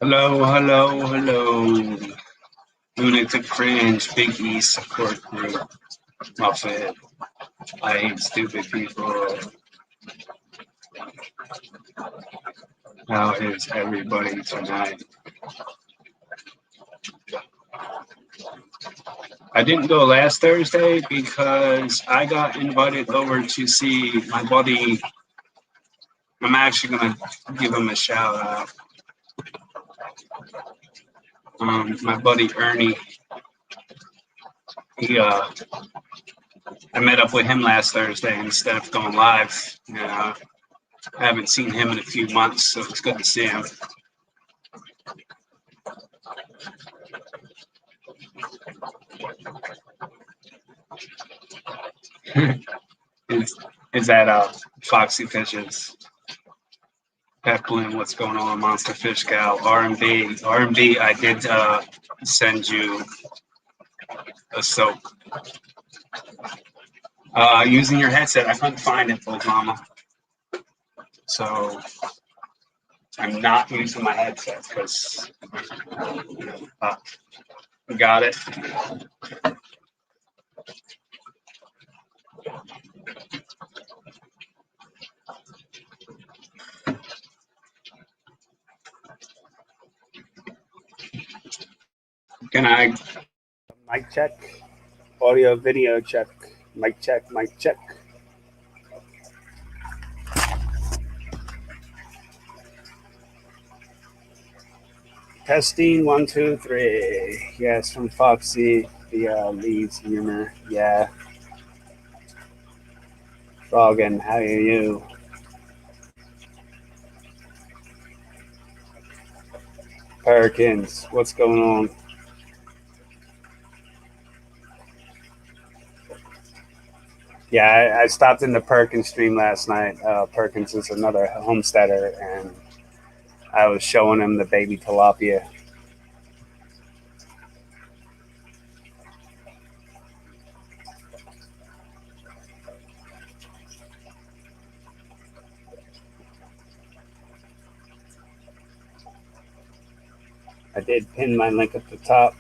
Hello, hello, hello. Lunatic Fringe, Big E support group. Muffet. I hate stupid people. How is everybody tonight? I didn't go last Thursday because I got invited over to see my buddy. I'm actually going to give him a shout out. My buddy Ernie. I met up with him last Thursday instead of going live. I haven't seen him in a few months, so it's good to see him. is that Foxy Fishes? Peplin, what's going on? Monster Fish Gal, RMB, I did send you a soak. Using your headset, I couldn't find it, Old Mama. So I'm not using my headset because got it. Can I mic check? Audio video check. Mic check, mic check. Testing 1, 2, 3. Yes, from Foxy, the Leeds humor. Yeah. Froggen, how are you? Perkins, what's going on? Yeah, I stopped in the Perkins stream last night. Perkins is another homesteader, and I was showing him the baby tilapia. I did pin my link at the top.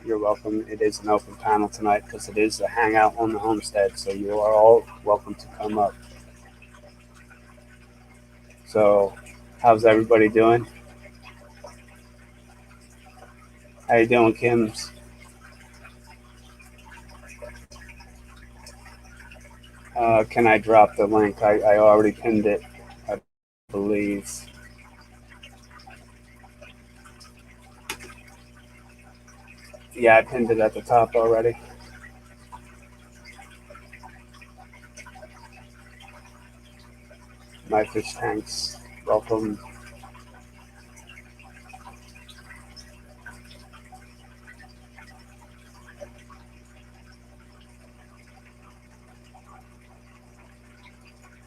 You're welcome. It is an open panel tonight because it is a hangout on the homestead, so you are all welcome to come up. So, how's everybody doing? How you doing, Kims? Can I drop the link? I already pinned it, I believe. Yeah, I pinned it at the top already. My fish tanks, welcome.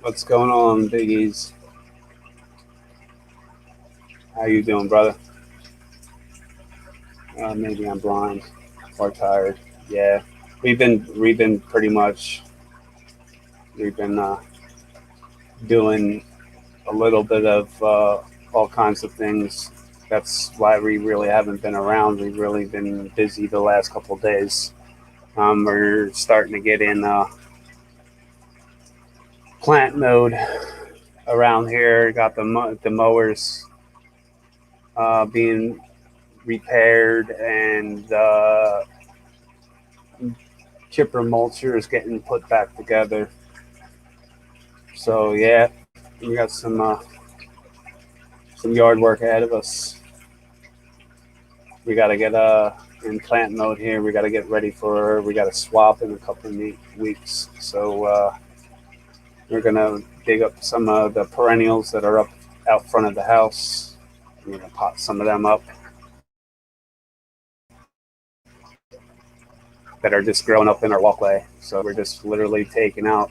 What's going on, Biggies? How you doing, brother? Maybe I'm blind or tired. Yeah, we've been pretty much. We've been doing a little bit of all kinds of things. That's why we really haven't been around. We've really been busy the last couple of days. We're starting to get in plant mode around here. Got the mowers being repaired, and chipper mulcher is getting put back together. So yeah, we got some yard work ahead of us. We got to get in plant mode here. We got to get ready for. We got to swap in a couple of weeks. So we're gonna dig up some of the perennials that are up out front of the house. We're gonna pot some of them up that are just growing up in our walkway. So we're just literally taking out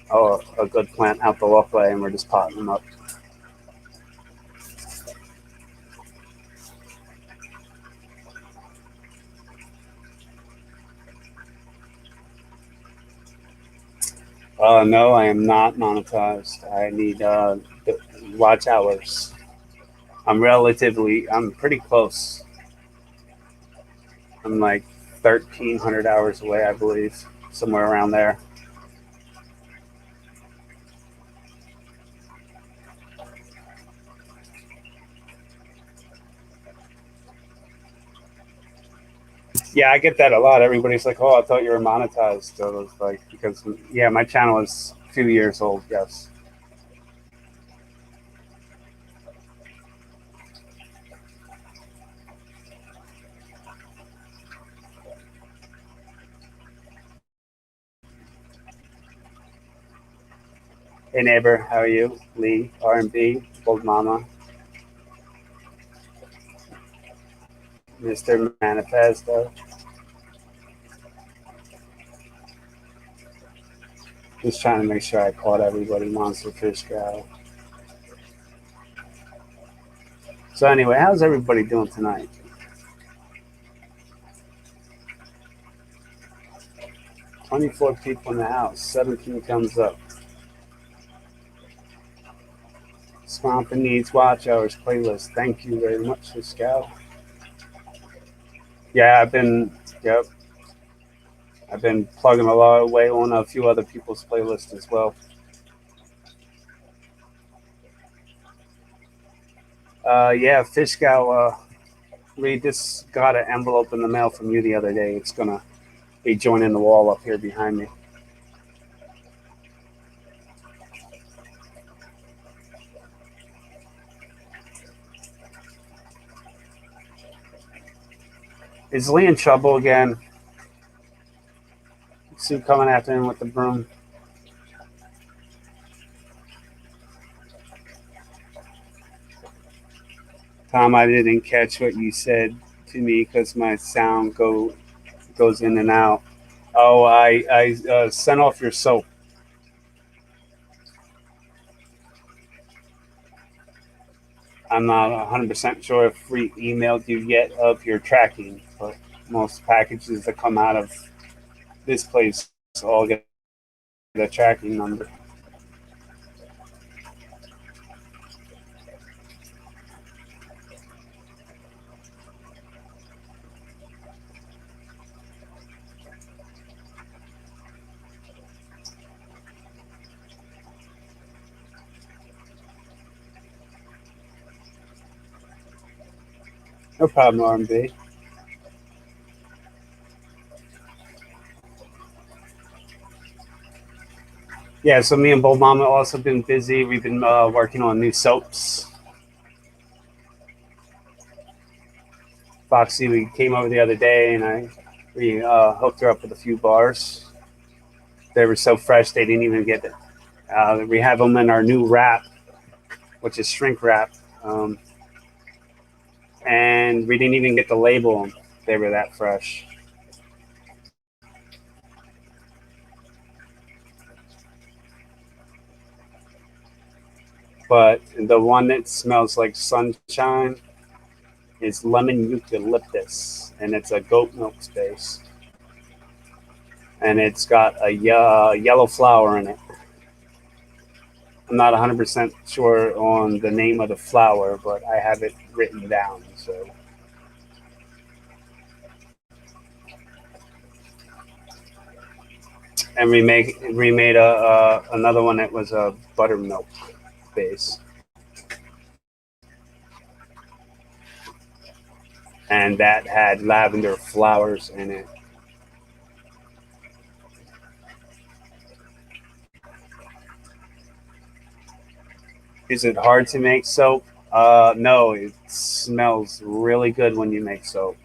a good plant out the walkway, and we're just potting them up. No, I am not monetized. I need watch hours. I'm pretty close. I'm like 1,300 hours away, I believe, somewhere around there. Yeah, I get that a lot. Everybody's like, "Oh, I thought you were monetized." So it's like, because yeah, my channel is a few years old. Yes. Hey neighbor, how are you? Lee, R&B, Old Mama, Mr. Manifesto. Just trying to make sure I caught everybody. Monster Fish Guy. So anyway, how's everybody doing tonight? 24 people in the house. 17 thumbs up. Swamp and Needs Watch Hours playlist. Thank you very much, Scout. Yeah, yep, I've been plugging a lot away on a few other people's playlists as well. Yeah, Fish Gal, we just got an envelope in the mail from you the other day. It's gonna be joining the wall up here behind me. Is Lee in trouble again? Sue coming after him with the broom. Tom, I didn't catch what you said to me because my sound goes in and out. Oh, I sent off your soap. I'm not 100% sure if we emailed you yet of your tracking, but most packages that come out of this place all get a tracking number. No problem, R&B. Yeah, so me and Bold Mama also been busy. We've been working on new soaps. Foxy, we came over the other day and we hooked her up with a few bars. They were so fresh they didn't even get it. We have them in our new wrap, which is shrink wrap, and we didn't even get to label them. They were that fresh. But the one that smells like sunshine is lemon eucalyptus, and it's a goat milk base, and it's got a yellow flower in it. I'm not 100% sure on the name of the flower, but I have it written down. So, and we made a another one that was a buttermilk base, and that had lavender flowers in it. Is it hard to make soap? No, it smells really good when you make soap.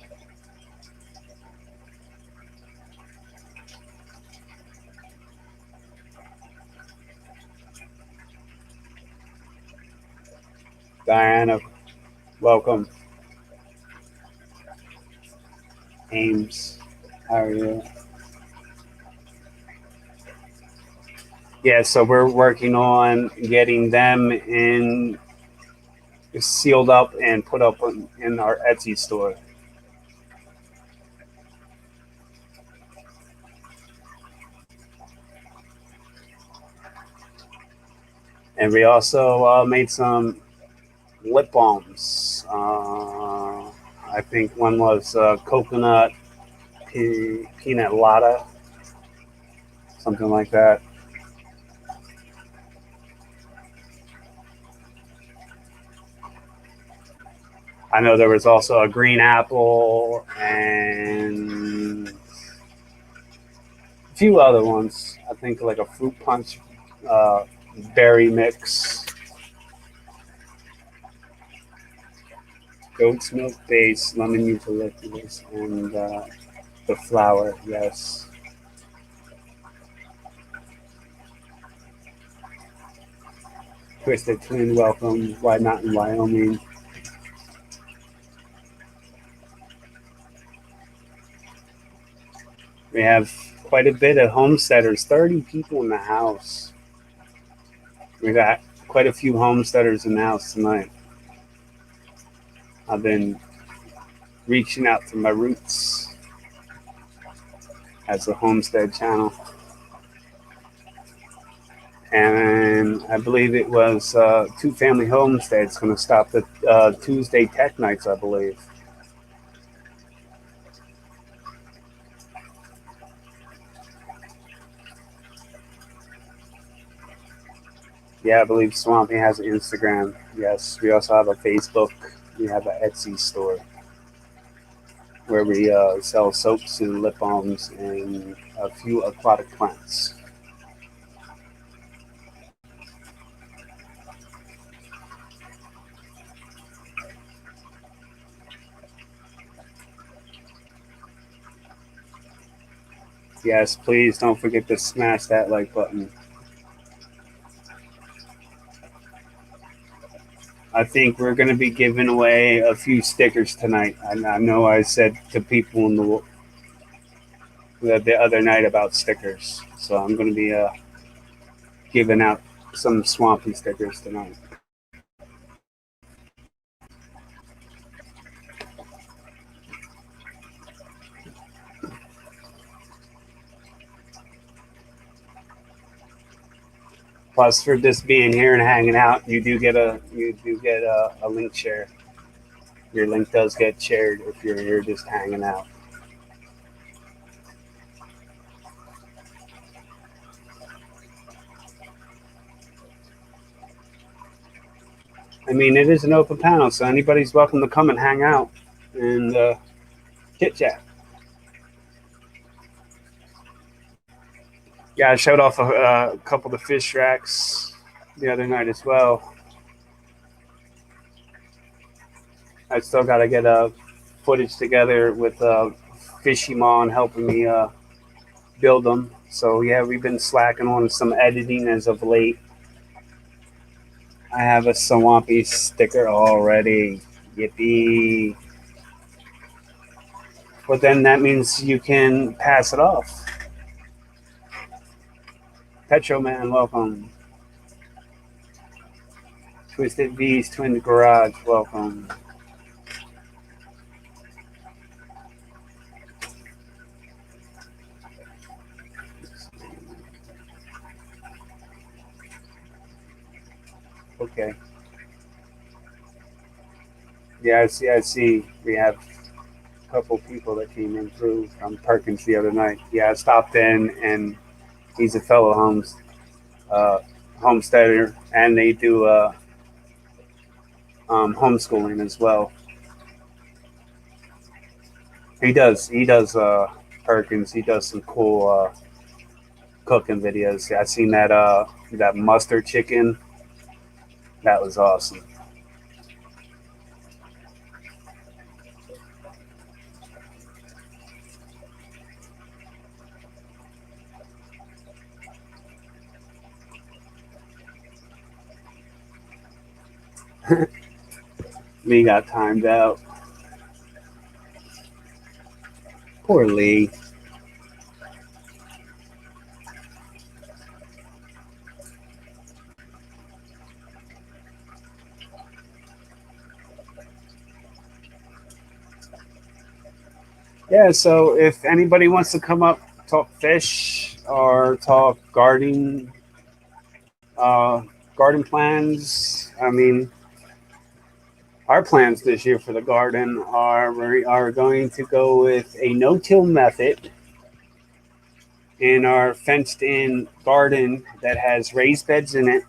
Diana, welcome. Ames, how are you? Yeah, so we're working on getting them in sealed up and put up in our Etsy store. And we also made some lip balms. I think one was coconut peanut latte, something like that. I know there was also a green apple and a few other ones. I think like a fruit punch berry mix, goat's milk base, lemon eucalyptus, and the flower. Yes. Twisted Twin, welcome. White Mountain, Wyoming. We have quite a bit of homesteaders, 30 people in the house. We got quite a few homesteaders in the house tonight. I've been reaching out to my roots as a homestead channel. And I believe it was Two Family Homestead's going to stop the Tuesday Tech Nights, I believe. Yeah, I believe Swampy has an Instagram. Yes, we also have a Facebook. We have an Etsy store where we sell soaps and lip balms and a few aquatic plants. Yes, please don't forget to smash that like button. I think we're going to be giving away a few stickers tonight. I know I said to people in the other night about stickers, so I'm going to be giving out some Swampy stickers tonight. Plus, for just being here and hanging out, you do get a link share. Your link does get shared if you're here just hanging out. I mean, it is an open panel, so anybody's welcome to come and hang out and chit chat. Yeah, I showed off a couple of the fish racks the other night as well. I still got to get footage together with Fishy Mon helping me build them. So yeah, we've been slacking on some editing as of late. I have a Swampy sticker already. Yippee. But then that means you can pass it off. Petro Man, welcome. Twisted V's Twin Garage, welcome. Okay. Yeah, I see. We have a couple people that came in through from Perkins the other night. Yeah, I stopped in, and he's a fellow homesteader, and they do homeschooling as well. He does Perkins. He does some cool cooking videos. Yeah, I seen that mustard chicken. That was awesome. Lee got timed out. Poor Lee. Yeah, so if anybody wants to come up, talk fish or talk garden plans, I mean, Our plans this year for the garden are we are going to go with a no-till method in our fenced-in garden that has raised beds in it,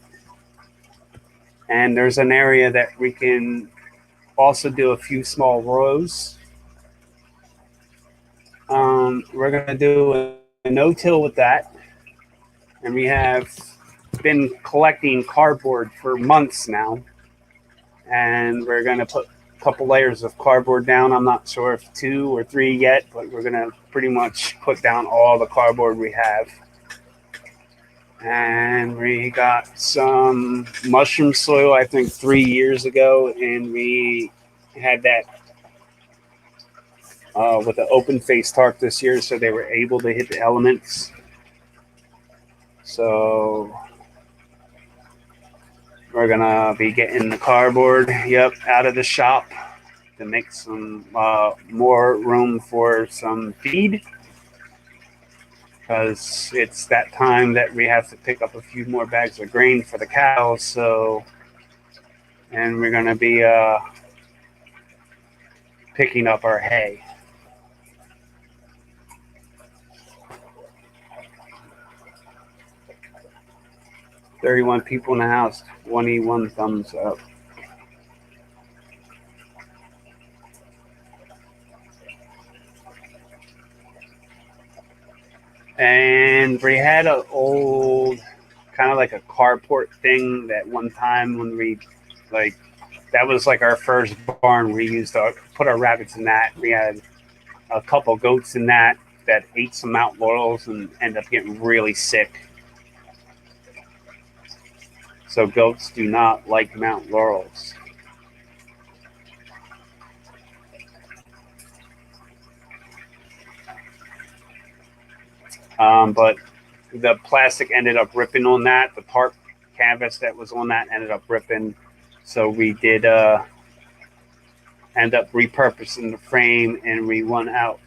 and there's an area that we can also do a few small rows. We're going to do a no-till with that, and we have been collecting cardboard for months now, and we're going to put a couple layers of cardboard down. I'm not sure if 2 or 3 yet, but we're going to pretty much put down all the cardboard we have. And we got some mushroom soil, I think 3 years ago, and we had that with an open face tarp this year, so they were able to hit the elements. So we're gonna be getting the cardboard, out of the shop to make some more room for some feed, because it's that time that we have to pick up a few more bags of grain for the cows. So, and we're gonna be picking up our hay. "31 people in the house, 21 thumbs up." And we had an old, kind of like a carport thing that one time when we, that was like our first barn. We used to put our rabbits in that. We had a couple goats in that ate some Mount Laurels and ended up getting really sick. So goats do not like Mount Laurels. But the plastic ended up ripping on that. The tarp canvas that was on that ended up ripping. So we did end up repurposing the frame, and we went out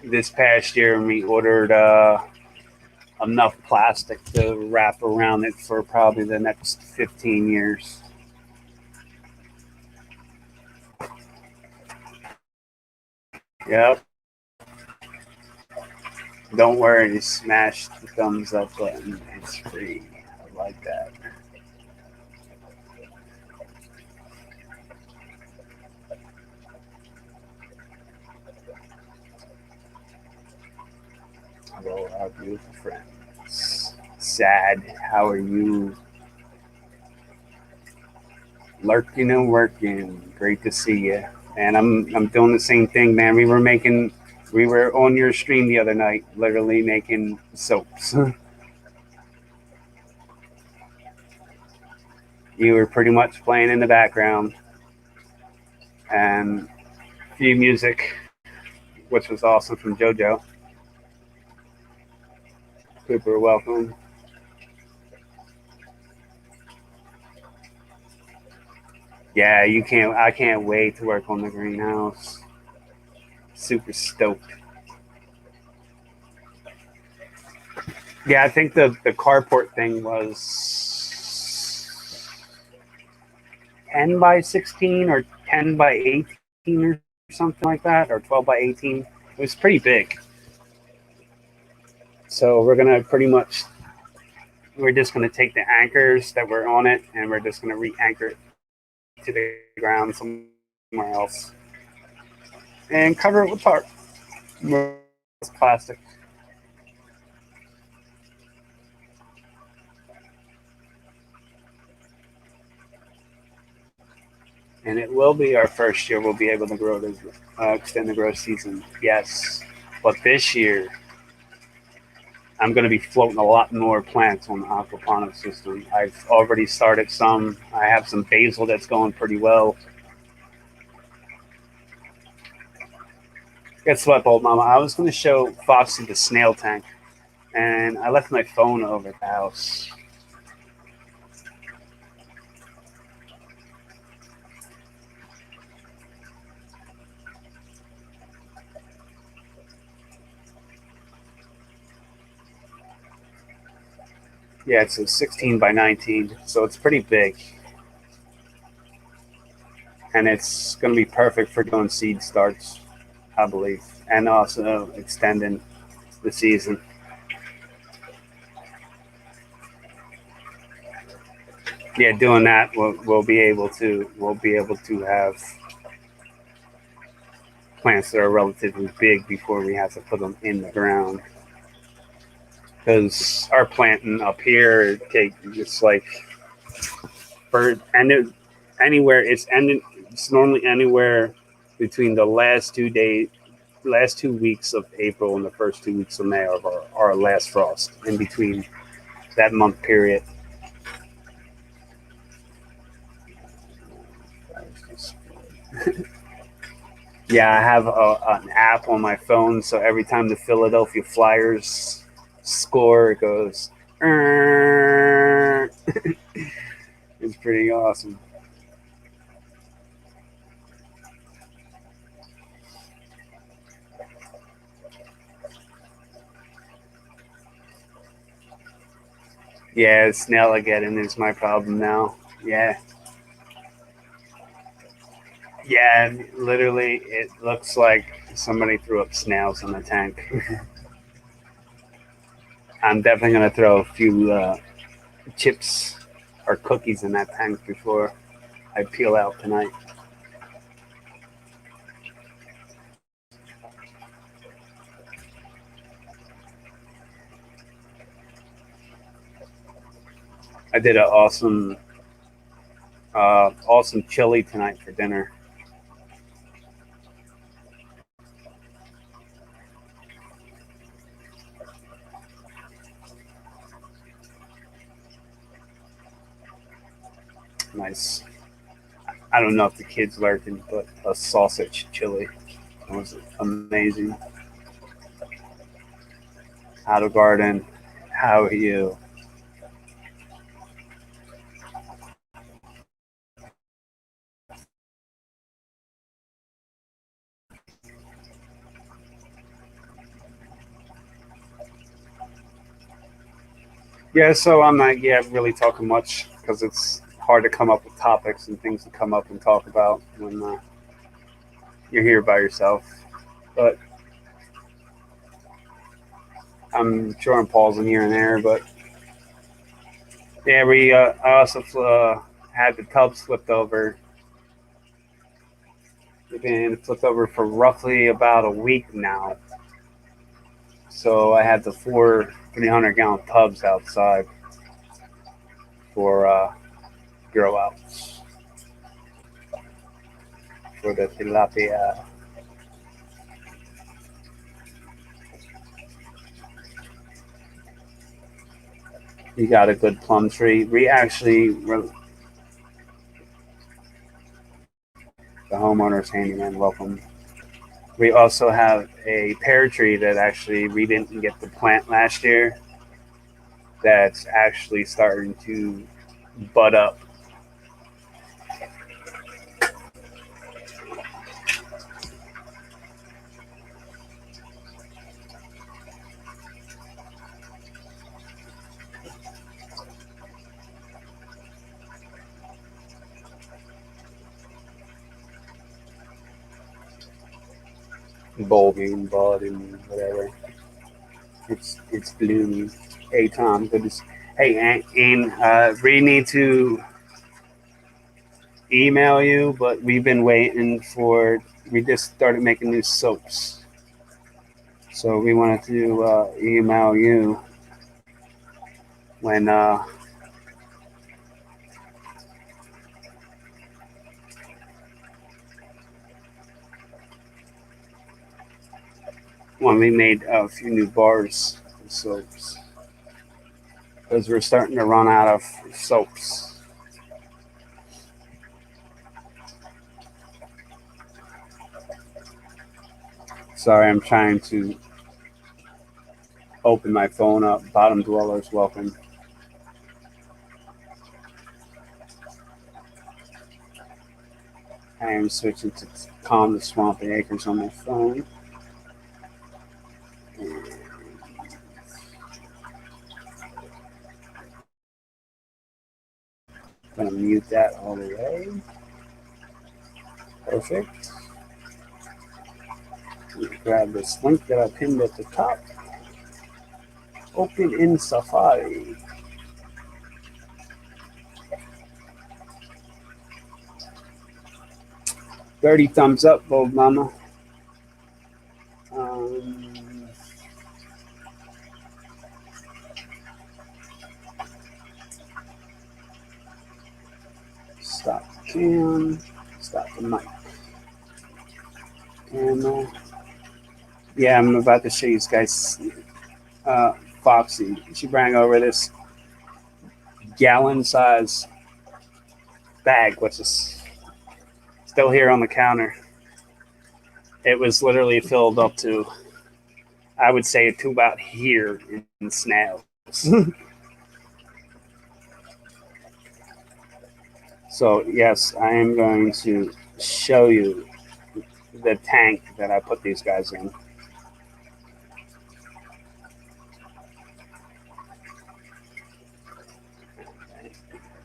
this past year and we ordered enough plastic to wrap around it for probably the next 15 years. Yep. Don't worry, smash the thumbs up button. It's free. I like that. Hello, our beautiful friends. Sad, how are you? Lurking and working. Great to see you. And I'm doing the same thing, man. We were on your stream the other night, literally making soaps. You were pretty much playing in the background, and a few music, which was awesome, from JoJo. Super welcome. Yeah, you can't. I can't wait to work on the greenhouse. Super stoked. Yeah, I think the carport thing was 10 by 16 or 10 by 18 or something like that, or 12 by 18. It was pretty big. So we're just gonna take the anchors that were on it, and we're just gonna re-anchor it to the ground somewhere else and cover it with tarp. With plastic. And it will be our first year we'll be able to grow this, extend the growth season. Yes. But this year, I'm going to be floating a lot more plants on the Aquaponics system. I've already started some. I have some basil that's going pretty well. Guess what, old mama? I was going to show Foxy the Snail Tank, and I left my phone over at the house. Yeah, it's a 16 by 19, so it's pretty big. and it's going to be perfect for doing seed starts, I believe, and also extending the season. Yeah, doing that, we'll be able to have plants that are relatively big before we have to put them in the ground. Because our planting up here, it's like it's normally anywhere between the last 2 weeks of April and the first 2 weeks of May of our last frost. In between that month period. Yeah, I have an app on my phone, so every time the Philadelphia Flyers score, it goes. It's pretty awesome. Yeah, snail again is my problem now. Yeah. Yeah, literally, it looks like somebody threw up snails in the tank. I'm definitely going to throw a few chips or cookies in that tank before I peel out tonight. I did an awesome chili tonight for dinner. Nice. I don't know if the kids liked it, but a sausage chili. It was amazing. How to garden? How are you? Yeah, so I'm not really talking much because it's hard to come up with topics and things to come up and talk about when you're here by yourself. But I'm sure I'm pausing here and there. But yeah, I also had the tubs flipped over. They've been flipped over for roughly about a week now. So I had the four 300-gallon tubs outside for grow outs for the tilapia. You got a good plum tree. The homeowner's handyman, welcome. We also have a pear tree that actually we didn't get the plant last year. That's actually starting to bud up. Bulbing, bud, and whatever. It's blooming. Hey Tom, good to see. Hey, Aim, we need to email you, but we've been waiting for. We just started making new soaps, so we wanted to email you when we made a few new bars of soaps because we're starting to run out of soaps. Sorry, I'm trying to open my phone up. Bottom dwellers, welcome. I am switching to Calm the Swampy Acres on my phone. I'm going to mute that all the way. Perfect. Grab this link that I pinned at the top. Open in Safari. Dirty thumbs up, Bold Mama. Stop the cam. Stop the mic. Camera. Yeah, I'm about to show you guys Foxy. She brought over this gallon-size bag, which is still here on the counter. It was literally filled up to, I would say, to about here in Snails. So yes, I am going to show you the tank that I put these guys in.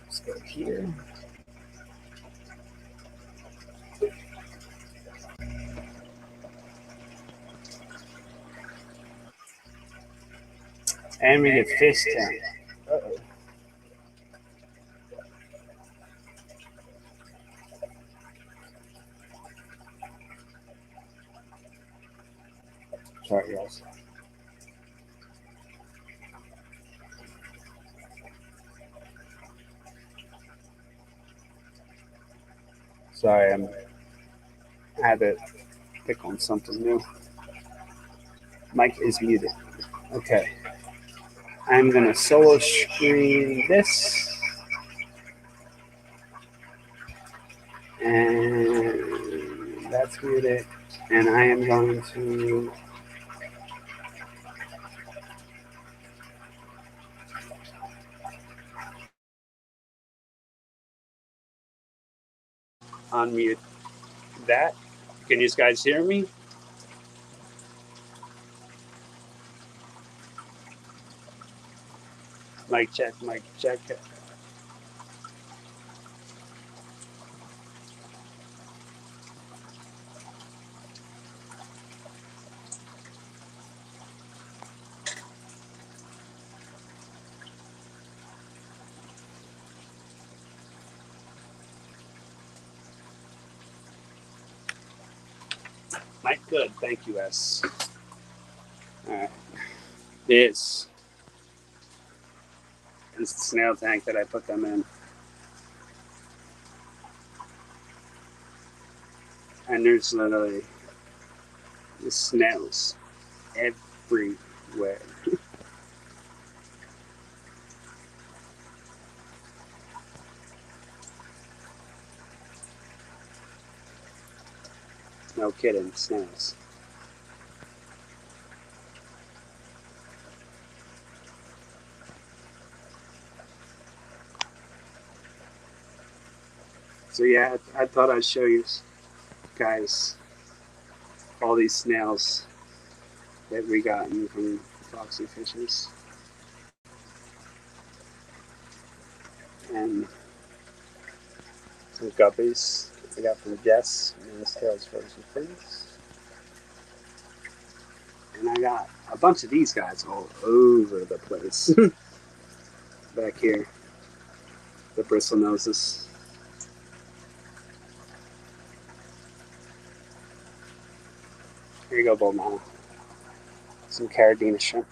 Let's go here. And we get fish tank. Uh-oh. Sorry, guys. Sorry, I had to click on something new. Mic is muted. Okay. I'm going to solo screen this. And that's muted. And I am going to unmute that. Can you guys hear me? Mic check, mic check. Mic good, thank you, S. All right. This is the snail tank that I put them in. And there's literally the snails everywhere. No kidding, snails. So yeah, I thought I'd show you guys all these snails that we got from Foxy Fishes. And some guppies I got from Jess and the Tails Frozen Things. And I got a bunch of these guys all over the place. Back here, the bristle noses. Here you go, Bull Mama. Some Carabina shrimp.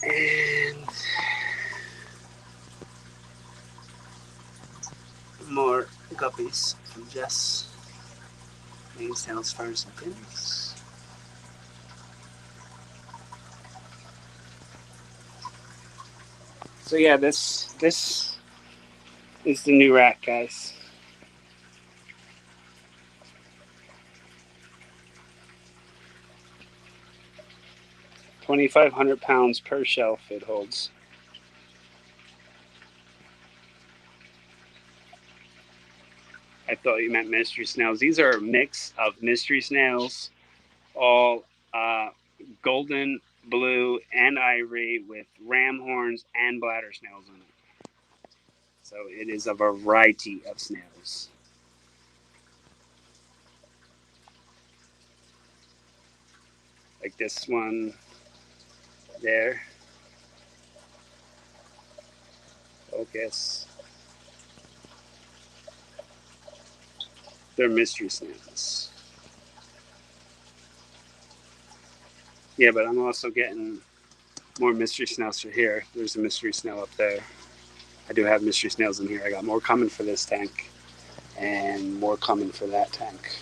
And more guppies from Jess. Names, tails, furs, and fins. So yeah, this is the new rack, guys. £2,500 per shelf it holds. I thought you meant mystery snails. These are a mix of mystery snails, all golden blue, and ivory with ram horns and bladder snails in it. So it is a variety of snails. Like this one there. Focus. They're mystery snails. Yeah, but I'm also getting more mystery snails for here. There's a mystery snail up there. I do have mystery snails in here. I got more coming for this tank and more coming for that tank.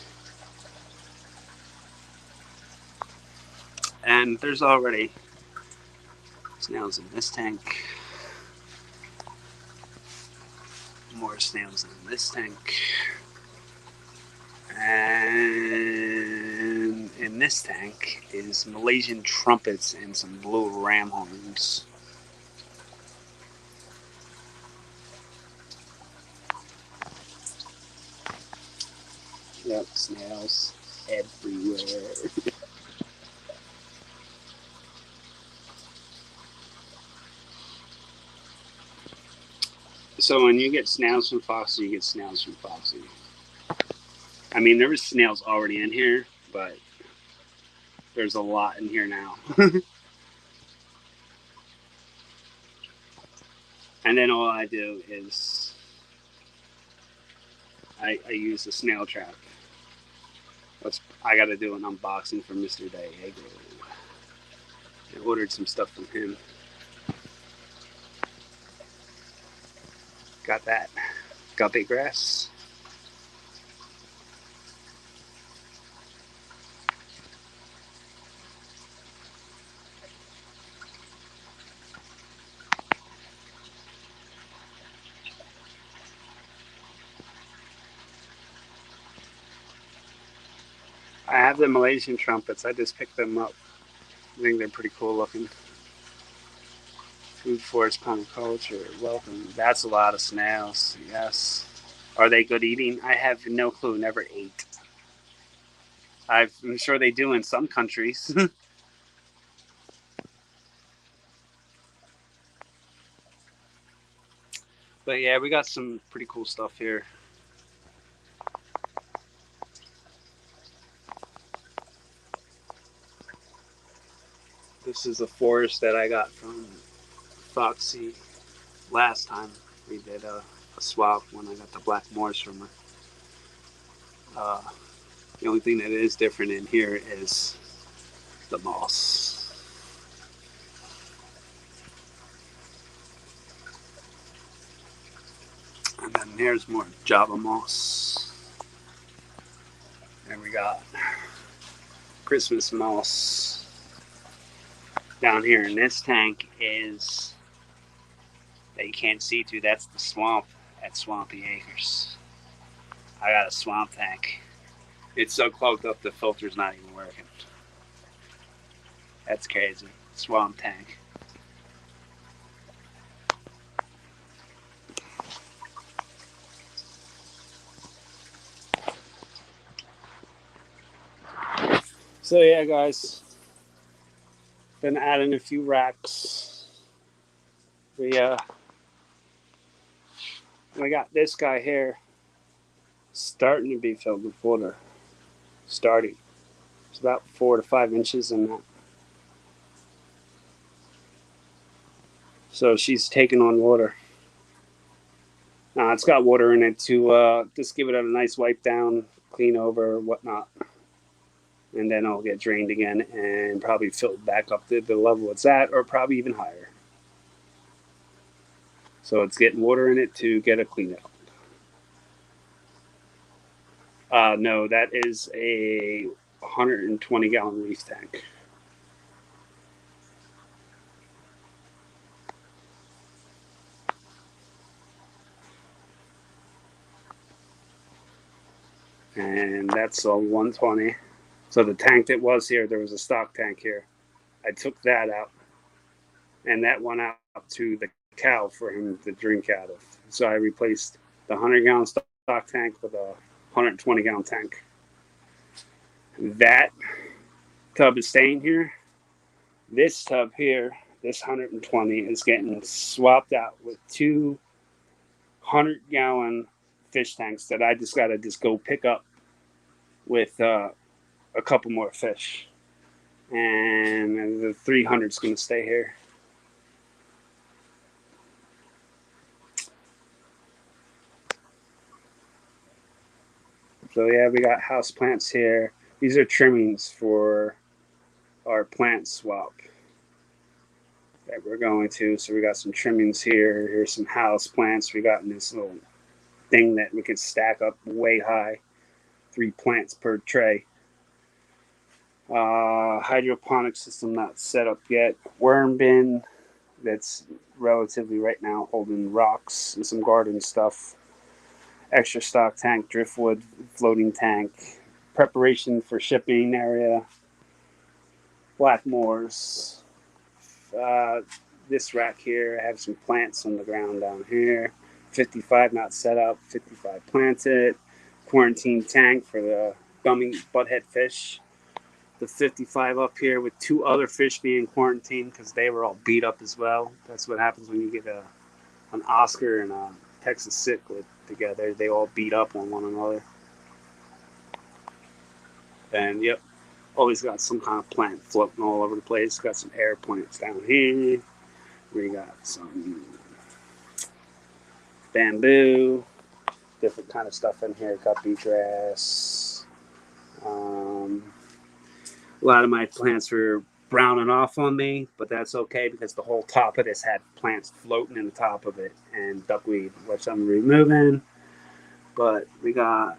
And there's already snails in this tank. More snails in this tank. And in this tank is Malaysian trumpets and some blue ram horns. Yep, snails everywhere. So when you get snails from Foxy, you get snails from Foxy. I mean, there was snails already in here, but there's a lot in here now. And then all I do is I use the snail trap. I got to do an unboxing for Mr. Diego. I ordered some stuff from him. Got that guppy grass. I have the Malaysian trumpets. I just picked them up. I think they're pretty cool looking. Food forest culture. Welcome. That's a lot of snails. Yes. Are they good eating? I have no clue. Never ate. I'm sure they do in some countries. But yeah, we got some pretty cool stuff here. This is a forest that I got from Foxy last time. We did a swap when I got the black moors from her. The only thing that is different in here is the moss. And then there's more Java moss. And we got Christmas moss. Down here in this tank is, that you can't see through, that's the swamp at Swampy Acres. I got a swamp tank. It's so clogged up the filter's not even working. That's crazy. Swamp tank. So yeah, guys, been adding a few racks. We got this guy here starting to be filled with water. Starting. It's about 4 to 5 inches in that. So she's taking on water. It's got water in it to just give it a nice wipe down, clean over, whatnot. And then it'll get drained again and probably filled back up to the level it's at, or probably even higher. So it's getting water in it to get a clean out. No, that is a 120-gallon reef tank. And that's a 120. So the tank that was here, there was a stock tank here. I took that out, and that went out to the cow for him to drink out of. So I replaced the 100-gallon stock tank with a 120-gallon tank. That tub is staying here. This tub here, this 120, is getting swapped out with 200-gallon fish tanks that I just gotta go pick up with a couple more fish, and the 300 is gonna stay here. So yeah, we got house plants here. These are trimmings for our plant swap that we're going to. So we got some trimmings here. Here's some house plants we got in this little thing that we can stack up way high. 3 plants per tray. Hydroponics system not set up yet. Worm bin that's relatively right now holding rocks and some garden stuff. Extra stock tank, driftwood, floating tank. Preparation for shipping area. Blackmores. This rack here, I have some plants on the ground down here. 55 not set up, 55 planted. Quarantine tank for the gummy butthead fish. The 55 up here with 2 other fish being quarantined because they were all beat up as well. That's what happens when you get an Oscar and a Texas cichlid together. They all beat up on one another. And yep, always got some kind of plant floating all over the place. Got some air plants down here. We got some bamboo, different kind of stuff in here. Guppy grass. A lot of my plants were browning off on me, but that's okay because the whole top of this had plants floating in the top of it and duckweed, which I'm removing. But we got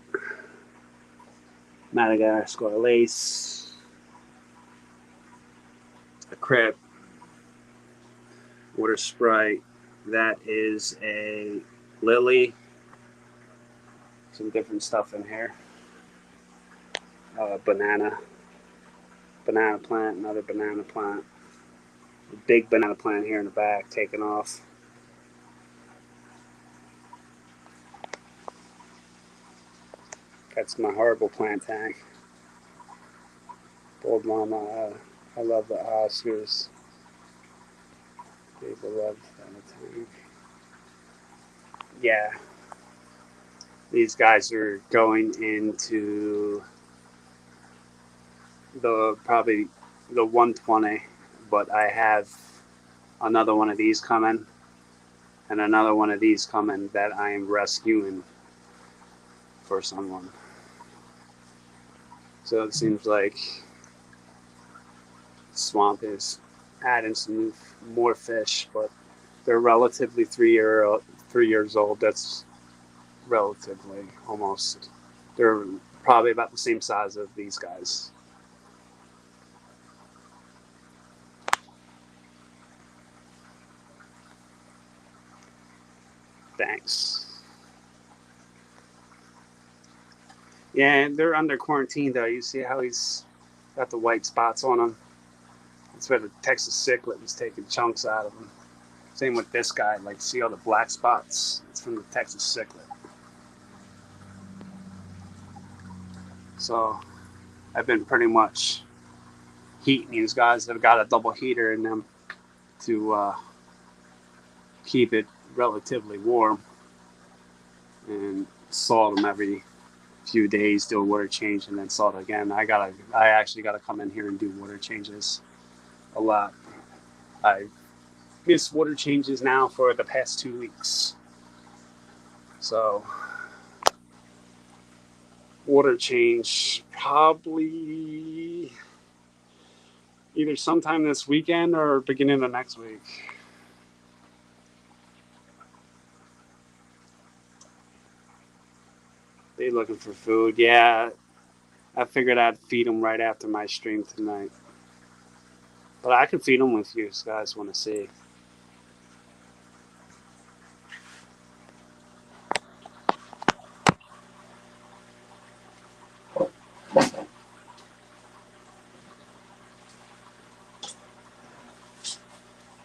Madagascar lace, a crib, water sprite. That is a lily. Some different stuff in here. Banana plant, another banana plant. A big banana plant here in the back, taking off. That's my horrible plant tank. Old mama, I love the Oscars. People love that tank. Yeah. These guys are going into probably the 120, but I have another one of these coming and another one of these coming that I am rescuing for someone. So it seems like swamp is adding some more fish, but they're relatively 3 years old. That's relatively almost. They're probably about the same size as these guys. Thanks. Yeah, and they're under quarantine though. You see how he's got the white spots on him? That's where the Texas cichlid was taking chunks out of him. Same with this guy. Like, see all the black spots? It's from the Texas cichlid. So I've been pretty much heating these guys. I've got a double heater in them to keep it relatively warm, and salt them every few days, do a water change, and then salt again. I actually gotta come in here and do water changes a lot. I miss water changes now for the past 2 weeks. So water change probably either sometime this weekend or beginning of next week. They looking for food. Yeah, I figured I'd feed them right after my stream tonight. But I can feed them with you guys want to see.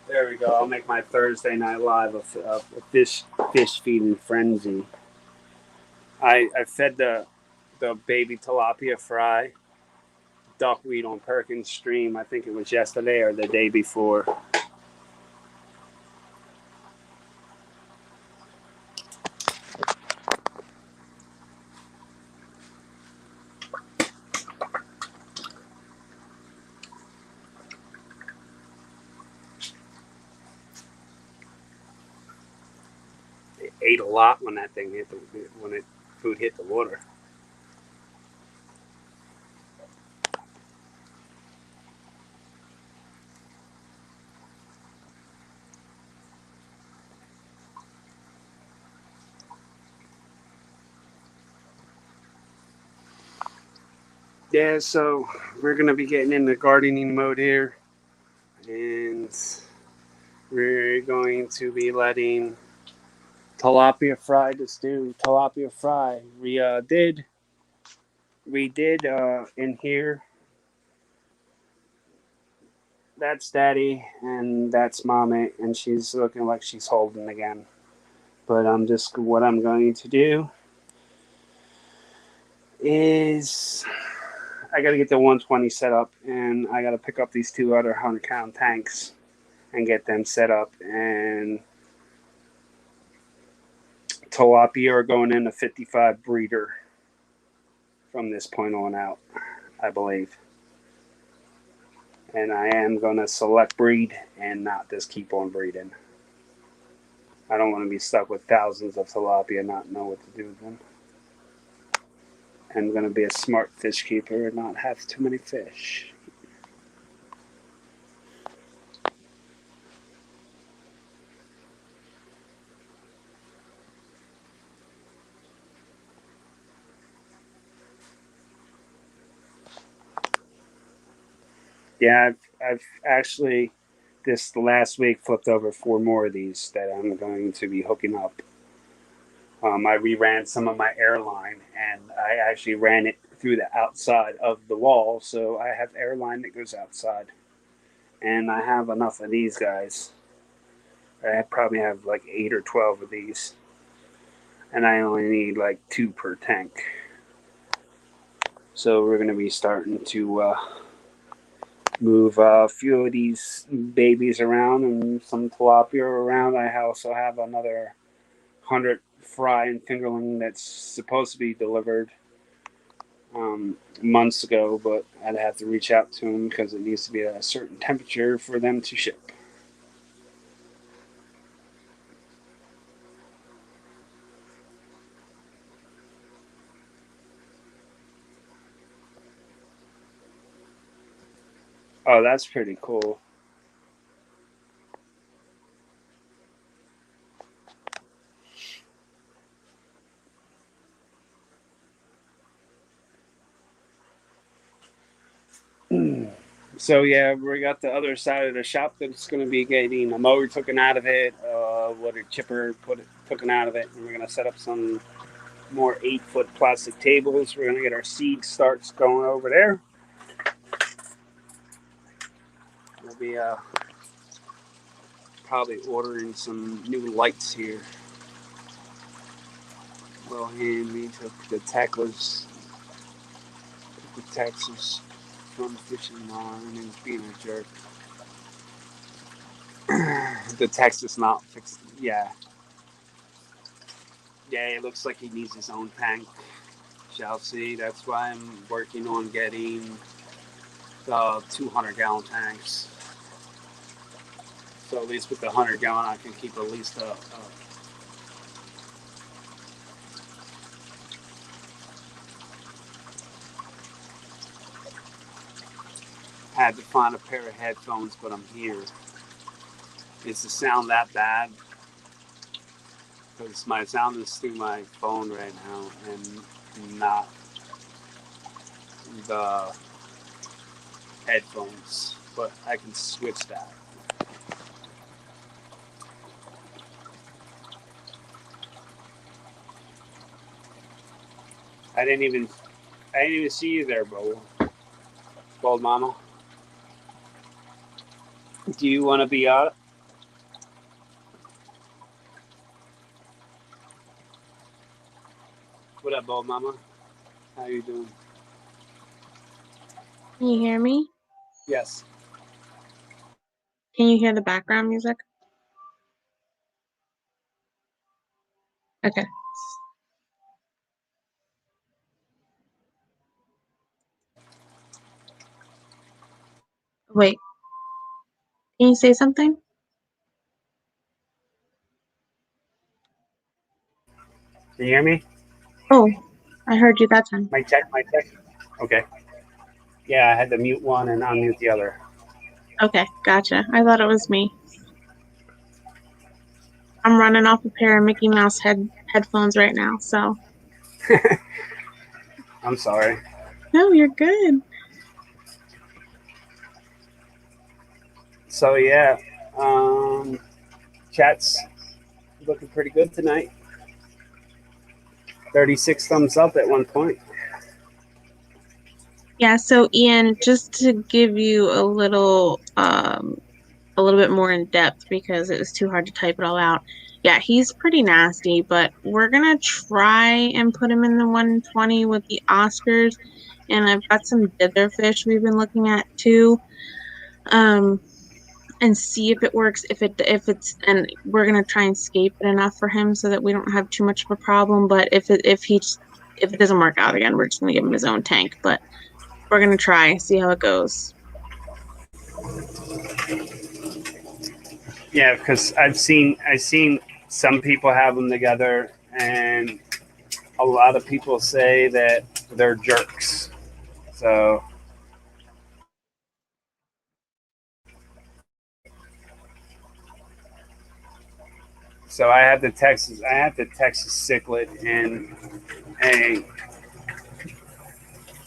There we go. I'll make my Thursday night live a fish feeding frenzy. I fed the baby tilapia fry duckweed on Perkins Stream. I think it was yesterday or the day before. It ate a lot when that thing hit food hit the water. Yeah, so we're gonna be getting into gardening mode here, and we're going to be letting tilapia fry just do tilapia fry. We did in here. That's Daddy, and that's Mommy, and she's looking like she's holding again. But what I'm going to do is I got to get the 120 set up, and I got to pick up these two other 100-pound tanks and get them set up. And tilapia are going in a 55 breeder from this point on out, I believe. And I am going to select breed and not just keep on breeding. I don't want to be stuck with thousands of tilapia and not know what to do with them. I'm going to be a smart fish keeper and not have too many fish. Yeah, I've actually this last week flipped over 4 more of these that I'm going to be hooking up. I reran some of my airline, and I actually ran it through the outside of the wall, so I have airline that goes outside. And I have enough of these guys. I probably have like 8 or 12 of these, and I only need like 2 per tank. So we're going to be starting to move a few of these babies around and some tilapia around. I also have another 100 fry and fingerling that's supposed to be delivered months ago, but I'd have to reach out to them because it needs to be at a certain temperature for them to ship. Oh, that's pretty cool. So yeah, we got the other side of the shop that's going to be getting a mower taken out of it, what a chipper taken out of it, and we're going to set up some more 8-foot plastic tables. We're going to get our seed starts going over there. We'll be probably ordering some new lights here. Well, handy took the Texas from the fishing line and he's being a jerk. The Texas not fixed. Yeah, it looks like he needs his own tank. Shall see. That's why I'm working on getting the 200-gallon tanks. So at least with the 100-gallon, I can keep at least a had to find a pair of headphones, but I'm here. Is the sound that bad? Because my sound is through my phone right now and not the headphones, but I can switch that. I didn't even see you there, bro. Bold mama. Do you want to be out? What up, bold mama? How you doing? Can you hear me? Yes. Can you hear the background music? Okay. Wait, can you say something? Can you hear me? Oh, I heard you that time. Mic check, mic check. Okay. Yeah, I had to mute one and unmute the other. Okay, gotcha. I thought it was me. I'm running off a pair of Mickey Mouse headphones right now, so. I'm sorry. No, you're good. So yeah, chat's looking pretty good tonight. 36 thumbs up at one point. Yeah, so Ian, just to give you a little bit more in depth because it was too hard to type it all out. Yeah, he's pretty nasty, but we're gonna try and put him in the 120 with the Oscars. And I've got some dither fish we've been looking at too. And see if it works. And we're gonna try and scape it enough for him so that we don't have too much of a problem. But if it doesn't work out again, we're just gonna give him his own tank. But we're gonna try, see how it goes. Yeah, because I've seen some people have them together, and a lot of people say that they're jerks. So I have the Texas cichlid in a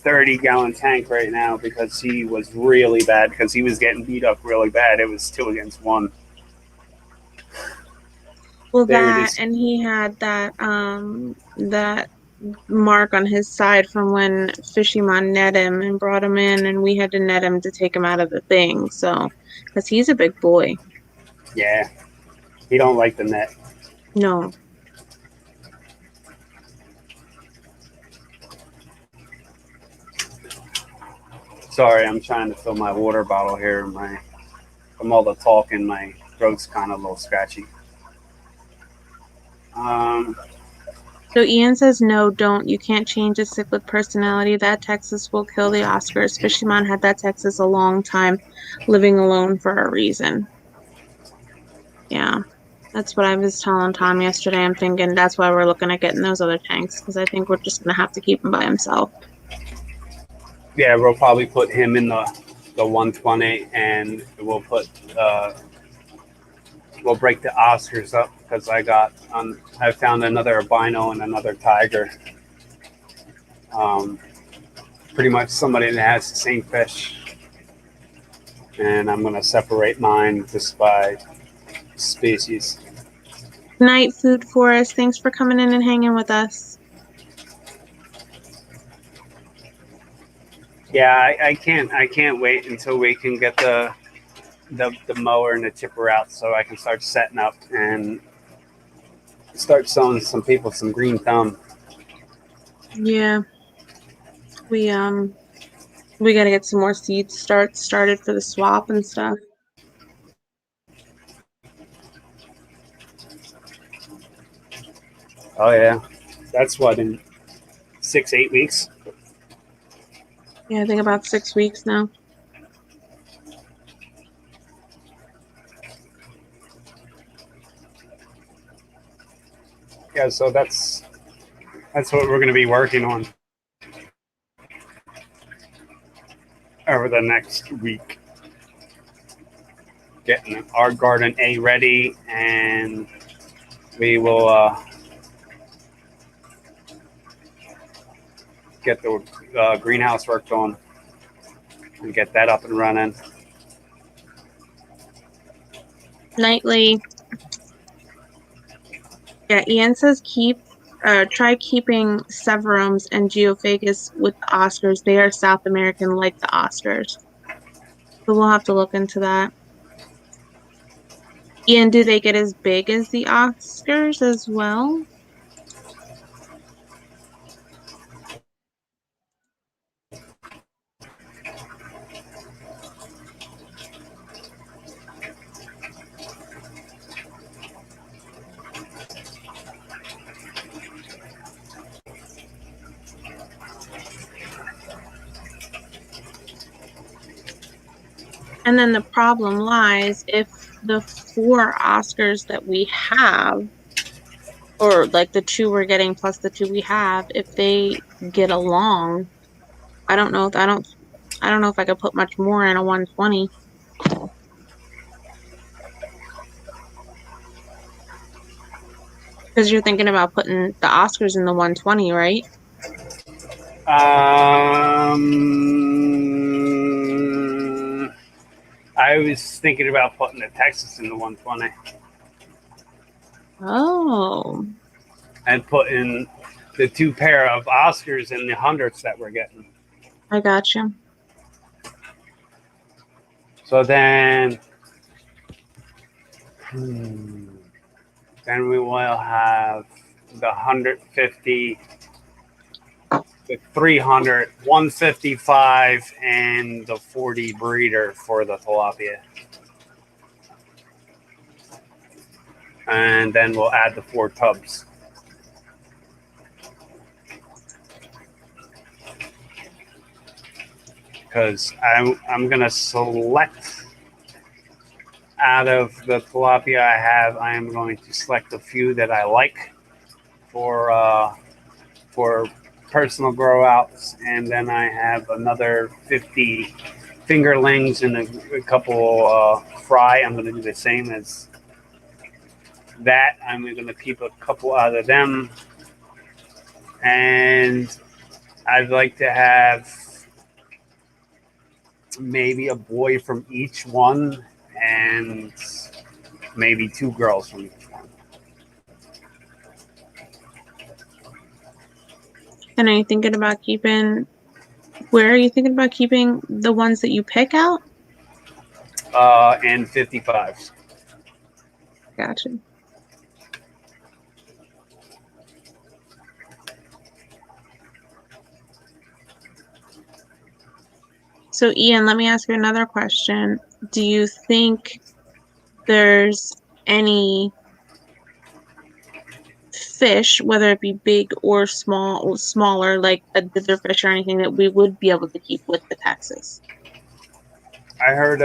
30-gallon tank right now because he was really bad because he was getting beat up really bad. It was 2 against 1. Well, They were that just and he had that mark on his side from when Fishymon net him and brought him in, and we had to net him to take him out of the thing. So, because he's a big boy. yeah. He don't like the net. No. Sorry, I'm trying to fill my water bottle here. From all the talking, my throat's kind of a little scratchy. Um, So Ian says no, don't. You can't change a cichlid personality. That Texas will kill the Oscars. Fishymon had that Texas a long time, living alone for a reason. Yeah. That's what I was telling Tom yesterday. I'm thinking that's why we're looking at getting those other tanks, because I think we're just gonna have to keep him by himself. yeah, we'll probably put him in the 120, and we'll break the Oscars up because I found another albino and another tiger. Pretty much somebody that has the same fish, and I'm gonna separate mine just by species. Night Food Forest, thanks for coming in and hanging with us. Yeah, I can't wait until we can get the mower and the chipper out so I can start setting up and start selling some people some green thumb. Yeah, we gotta get some more seeds started for the swap and stuff. Oh yeah, that's what in 6-8 weeks. Yeah, I think about 6 weeks now. Yeah, so that's what we're going to be working on over the next week. Getting our garden A ready, and we will get the greenhouse worked on and get that up and running. Nightly. Yeah, Ian says try keeping Severums and Geophagus with the Oscars. They are South American like the Oscars. So we'll have to look into that. Ian, do they get as big as the Oscars as well? And then the problem lies if the 4 Oscars that we have, or like the 2 we're getting plus the 2 we have, if they get along, I don't know. I don't know if I could put much more in a 120. Because you're thinking about putting the Oscars in the 120, right? I was thinking about putting the Texas in the 120 Oh, and putting the 2 pair of Oscars in the hundreds that we're getting. I got you. So then we will have the 150, the 300, 155, and the 40 breeder for the tilapia. And then we'll add the 4 tubs. Because I'm going to select out of the tilapia I have, I am going to select a few that I like for personal grow outs, and then I have another 50 fingerlings and a couple fry. I'm going to do the same as that. I'm going to keep a couple out of them, and I'd like to have maybe a boy from each one and maybe 2 girls from each one. And are you thinking about keeping, where are you thinking about keeping the ones that you pick out? And 55s. Gotcha. So, Ian, let me ask you another question. Do you think there's any fish, whether it be big or small or smaller, like a dither fish or anything, that we would be able to keep with the Texas? I heard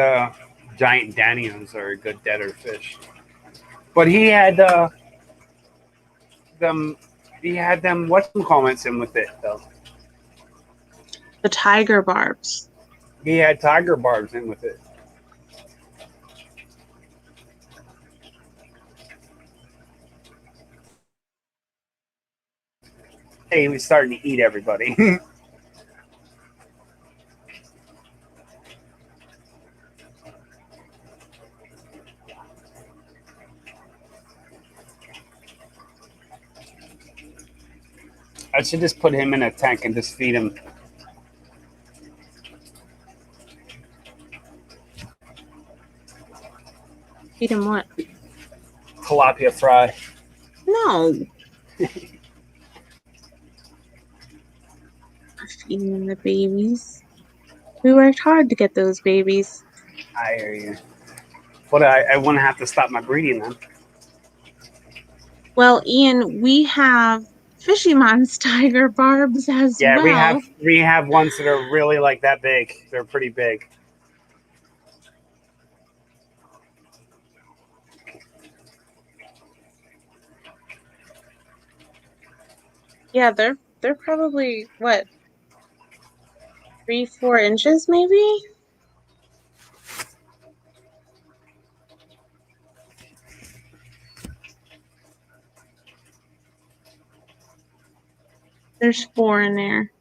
giant Danios are a good deader fish, but he had them. He had them. What comments in with it though? The tiger barbs. He had tiger barbs in with it. Hey, he was starting to eat everybody. I should just put him in a tank and just feed him. Feed him what? Tilapia fry. No. Feeding the babies. We worked hard to get those babies. I hear you. But I wouldn't have to stop my breeding then. Well, Ian, we have Fishymon's tiger barbs as Yeah, well. we have ones that are really like that big. They're pretty big. Yeah, they're probably what, 3-4 inches maybe? There's 4 in there.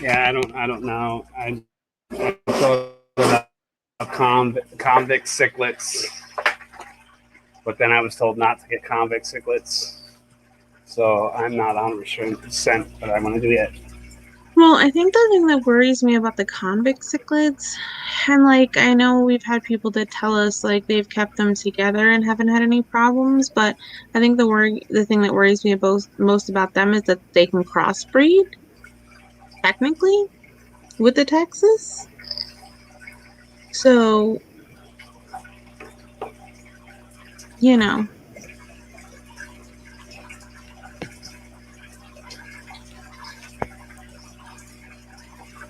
Yeah, I don't know. I thought about convict cichlids, but then I was told not to get convict cichlids. So I'm not 100%, but I want to do that. Well, I think the thing that worries me about the convict cichlids, and like I know we've had people that tell us like they've kept them together and haven't had any problems, but I think the thing that worries me most about them is that they can crossbreed technically with the Texas. So, you know,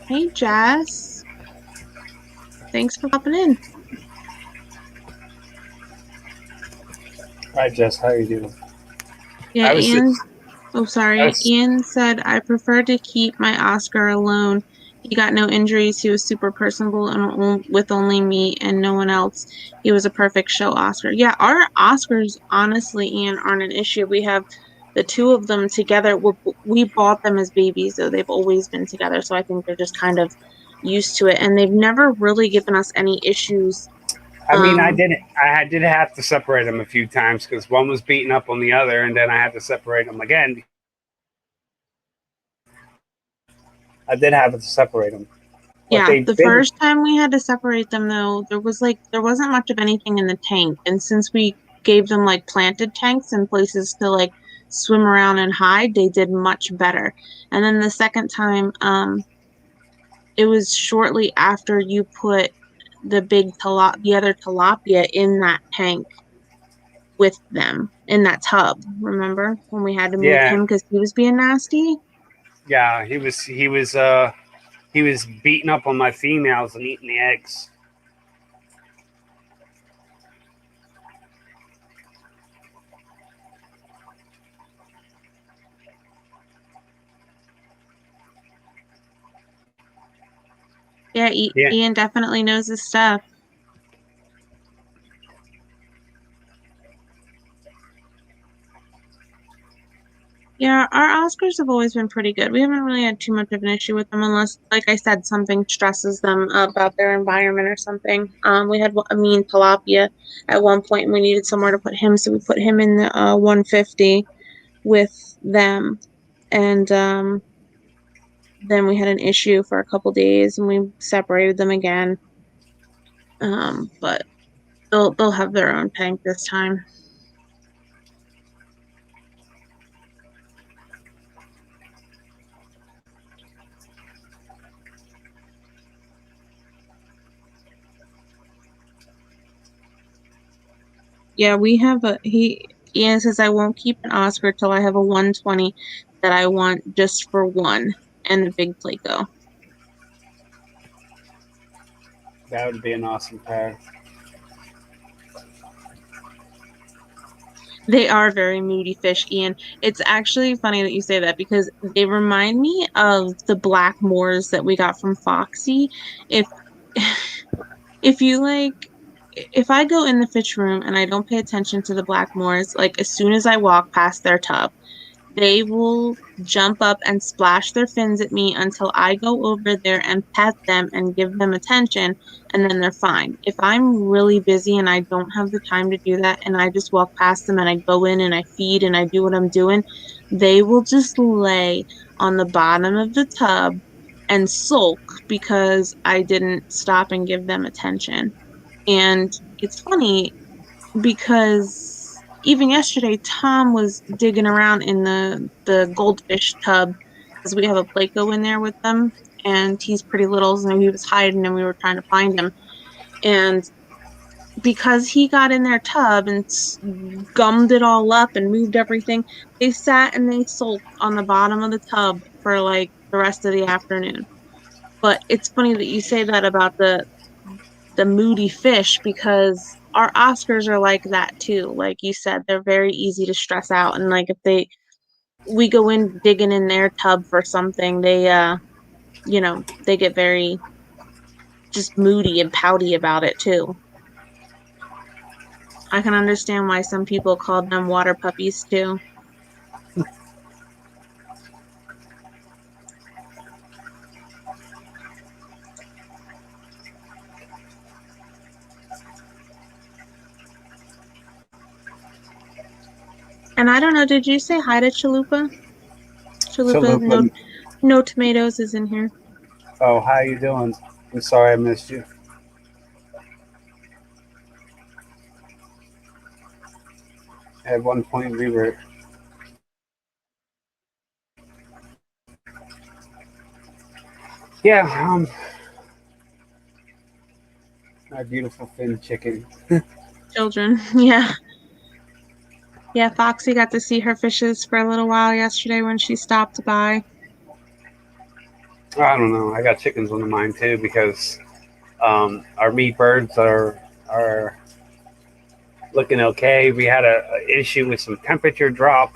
hey Jess, thanks for popping in. Hi, Jess. How are you doing? Yeah, I was just, Ian. Oh, I sorry. was, Ian said, I prefer to keep my Oscar alone. He got no injuries. He was super personable and with only me and no one else. He was a perfect show Oscar. Yeah, our Oscars, honestly, Ian, aren't an issue. We have the two of them together. We bought them as babies, though they've always been together. So I think they're just kind of used to it. And they've never really given us any issues. I mean, Um, I did have to separate them a few times because one was beating up on the other, and then I had to separate them again. I did have to separate them, but Yeah, they've the been, first time we had to separate them though, there wasn't much of anything in the tank. And since we gave them like planted tanks and places to like swim around and hide, they did much better. And then the second time, it was shortly after you put the other tilapia in that tank with them in that tub. Remember when we had to move yeah, him because he was being nasty? yeah. He was beating up on my females and eating the eggs. Yeah, Yeah, Ian definitely knows his stuff. Yeah, our Oscars have always been pretty good. We haven't really had too much of an issue with them unless, like I said, something stresses them about their environment or something. We had a mean tilapia at one point and we needed somewhere to put him, so we put him in the 150 with them. And then we had an issue for a couple days and we separated them again. But they'll have their own tank this time. Yeah, we have Ian says I won't keep an Oscar till I have a 120 that I want just for one and the big Placo. that would be an awesome pair. They are very moody fish, Ian. It's actually funny that you say that because they remind me of the black moors that we got from Foxy. If if you like if I go in the fish room and I don't pay attention to the black moors, like as soon as I walk past their tub, they will jump up and splash their fins at me until I go over there and pet them and give them attention, and then they're fine. If I'm really busy and I don't have the time to do that, and I just walk past them and I go in and I feed and I do what I'm doing, they will just lay on the bottom of the tub and sulk because I didn't stop and give them attention. And it's funny because even yesterday Tom was digging around in the goldfish tub because we have a Placo in there with them and he's pretty little, so he was hiding and we were trying to find him. And because he got in their tub and gummed it all up and moved everything, they sat and they sulked on the bottom of the tub for like the rest of the afternoon. But it's funny that you say that about the moody fish because our Oscars are like that too. Like you said, they're very easy to stress out. And like if we go in digging in their tub for something, they get very just moody and pouty about it too. I can understand why some people called them water puppies too. And I don't know, did you say hi to Chalupa? Chalupa, Chalupa, no, No Tomatoes is in here. Oh, how you doing? I'm sorry I missed you. At one point we were. Yeah, my beautiful fin chicken. Children, yeah. Yeah, Foxy got to see her fishes for a little while yesterday when she stopped by. I don't know. I got chickens on the mind too because our meat birds are looking okay. We had a issue with some temperature drop,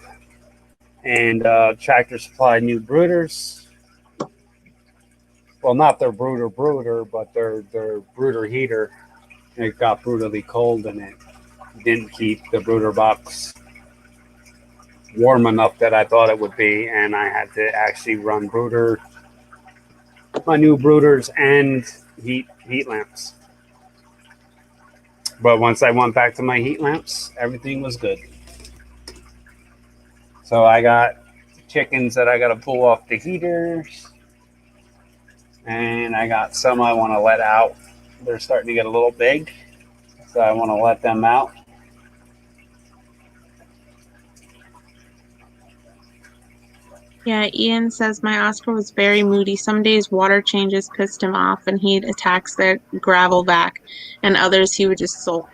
and Tractor Supply new brooders. Well, not their brooder, but their brooder heater. It got brutally cold, and it didn't keep the brooder box warm enough that I thought it would be, and I had to actually run my new brooders and heat lamps. But once I went back to my heat lamps, everything was good. So I got chickens that I got to pull off the heaters, and I got some I want to let out. They're starting to get a little big, so I want to let them out. Yeah, Ian says my Oscar was very moody. Some days water changes pissed him off and he'd attacks the gravel back, and others he would just sulk.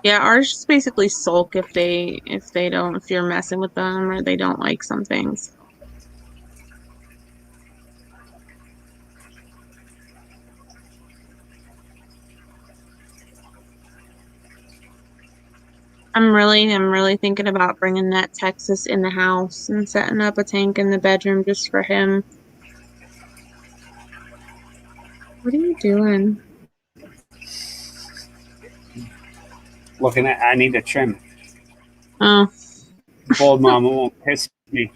Yeah, ours just basically sulk if you're messing with them or they don't like some things. I'm really thinking about bringing that Texas in the house and setting up a tank in the bedroom just for him. What are you doing? Looking at, I need to trim. Oh, Bold mama won't piss me.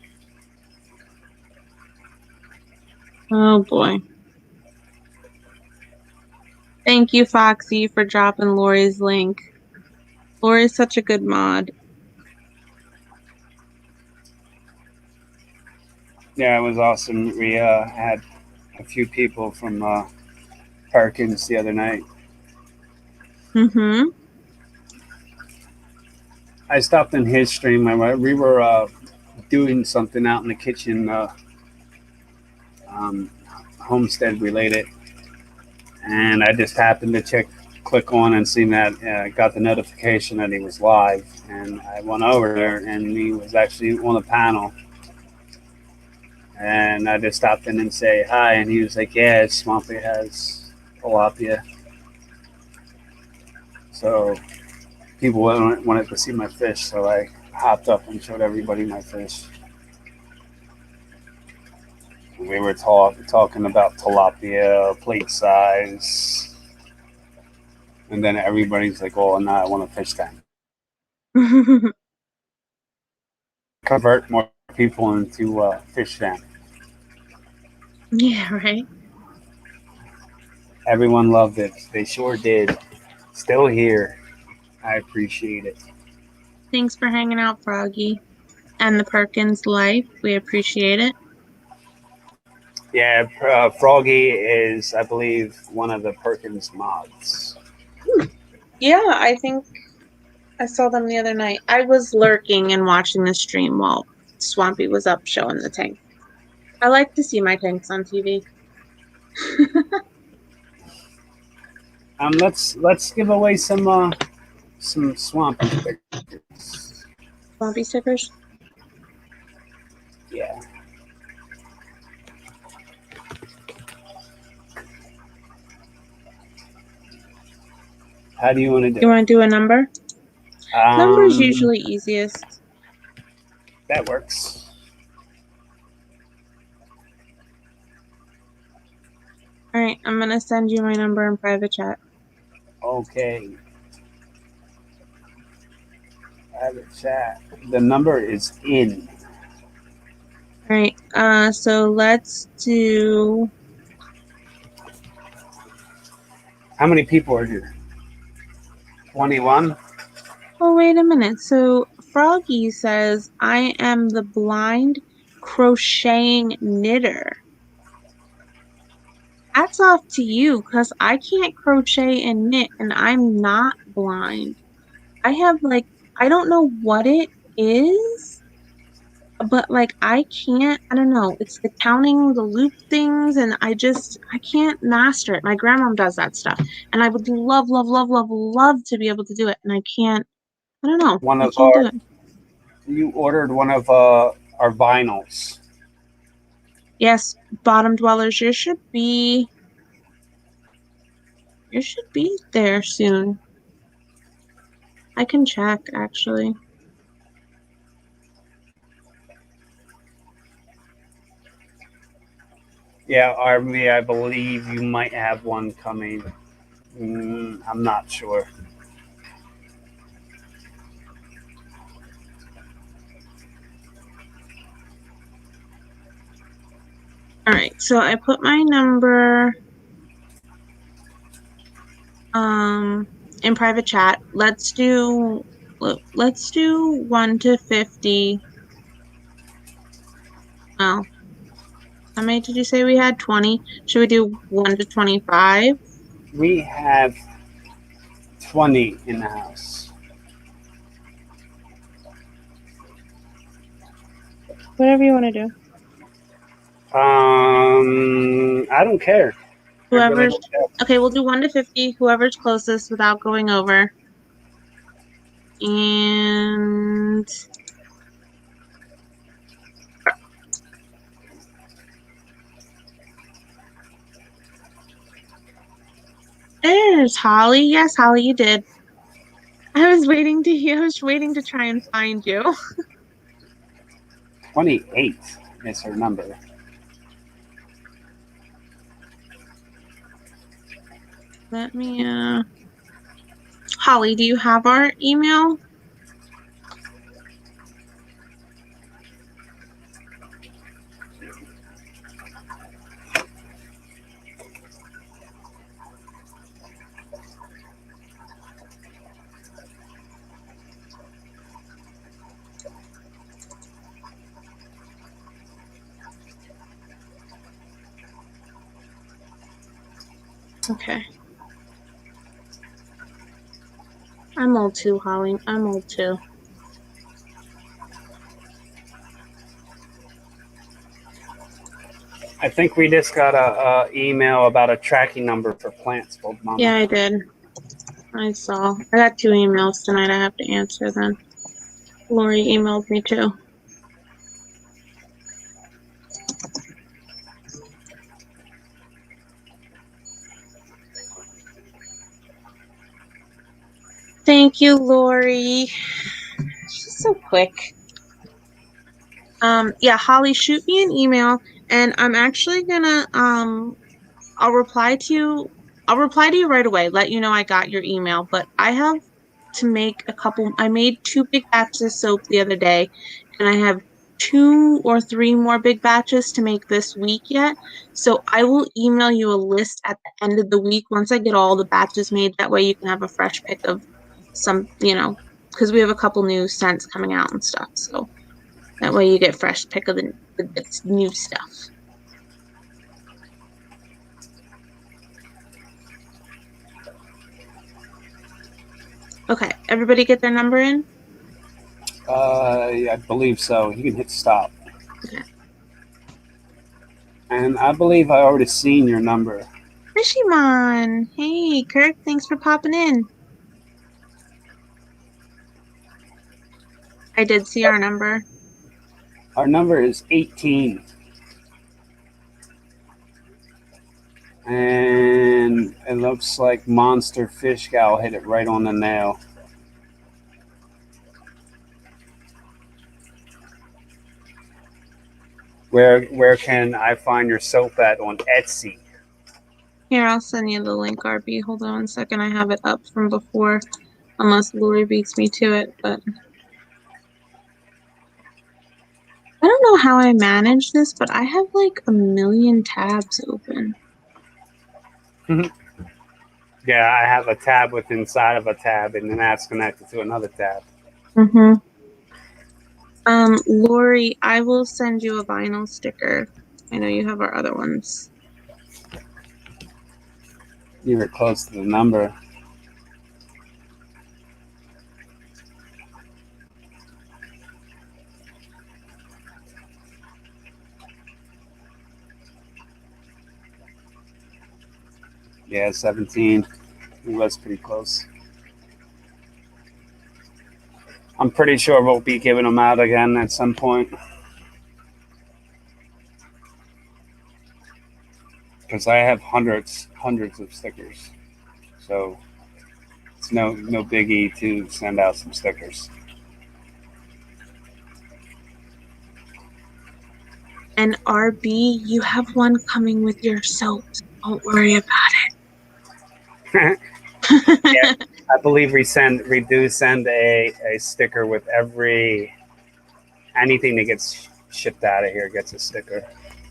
oh boy. Thank you, Foxy, for dropping Lori's link. Lori's such a good mod. Yeah, it was awesome. We had a few people from Perkins the other night. Mm-hmm. I stopped in his stream. We were doing something out in the kitchen, um, homestead related, and I just happened to click on and seen that got the notification that he was live, and I went over there and he was actually on the panel, and I just stopped in and say hi, and he was like, "Yeah, Swampy has tilapia," so people wanted to see my fish, so I hopped up and showed everybody my fish. We were talking about tilapia, plate size, and then everybody's like, "Oh, now I want a fish tank." Convert more people into fish tank. Yeah, right. Everyone loved it. They sure did. Still here. I appreciate it. Thanks for hanging out, Froggy. And the Perkins life. We appreciate it. Yeah, Froggy is, I believe, one of the Perkins mods. Yeah, I think I saw them the other night. I was lurking and watching the stream while Swampy was up showing the tank. I like to see my tanks on TV. Let's give away some swampy stickers. Swampy stickers? Yeah. How do you want to do? You want to do a number? Number's usually easiest. That works. All right, I'm gonna send you my number in private chat. Okay. Private chat. The number is in. All right, so let's do. How many people are here? 21? Oh, wait a minute. So Froggy says, I am the blind crocheting knitter. Hats off to you, because I can't crochet and knit, and I'm not blind. I have like, I don't know what it is, but like, I don't know. It's the counting the loop things, and I can't master it. My grandmom does that stuff, and I would love, love, love, love, love to be able to do it, and I can't, I don't know. One I of can't do it. you ordered one of our vinyls. Yes, bottom dwellers, you should be there soon. I can check actually. Yeah, Army, I believe you might have one coming. I'm not sure. All right, so I put my number in private chat. Let's do 1 to 50. Oh, how many did you say we had? 20. Should we do 1 to 25? We have 20 in the house. Whatever you want to do. I don't care. I really Whoever's don't care. okay, we'll do 1 to 50, whoever's closest without going over. And there's Holly. Yes, Holly, you did. I was waiting to try and find you. 28 is her number. Let me Holly, do you have our email? Okay. I'm old too, Holly. I'm old too. I think we just got a email about a tracking number for plants, old mama. Yeah, I did. I saw. I got 2 emails tonight I have to answer then. Lori emailed me too. Thank you, Lori. She's so quick. Yeah, Holly, shoot me an email, and I'm actually gonna I'll reply to you. I'll reply to you right away, let you know I got your email, but I have to make I made 2 big batches of soap the other day, and I have 2 or 3 more big batches to make this week yet. So I will email you a list at the end of the week once I get all the batches made. That way you can have a fresh pick of some, because we have a couple new scents coming out and stuff. So that way you get fresh pick of the new stuff. Okay, everybody get their number in? I believe so. You can hit stop. Okay. And I believe I already seen your number. Rishimon! Hey, Kirk, thanks for popping in. I did see our number. Our number is 18. And it looks like Monster Fish Gal hit it right on the nail. Where can I find your soap at on Etsy? Here, I'll send you the link, RB. Hold on 1 second. I have it up from before, unless Lori beats me to it, but I don't know how I manage this, but I have like a million tabs open. Yeah, I have a tab with inside of a tab, and then that's connected to another tab. Mm-hmm. Lori, I will send you a vinyl sticker. I know you have our other ones. You were close to the number. Yeah, 17. It was pretty close. I'm pretty sure we'll be giving them out again at some point. Because I have hundreds of stickers. So it's no biggie to send out some stickers. And RB, you have one coming with your soaps. Don't worry about Yeah, it. I believe we do send a sticker with anything that gets shipped out of here gets a sticker.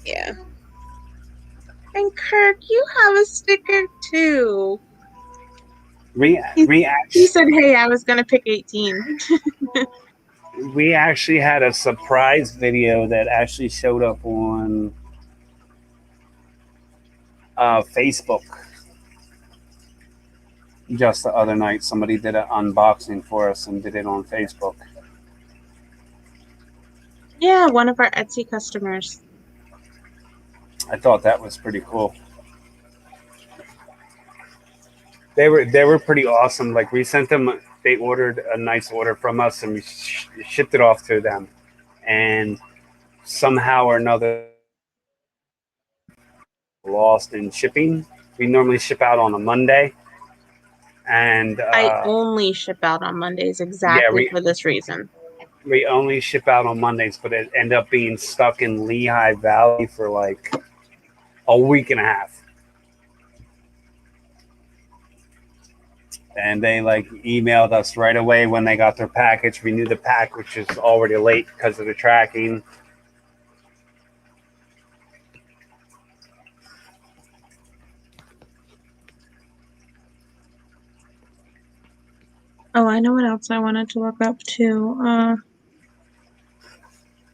Yeah. And Kirk, you have a sticker too. He said, hey, I was gonna pick 18. We actually had a surprise video that actually showed up on Facebook just the other night. Somebody did an unboxing for us and did it on Facebook. Yeah, one of our Etsy customers. I thought that was pretty cool. They were pretty awesome. Like we sent them, they ordered a nice order from us, and we shipped it off to them. And somehow or another, lost in shipping. We normally ship out on a Monday, and I only ship out on Mondays yeah, exactly for this reason. we only ship out on Mondays, but it ended up being stuck in Lehigh Valley for like a week and a half. And they like emailed us right away when they got their package. We knew the package was already late because of the tracking. Oh, I know what else I wanted to look up too.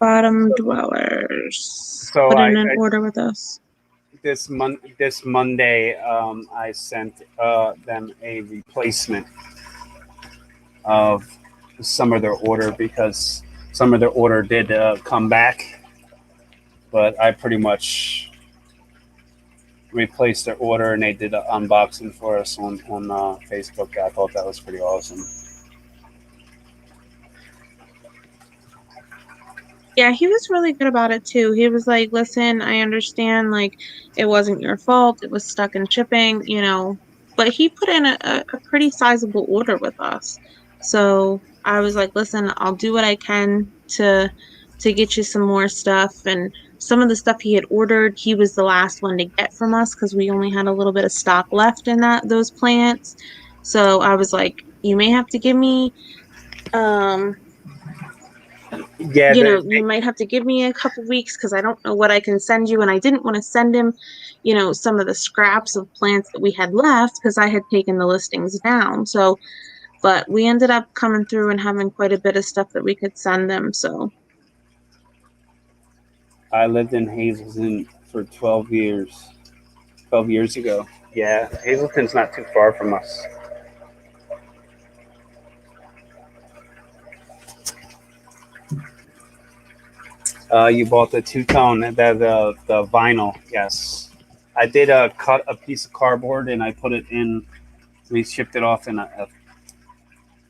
Bottom dwellers. So Put in an order with us. this Monday, I sent them a replacement of some of their order because some of their order did come back, but I pretty much replaced their order and they did an unboxing for us on Facebook. I thought that was pretty awesome. Yeah, he was really good about it too. He was like, listen, I understand, like, it wasn't your fault. It was stuck in shipping. But he put in a pretty sizable order with us. So I was like, listen, I'll do what I can to get you some more stuff. And some of the stuff he had ordered, he was the last one to get from us because we only had a little bit of stock left in those plants. So I was like, you may have to give me Yeah, you might have to give me a couple weeks because I don't know what I can send you. And I didn't want to send him, some of the scraps of plants that we had left because I had taken the listings down. So, but we ended up coming through and having quite a bit of stuff that we could send them. So, I lived in Hazleton for 12 years. 12 years ago. Yeah, Hazleton's not too far from us. You bought the two-tone, the vinyl, yes. I did cut a piece of cardboard and I put it in. We shipped it off in a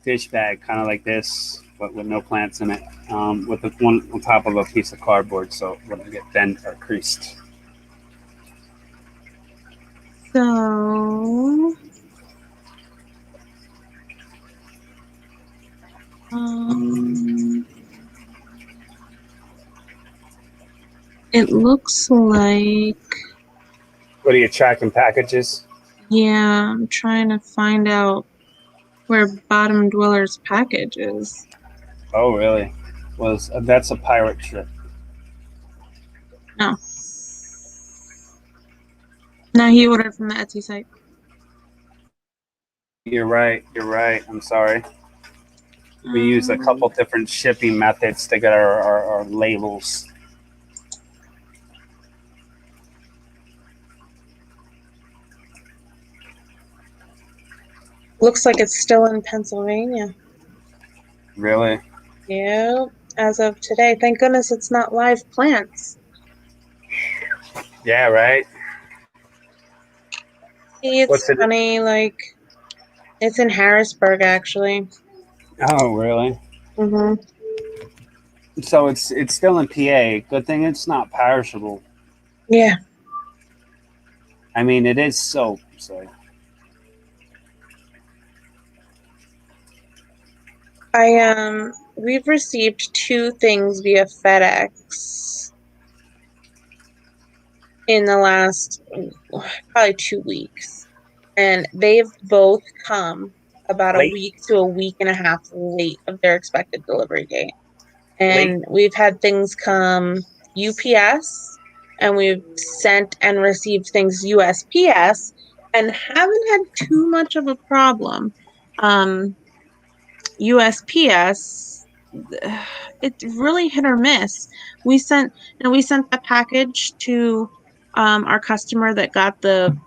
fish bag, kind of like this, but with no plants in it, with the one on top of a piece of cardboard, so it wouldn't get bent or creased. so it looks like, What are you tracking packages? yeah, I'm trying to find out where Bottom Dweller's package is. Oh, really? Was that's a pirate ship? No. No, he ordered from the Etsy site. You're right. You're right. I'm sorry. We use a couple different shipping methods to get our labels. Looks like it's still in Pennsylvania. Really? Yeah, as of today. Thank goodness it's not live plants. Yeah, right. See, What's it's it? funny, like, it's in Harrisburg, actually. Oh, really? Mm-hmm. So it's still in PA. Good thing it's not perishable. Yeah. I mean, it is soap, so We've received two things via FedEx in the last probably 2 weeks. And they've both come about a late, week to a week and a half late of their expected delivery date. late. And we've had things come UPS, and we've sent and received things USPS, and haven't had too much of a problem. USPS, it's really hit or miss. We sent that package to our customer that got the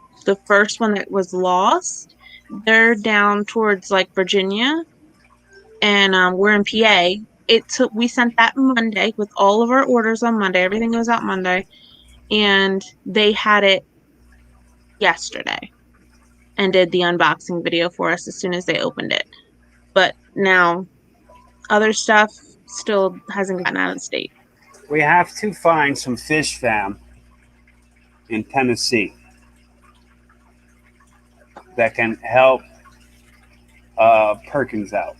first one that was lost. They're down towards like Virginia, and we're in PA. We sent that Monday with all of our orders on Monday. Everything goes out Monday, and they had it yesterday and did the unboxing video for us as soon as they opened it. But now other stuff still hasn't gotten out of the state. We have to find some fish fam in Tennessee that can help Perkins out.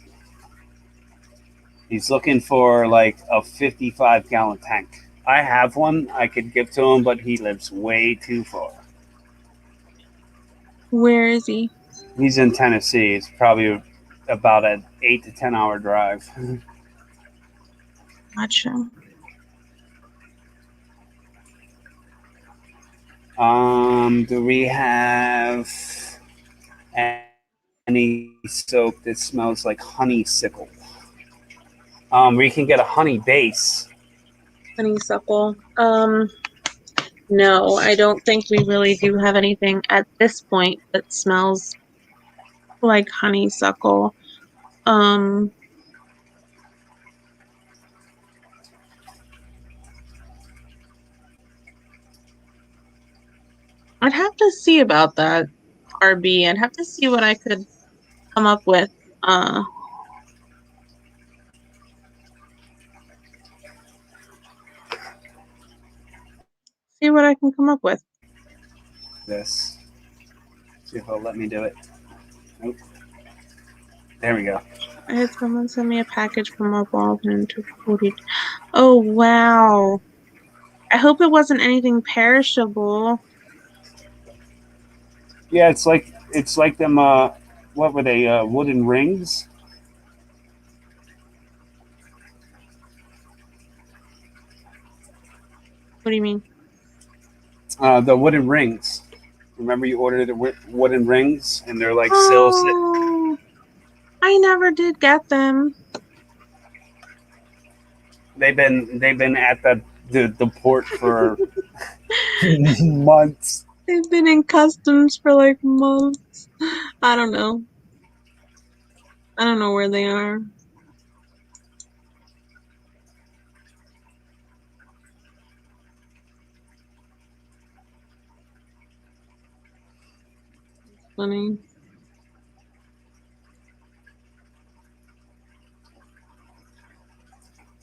He's looking for like a 55-gallon tank. I have one I could give to him, but he lives way too far. Where is he? He's in Tennessee. It's probably about an 8 to 10 hour drive. Gotcha. Do we have any soap that smells like honeysuckle? We can get a honey base. Honeysuckle. No, I don't think we really do have anything at this point that smells like honeysuckle. Um, I'd have to see about that, RB. I'd have to see what I could come up with. Uh, See what I can come up with. This. See if he'll let me do it. Nope. There we go. I had someone send me a package from a Walden to 40. Oh, wow. I hope it wasn't anything perishable. Yeah, it's like them. What were they? Wooden rings. What do you mean? The wooden rings. Remember you ordered the wooden rings, and they're like sills. Oh, I never did get them. They've been at the port for months. They've been in customs for like months. I don't know. I don't know where they are. Funny.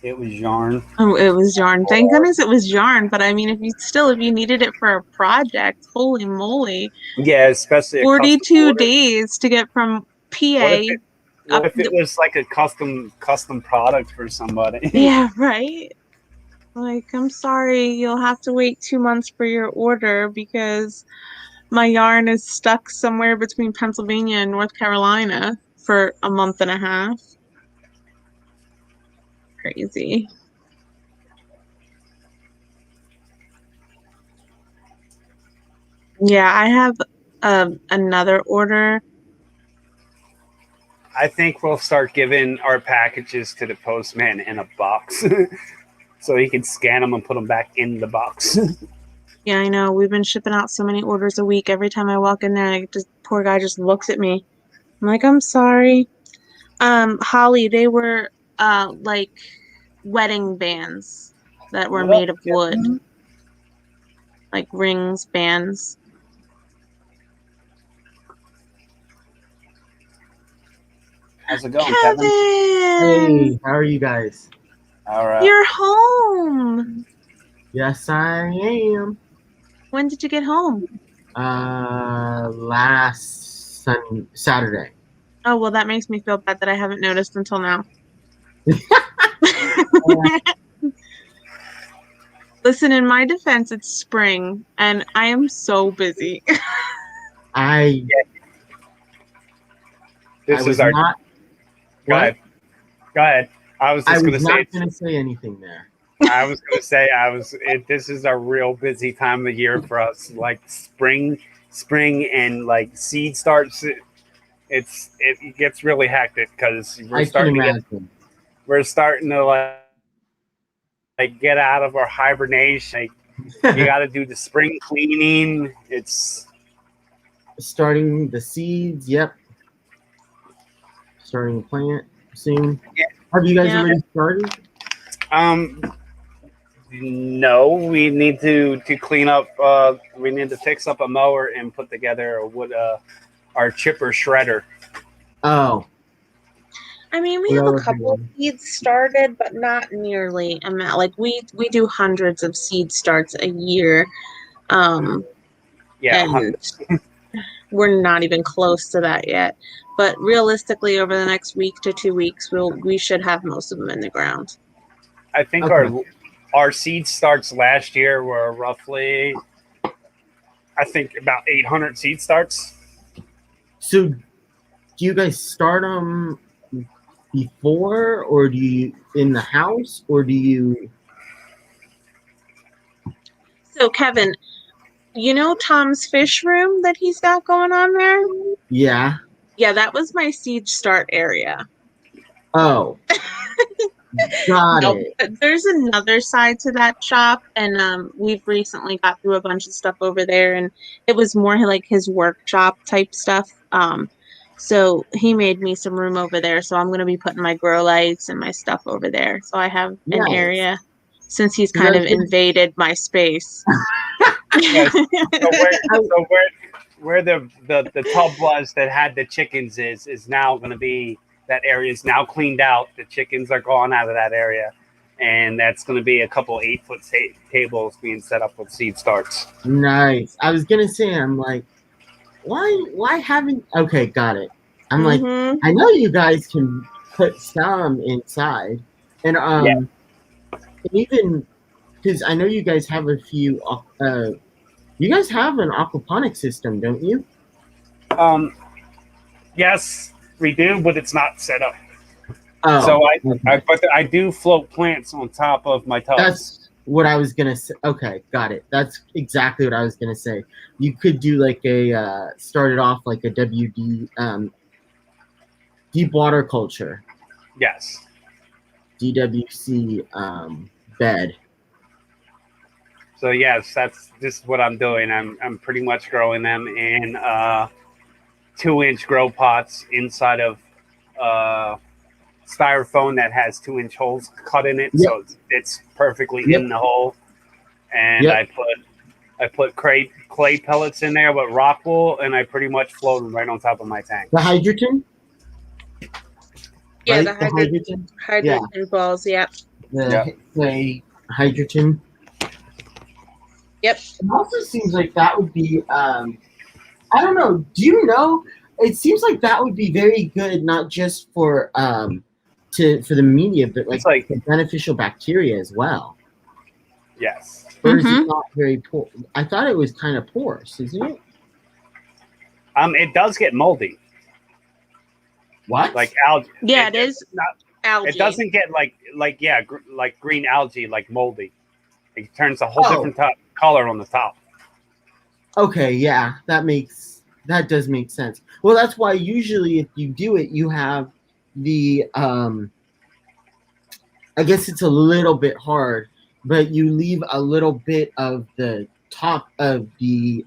It was yarn. Oh, it was yarn. Thank goodness it was yarn. But I mean, if you needed it for a project, holy moly, Yeah, especially a custom 42 order. days to get from What if PA it? What up. if it was like a custom product for somebody? Yeah, right. Like, I'm sorry, you'll have to wait 2 months for your order because my yarn is stuck somewhere between Pennsylvania and North Carolina for a month and a half. Crazy. Yeah, I have another order. I think we'll start giving our packages to the postman in a box, so he can scan them and put them back in the box. Yeah, I know. We've been shipping out so many orders a week. Every time I walk in there, poor guy just looks at me. I'm like, I'm sorry. Holly, they were like wedding bands that were What up, made of wood, Kevin? like rings, bands. How's it going, Kevin? Kevin, Hey, how are you guys? All right. you're home. Yes, I am. When did you get home? Last Saturday. Oh, well, that makes me feel bad that I haven't noticed until now. Listen, in my defense, it's spring and I am so busy. I This was is our. not. Go What? ahead. Go ahead. I was I just was gonna say. not going to say anything there. I was gonna say. This is a real busy time of year for us. Like spring, and like seed starts. It gets really hectic because I can imagine. we're starting to like get out of our hibernation. Like, you got to do the spring cleaning. It's Starting the seeds. Yep. Starting to plant soon. Yeah. Have you guys Yeah. already started? No, we need to clean up. We need to fix up a mower and put together our chipper shredder. Oh. I mean, we What have a else couple of you seeds started, but not nearly amount. Like we do hundreds of seed starts a year. Yeah, And we're not even close to that yet. But realistically, over the next week to 2 weeks, we should have most of them in the ground. I think Okay. our seed starts last year were roughly, I think, about 800 seed starts. So, do you guys start them before, or do you in the house, or do you? So, Kevin, you know Tom's fish room that he's got going on there? Yeah. Yeah, that was my seed start area. Oh. Got No, it. there's another side to that shop, and we've recently got through a bunch of stuff over there, and it was more like his workshop type stuff. So he made me some room over there, so I'm gonna be putting my grow lights and my stuff over there. So I have an Nice. area since he's 'Cause kind I of was gonna- invaded my space. Yes. Where the tub was that had the chickens is now going to be, that area is now cleaned out. The chickens are gone out of that area, and that's going to be a couple 8-foot tables being set up with seed starts. Nice. I was gonna say, I'm like, why haven't? Okay, got it. I'm like, Mhm. I know you guys can put some inside, and even because I know you guys have a few. You guys have an aquaponics system, don't you? Yes, we do, but it's not set up. Oh, So okay. but I do float plants on top of my tubs. That's what I was gonna say. Okay, got it. That's exactly what I was gonna say. You could do like a started off like a WD deep water culture, Yes. DWC bed. So yes, that's just what I'm doing. I'm pretty much growing them in 2-inch grow pots inside of styrofoam that has 2-inch holes cut in it, Yep. so it's perfectly Yep. in the hole. And Yep. I put clay pellets in there with rock wool, and I pretty much float them right on top of my tank. The hydrogen. Yeah, Right? the hydrogen. hydrogen balls. Yep. The clay hydrogen. Yep. It also seems like that would be. I don't know. Do you know? It seems like that would be very good, not just for for the media, but It's like, the beneficial bacteria as well. yes. Or is it not very poor? I thought it was kind of porous, isn't it? It does get moldy, What? like algae. Yeah, it is not. algae. It doesn't get like green algae, like moldy. It turns a whole different color on the top. Okay, yeah, that does make sense. Well, that's why usually if you do it, you have the I guess it's a little bit hard, but you leave a little bit of the top of the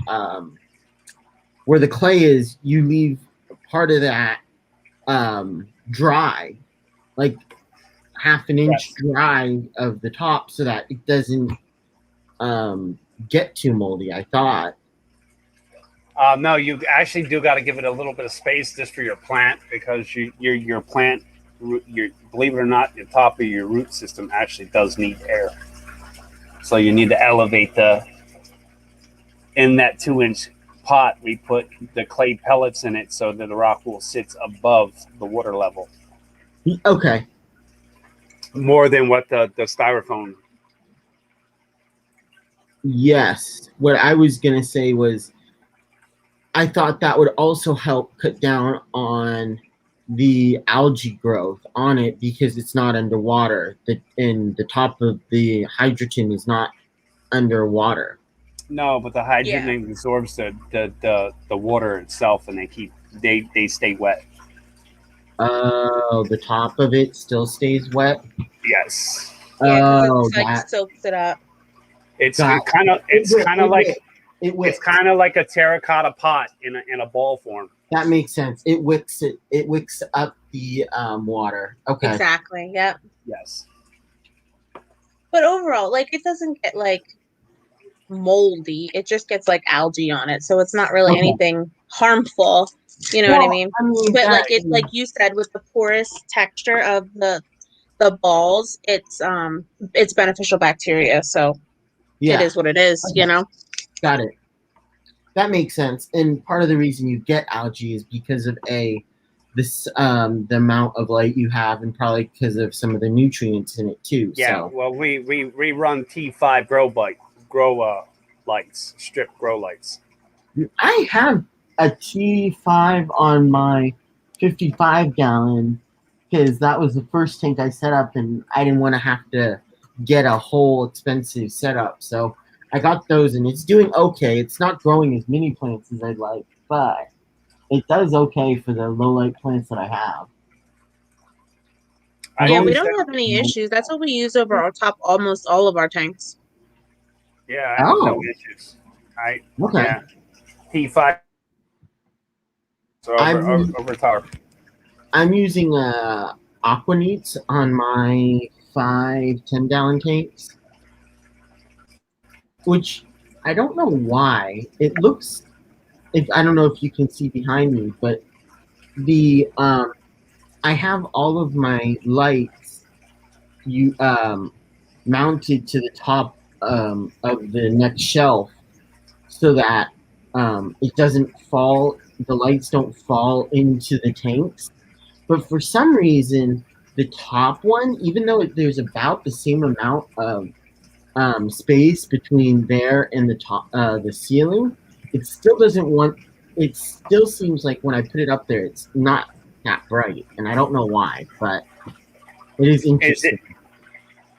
where the clay is, you leave part of that dry, like half an inch dry of the top, so that it doesn't get too moldy. I thought. No, you actually do got to give it a little bit of space just for your plant, because your plant, believe it or not, the top of your root system actually does need air. So you need to elevate in that 2-inch pot. We put the clay pellets in it so that the rock wool sits above the water level. Okay. More than what the styrofoam. Yes. What I was gonna say was, I thought that would also help cut down on the algae growth on it, because it's not underwater. And the top of the hydrogen is not underwater. No, but the hydrogen absorbs the water itself, and they stay wet. Oh, the top of it still stays wet. Yes. Yeah, Oh, it's like that soaks it up. It's kind of like a terracotta pot in a ball form. that makes sense. It wicks it. It wicks up the water. Okay. Exactly. Yep. Yes. But overall, like, it doesn't get like moldy. It just gets like algae on it, so it's not really anything harmful. You know what I mean? But like like you said, with the porous texture of the balls, it's beneficial bacteria. So it is what it is. Okay. You know. Got it. That makes sense. And part of the reason you get algae is because of the amount of light you have, and probably because of some of the nutrients in it too. Yeah. So. Well, we run T5 grow lights, strip grow lights. I have a T5 on my 55 gallon, because that was the first tank I set up, and I didn't want to have to get a whole expensive setup. So I got those, and it's doing okay. It's not growing as many plants as I'd like, but it does okay for the low light plants that I have. Yeah, we don't have any issues. That's what we use over our top almost all of our tanks. Yeah, I have no issues. Okay. Yeah. T5. So over top. I'm using Aquaponics on my 5-10 gallon tanks, which I don't know why. It looks, I don't know if you can see behind me, but the I have all of my lights mounted to the top of the next shelf, so that it doesn't fall. The lights don't fall into the tanks. But for some reason, the top one, even though there's about the same amount of space between there and the top, the ceiling, it still doesn't want. It still seems like when I put it up there, it's not that bright, and I don't know why, but it is interesting.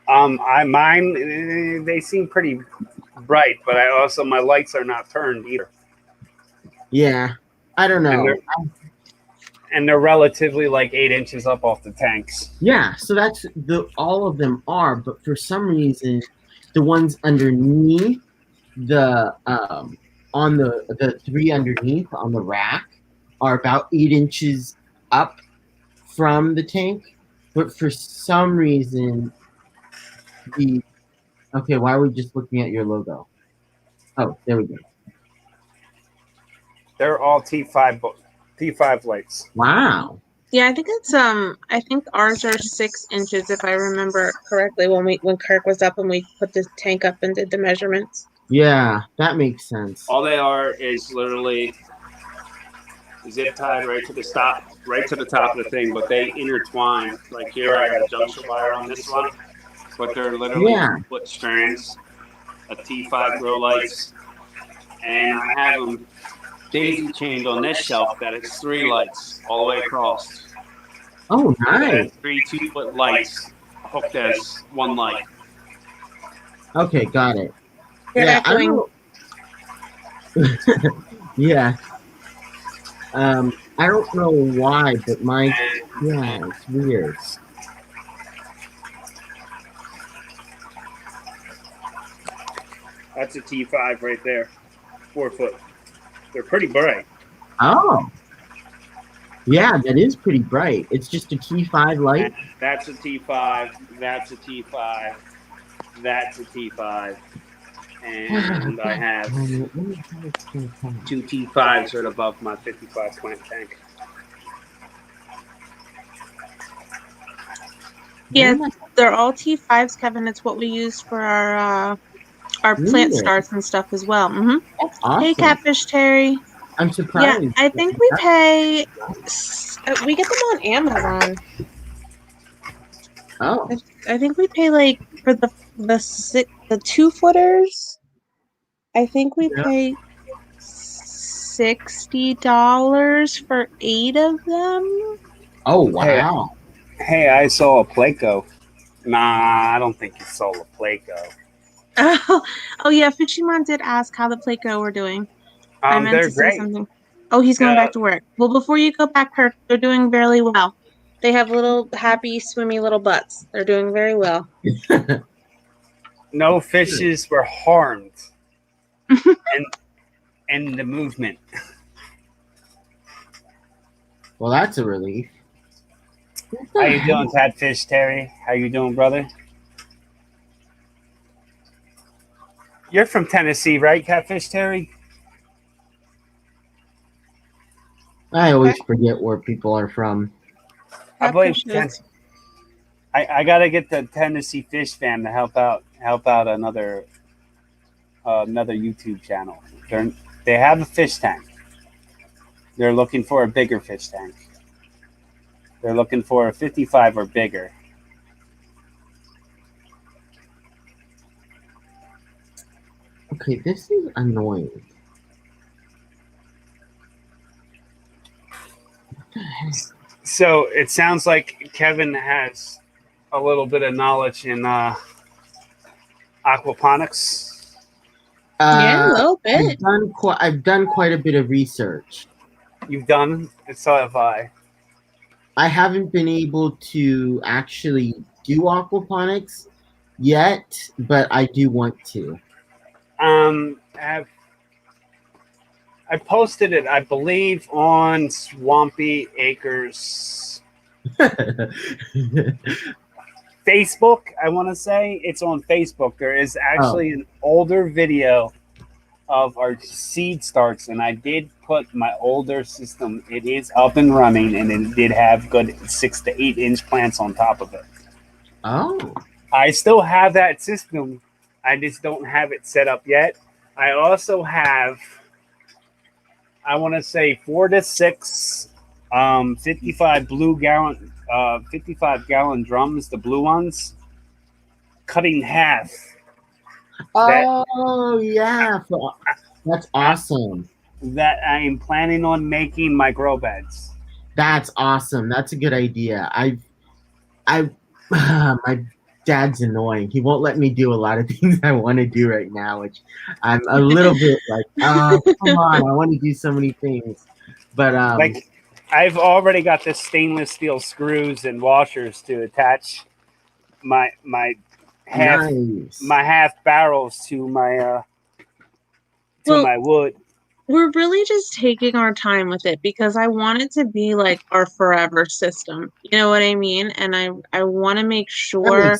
Mine, they seem pretty bright, but my lights are not turned either. Yeah, I don't know. And they're relatively like 8 inches up off the tanks. Yeah, so that's all of them are, but for some reason, the ones underneath the on the 3 underneath on the rack are about 8 inches up from the tank, but for some reason why are we just looking at your logo? Oh, there we go. They're all T5 lights. Wow. Yeah, I think it's I think ours are 6 inches if I remember correctly when Kirk was up and we put the tank up and did the measurements. Yeah, that makes sense. All they are is literally zip tied right to the top of the thing, but they intertwine. Like here, I got a junction wire on this one, but they're literally split strands of T5 grow lights, and I have them daisy chained on this shelf that it's 3 lights all the way across. Oh, nice. 3 2-foot lights hooked as 1 light. Okay, got it. You're echoing. Yeah. I don't know why, but it's weird. That's a T5 right there, 4 foot. They're pretty bright. Oh. Yeah, that is pretty bright. It's just a T5 light. And that's a T5. That's a T5. That's a T5. And I have two T5s right above my 55 plant tank. Yeah, they're all T5s, Kevin. It's what we use for our plant starts and stuff as well. Mm-hmm. That's awesome. Hey, Catfish Terry. I'm surprised. Yeah, I think we pay. We get them on Amazon. Oh, I think we pay like for the 2-footers. I think we pay $60 for 8 of them. oh wow. Hey, I saw a Placo. Nah, I don't think you saw a Placo. Oh yeah, Fishimon did ask how the Placo were doing. I meant They're to say great. something. Oh, he's going back to work. Well, before you go back, Kirk, they're doing very well. They have little happy, swimmy little butts. They're doing very well. No fishes were harmed in the movement. Well, that's a relief. How you doing, Catfish Terry? How you doing, brother? You're from Tennessee, right, Catfish Terry? I always forget where people are from. I believe I gotta get the Tennessee Fish Fam to help out another YouTube channel. They have a fish tank. They're looking for a bigger fish tank. They're looking for a 55 or bigger. Okay, this is annoying. So it sounds like Kevin has a little bit of knowledge in aquaponics. Yeah, a little bit. I've done quite a bit of research. You've done, and so have I. I haven't been able to actually do aquaponics yet, but I do want to. I posted it, I believe, on Swampy Acres Facebook. I want to say it's on Facebook. There is actually an older video of our seed starts, and I did put my older system. It is up and running, and it did have good 6 to 8 inch plants on top of it. Oh, I still have that system. I just don't have it set up yet. I also have, I want to say 4 to 6 55 gallon drums, the blue ones, cut in half. Yeah, that's awesome. That I am planning on making my grow beds. That's awesome. That's a good idea. My dad's annoying. He won't let me do a lot of things I want to do right now, which I'm a little bit like, oh, come on, I want to do so many things. But like, I've already got the stainless steel screws and washers to attach my half barrels to my my wood. We're really just taking our time with it because I want it to be like our forever system. You know what I mean? And I want to make sure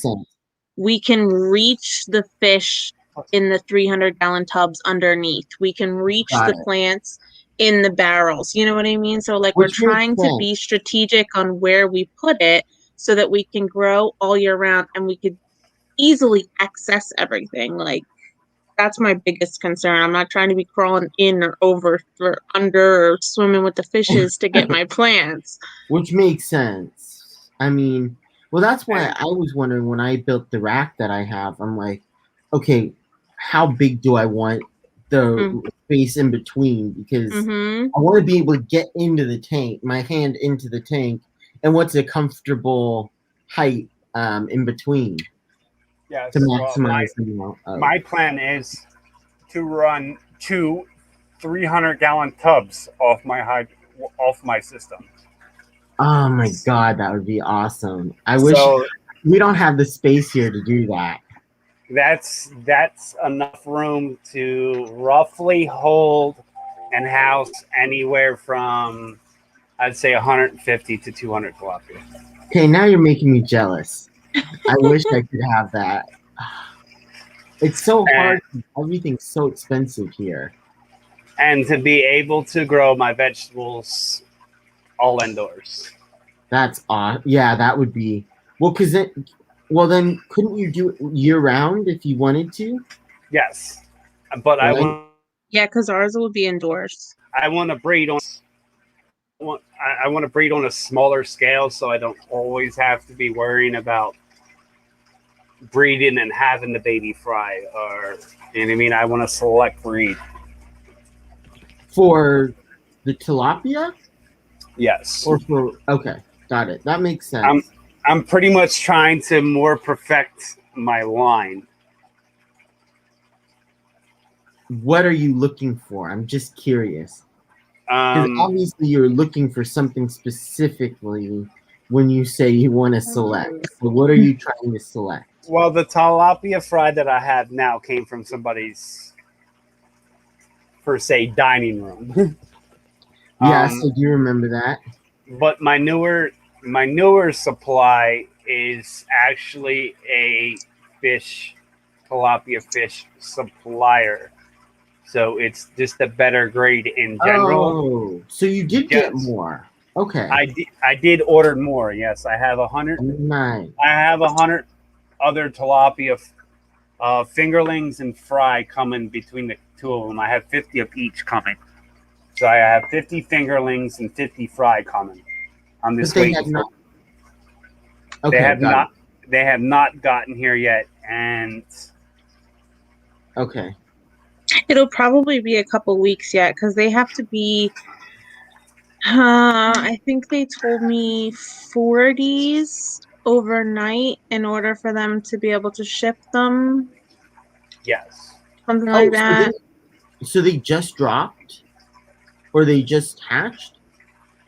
we can reach the fish in the 300-gallon tubs underneath. We can reach the plants in the barrels. You know what I mean? So like, we're trying to be strategic on where we put it so that we can grow all year round and we could easily access everything. Like, that's my biggest concern. I'm not trying to be crawling in or over or under or swimming with the fishes to get my plants. Which makes sense. I mean, well, that's why I was wondering when I built the rack that I have. I'm like, okay, how big do I want the space in between? Because I want to be able to get into the tank, my hand into the tank, and what's a comfortable height in between. Yes, to maximize my plan is to run 2 300-gallon tubs off my system. Oh my god, that would be awesome! I wish we don't have the space here to do that. That's enough room to roughly hold and house anywhere from I'd say 150 to 200 tilapia. Okay, now you're making me jealous. I wish I could have that. It's so hard. Everything's so expensive here. And to be able to grow my vegetables all indoors. That's odd. Yeah, that would be well. Then couldn't you do it year round if you wanted to? Yes, but Right? Yeah, because ours will be indoors. I want to breed on. I want to breed on a smaller scale, so I don't always have to be worrying about breeding and having the baby fry, or you know what I mean. I want to select breed. For the tilapia? Yes. Or for okay, got it. That makes sense. I'm pretty much trying to more perfect my line. What are you looking for? I'm just curious. Because obviously you're looking for something specifically when you say you want to select. So what are you trying to select? Well, the tilapia fry that I have now came from somebody's, per se, dining room. Yes, I do remember that. But my newer supply is actually a tilapia fish supplier. So it's just a better grade in general. Oh, so you did get more. Okay. I did order more. Yes, I have 100. Nice. I have 100 other tilapia fingerlings and fry coming between the two of them. I have 50 of each coming. So I have 50 fingerlings and 50 fry coming. I'm just waiting for. Okay, They have not gotten here yet, and okay. It'll probably be a couple weeks yet because they have to be. I think they told me 40s overnight in order for them to be able to ship them. Yes. Something like that. So they just dropped, or they just hatched?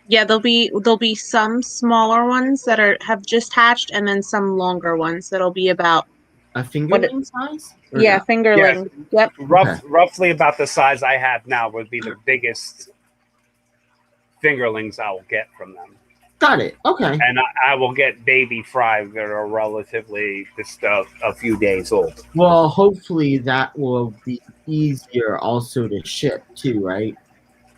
Yeah, there'll be some smaller ones that have just hatched, and then some longer ones that'll be about a fingerling size. Yeah, no? Fingerling. Yes. Yep. Roughly about the size I have now would be the biggest fingerlings I will get from them. Got it. Okay. And I will get baby fry that are relatively just a few days old. Well, hopefully that will be easier also to ship too, right?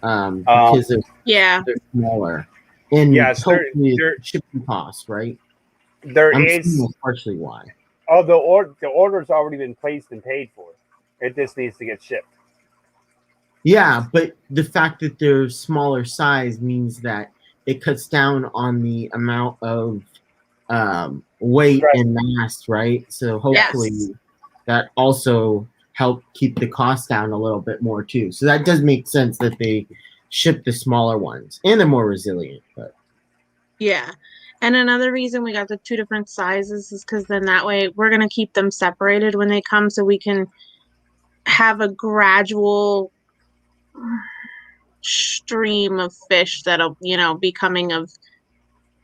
Because they're smaller. And yes, hopefully shipping costs, right? That's partially why. Oh, the order's already been placed and paid for. It just needs to get shipped. Yeah, but the fact that they're smaller size means that it cuts down on the amount of weight and mass, right? So hopefully that also help keep the cost down a little bit more too. So that does make sense that they ship the smaller ones, and they're more resilient. But yeah. And another reason we got the two different sizes is because then that way we're going to keep them separated when they come so we can have a gradual stream of fish that'll, be coming of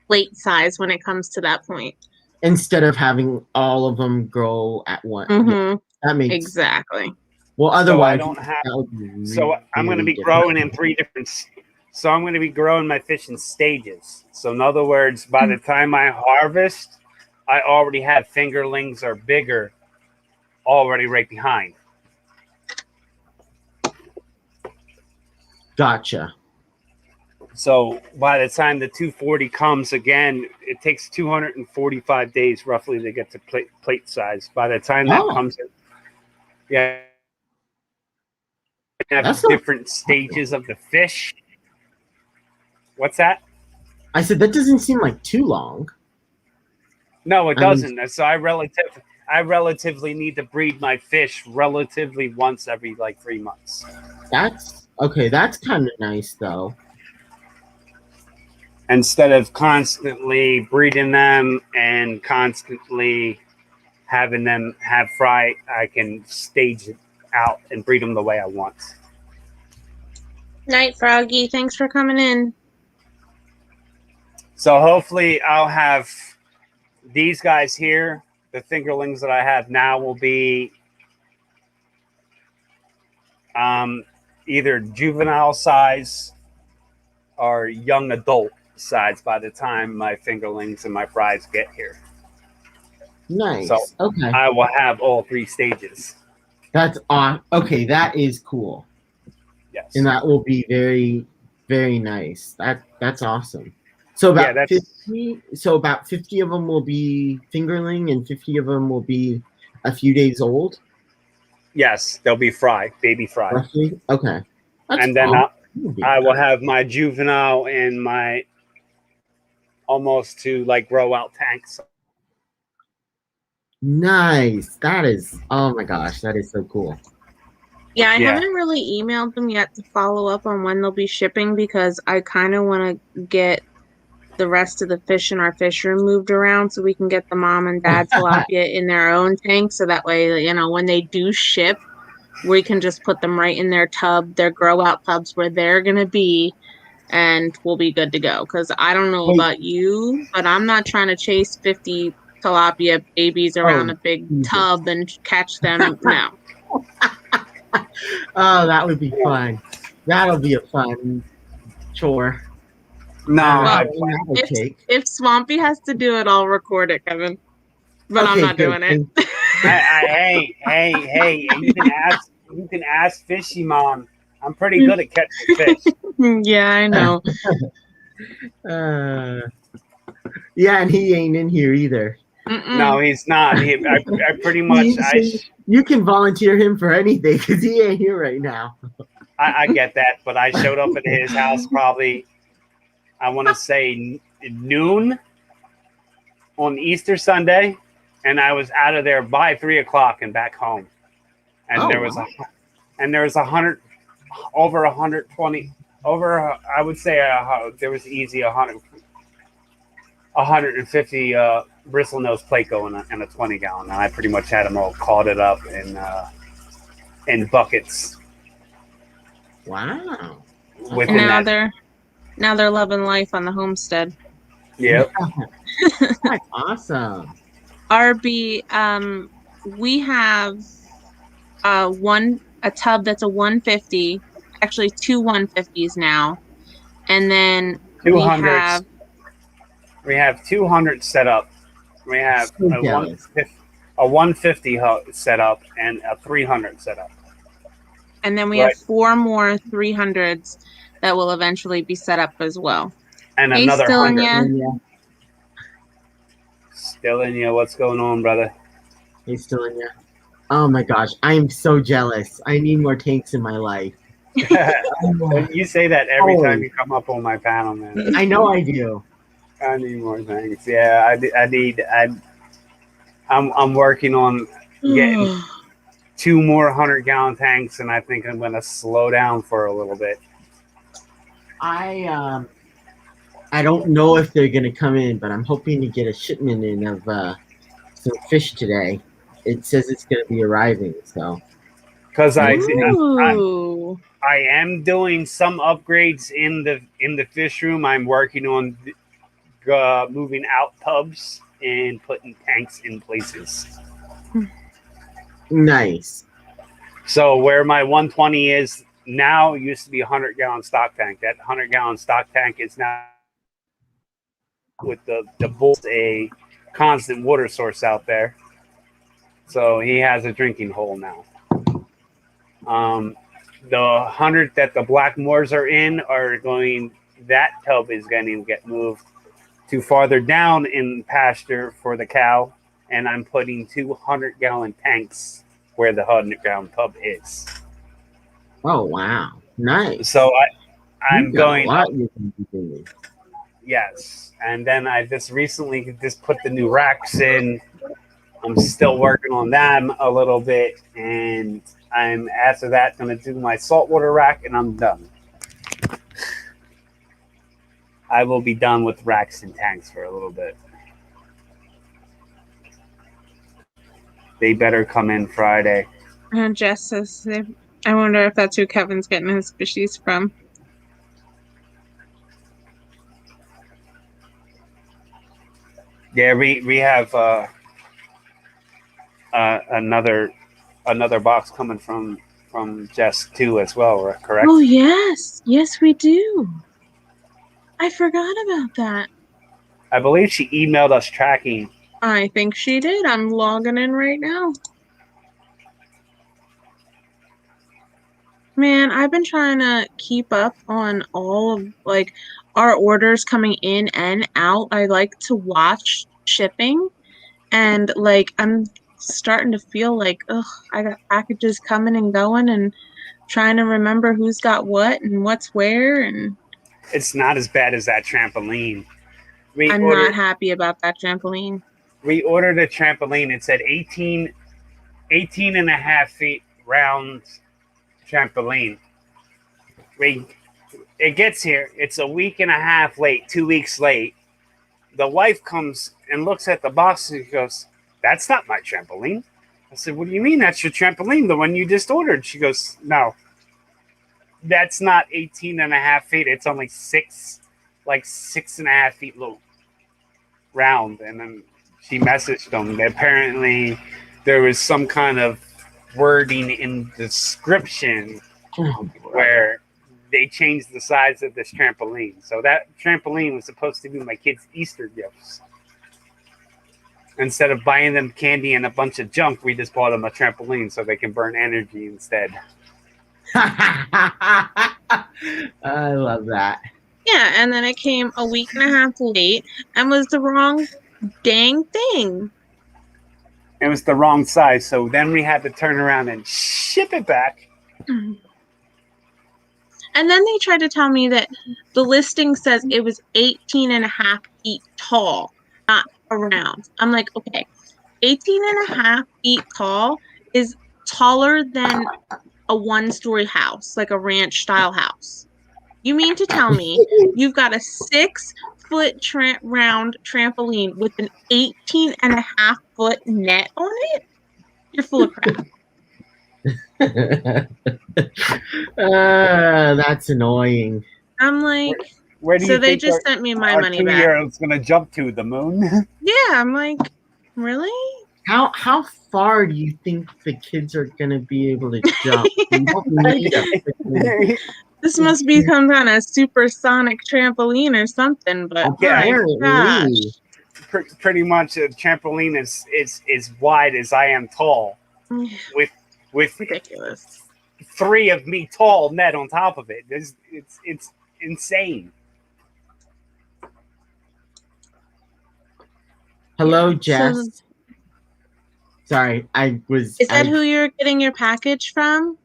late size when it comes to that point. Instead of having all of them grow at once. Mm-hmm. Yeah, that makes exactly. Well, otherwise, so I don't have. So I'm going to be growing in 3 different. So I'm going to be growing my fish in stages. So in other words, by the time I harvest, I already have fingerlings or bigger already right behind. Gotcha. So by the time the 240 comes again, it takes 245 days roughly to get to plate size. By the time that comes in, have different stages of the fish. What's that? I said that doesn't seem like too long. No, it doesn't. So I relatively need to breed my fish relatively once every 3 months. That's okay. That's kind of nice though. Instead of constantly breeding them and constantly having them have fry, I can stage it out and breed them the way I want. Night, Froggy. Thanks for coming in. So hopefully I'll have these guys here. The fingerlings that I have now will be either juvenile size are young adult size by the time my fingerlings and my fries get here. Nice. So okay. I will have all 3 stages. That's awesome. Okay, that is cool. Yes. And that will be very, very nice. That's awesome. So about 50. So about 50 of them will be fingerling, and 50 of them will be a few days old. Yes, they'll be fry, baby fry. Roughly. Okay. That's and then I will have my juvenile and my almost to like grow out tanks. Nice. That is. Oh my gosh, that is so cool. Yeah, I haven't really emailed them yet to follow up on when they'll be shipping because I kind of want to get the rest of the fish in our fish room moved around so we can get the mom and dad tilapia in their own tank. So that way, you know, when they do ship, we can just put them right in their tub, their grow out tubs where they're going to be, and we'll be good to go. Because I don't know about you, but I'm not trying to chase 50 tilapia babies around a big tub and catch them. No. Oh, that would be fun. That'll be a fun chore. No, if Swampy has to do it, I'll record it, Kevin. But I'm not doing it. Hey! You can ask Fishy Mom. I'm pretty good at catching fish. Yeah, I know. Yeah, and he ain't in here either. No, he's not. I pretty much. You can volunteer him for anything because he ain't here right now. I get that, but I showed up at his house probably, I want to say noon on Easter Sunday, and I was out of there by 3:00 and back home. And there was over 120 over. I would say there was easy 150 bristlenose Placo in a 20-gallon, and I pretty much had them all caught it up in buckets. Wow! And now they're loving life on the homestead. Yep. That's awesome. RB, we have a tub that's a 150, actually 2 150s now, and then 200s. We have 200 set up. We have a 150 set up and a 300 set up. And then we have 4 more 300s that will eventually be set up as well. And hey, another 100. Still in you. What's going on, brother? Hey, still in you. Oh my gosh, I am so jealous. I need more tanks in my life. You say that every time you come up on my panel, man. I know I do. I need more tanks. Yeah, I'm working on getting 2 more 100-gallon tanks, and I think I'm going to slow down for a little bit. I don't know if they're going to come in, but I'm hoping to get a shipment in of some fish today. It says it's going to be arriving, so. Because I am doing some upgrades in the fish room. I'm working on moving out tubs and putting tanks in places. Nice. So where my 120 is now used to be a 100-gallon stock tank. That 100-gallon stock tank is now with the bull a constant water source out there. So he has a drinking hole now. The 100 that the black moors are in are going. That tub is going to get moved to farther down in pasture for the cow, and I'm putting 200-gallon tanks where the 100-gallon tub is. Oh wow, nice! So I'm going. Yes, and then I just recently put the new racks in. I'm still working on them a little bit, and I'm after that going to do my saltwater rack, and I'm done. I will be done with racks and tanks for a little bit. They better come in Friday. Jess says, I wonder if that's who Kevin's getting his fishies from. Yeah, we have another box coming from Jess too as well, correct? Oh yes, we do. I forgot about that. I believe she emailed us tracking. I think she did. I'm logging in right now. Man, I've been trying to keep up on all of like our orders coming in and out. I like to watch shipping and like I'm starting to feel like, ugh, I got packages coming and going and trying to remember who's got what and what's where, and It's not as bad as that trampoline. I'm not happy about that trampoline. We ordered a trampoline. It said 18 and a half feet round trampoline. It gets here. It's a week and a half late, 2 weeks late. The wife comes and looks at the box and goes, "That's not my trampoline." I said, "What do you mean that's your trampoline, the one you just ordered?" She goes, "No, that's not 18 and a half feet. It's only 6.5 feet low round." And then she messaged them. Apparently, there was some kind of wording in the description where they changed the size of this trampoline. So that trampoline was supposed to be my kids' Easter gifts. Instead of buying them candy and a bunch of junk, we just bought them a trampoline so they can burn energy instead. I love that. Yeah, and then it came a week and a half late and was the wrong dang thing. It was the wrong size, so then we had to turn around and ship it back. And then they tried to tell me that the listing says it was 18 and a half feet tall, not around. I'm like, okay, 18 and a half feet tall is taller than a one-story house, like a ranch style house. You mean to tell me you've got a 6-foot round trampoline with an 18 and a half foot net on it? You're full of crap. That's annoying. I'm like, where do so you they think just sent me my money back. 2-year-old's gonna jump to the moon? Yeah, I'm like, really? How far do you think the kids are gonna be able to jump? This must be some kind of supersonic trampoline or something, but apparently, pretty much a trampoline is wide as I am tall, with ridiculous. 3 of me tall net on top of it. It's insane. Hello, Jess. Sorry, I was. Is that who you're getting your package from?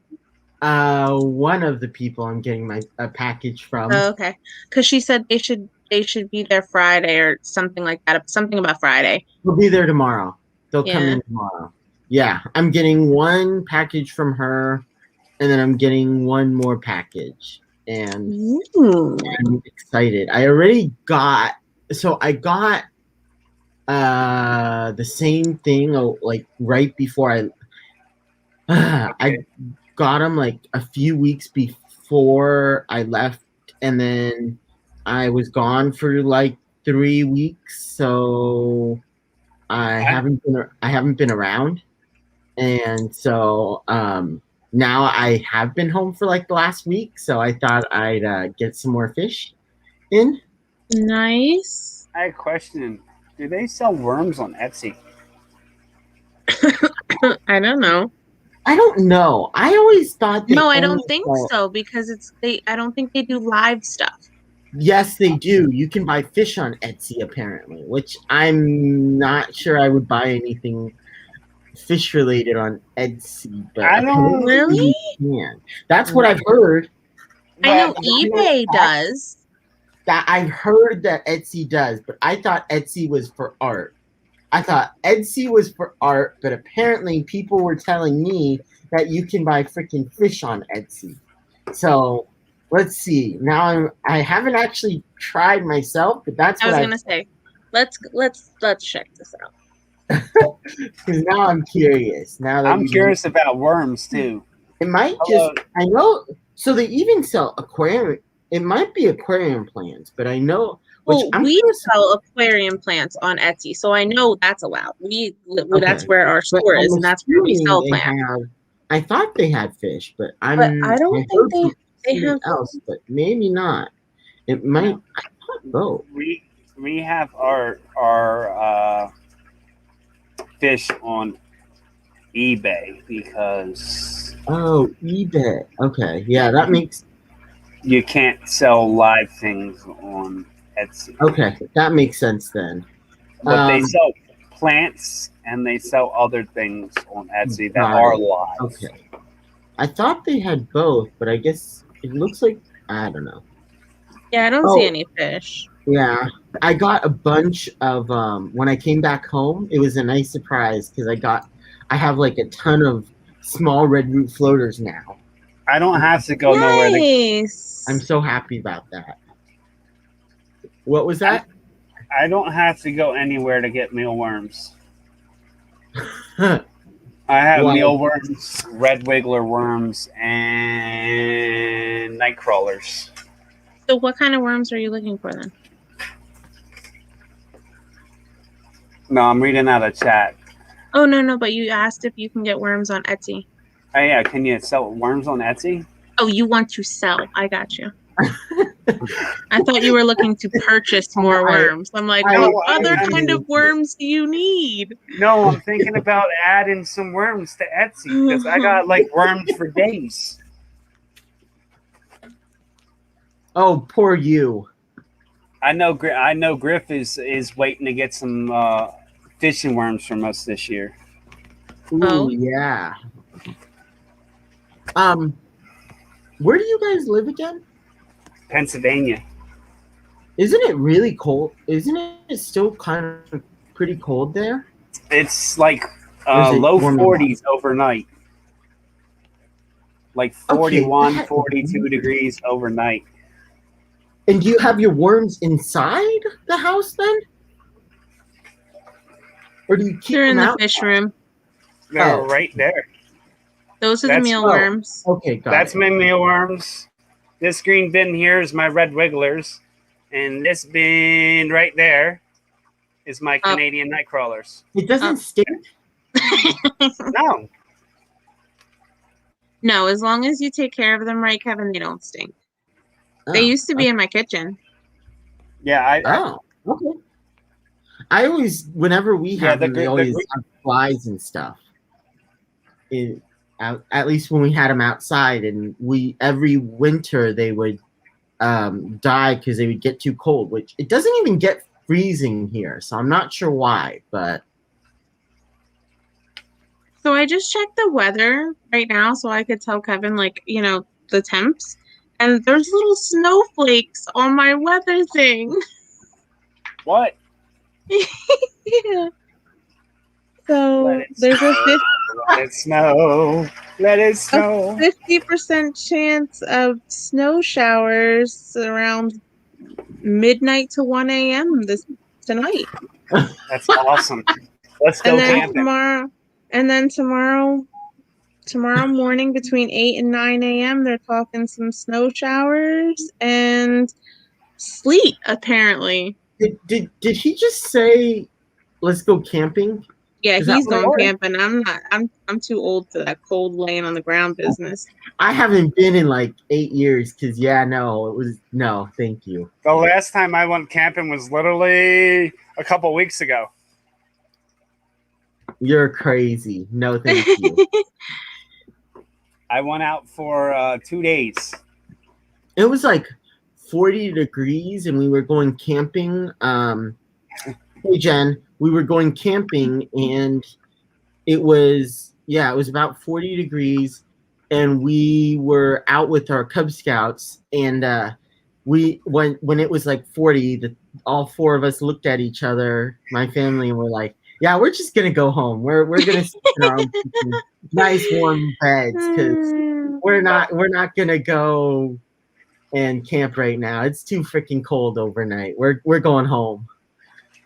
One of the people I'm getting a package from. Oh, okay, because she said they should be there Friday or something like that. Something about Friday. They'll be there tomorrow. They'll come in tomorrow. Yeah, I'm getting one package from her, and then I'm getting one more package, and I'm excited. I already got. So I got the same thing like right before I got them like a few weeks before I left, and then I was gone for like 3 weeks, so I haven't been around, and so now I have been home for like the last week, so I thought I'd get some more fish in. Nice. I have a question. Do they sell worms on Etsy? I don't know. I don't know. I always thought no, I don't think so because I don't think they do live stuff. Yes, they do. You can buy fish on Etsy apparently, which I'm not sure I would buy anything fish related on Etsy. But I don't really. That's what I've heard. I know eBay does. That I've heard that Etsy does, but I thought Etsy was for art. I thought Etsy was for art, but apparently people were telling me that you can buy freaking fish on Etsy. So let's see. Now I haven't actually tried myself, but that's what I was gonna say. Let's check this out. Because now I'm curious. Now that I'm curious about worms too. It might I know. So they even sell aquarium. It might be aquarium plants, but I know. Well, we sell aquarium plants on Etsy, so I know that's allowed. That's where our store is, and that's where we sell plants. I thought they had fish, but I don't think they have else, but maybe not. It might. Oh, We have our fish on eBay because oh, eBay. Okay, yeah, that makes. you can't sell live things on Etsy. Okay, that makes sense then. But they sell plants and they sell other things on Etsy that are live. Okay. I thought they had both, but I guess it looks like I don't know. Yeah, I don't see any fish. Yeah, I got a bunch of when I came back home. It was a nice surprise because I have like a ton of small red root floaters now. I don't have to go nowhere. I'm so happy about that. What was that? I don't have to go anywhere to get mealworms. I have mealworms, red wiggler worms, and night crawlers. So what kind of worms are you looking for then? No, I'm reading out a chat. Oh, no, but you asked if you can get worms on Etsy. Oh, yeah, can you sell worms on Etsy? Oh, you want to sell. I got you. I thought you were looking to purchase more worms. I'm like, what other kind of worms do you need? No, I'm thinking about adding some worms to Etsy because I got like worms for days. Oh, poor you. I know Griff is waiting to get some fishing worms from us this year. Ooh, yeah. Where do you guys live again? Pennsylvania. Isn't it really cold? Isn't it still kind of pretty cold there? It's like low 40s overnight. Like 41, 42 degrees overnight. And do you have your worms inside the house then? Or do you keep them in the fish room? They're right there. Those are the mealworms. Okay, That's my mealworms. This green bin here is my red wigglers. And this bin right there is my Canadian night crawlers. It doesn't stink? No. No, as long as you take care of them right, Kevin, they don't stink. They used to be in my kitchen. Yeah, okay. I always, whenever we have them, they always have flies and stuff. At least when we had them outside, and every winter they would die because they would get too cold, which it doesn't even get freezing here, so I'm not sure why, but. So I just checked the weather right now so I could tell Kevin, like, the temps. And there's little snowflakes on my weather thing. What? Yeah. So there's let it snow. Let it snow. A 50% chance of snow showers around midnight to 1 a.m. tonight. That's awesome. Let's go camping. Tomorrow morning between 8 and 9 a.m. they're talking some snow showers and sleet, apparently. Did he just say let's go camping? Yeah, he's going camping. I'm not. I'm too old for that cold laying on the ground business. I haven't been in like 8 years because no, thank you. The last time I went camping was literally a couple weeks ago. You're crazy. No, thank you. I went out for 2 days. It was like 40 degrees and we were going camping. Hey, Jen, we were going camping and it was about 40 degrees and we were out with our Cub Scouts and when it was like 40, all four of us looked at each other, my family, and we're like, yeah, we're just gonna go home. We're gonna sit in our own nice warm beds because we're not gonna go and camp right now. It's too freaking cold overnight. We're going home.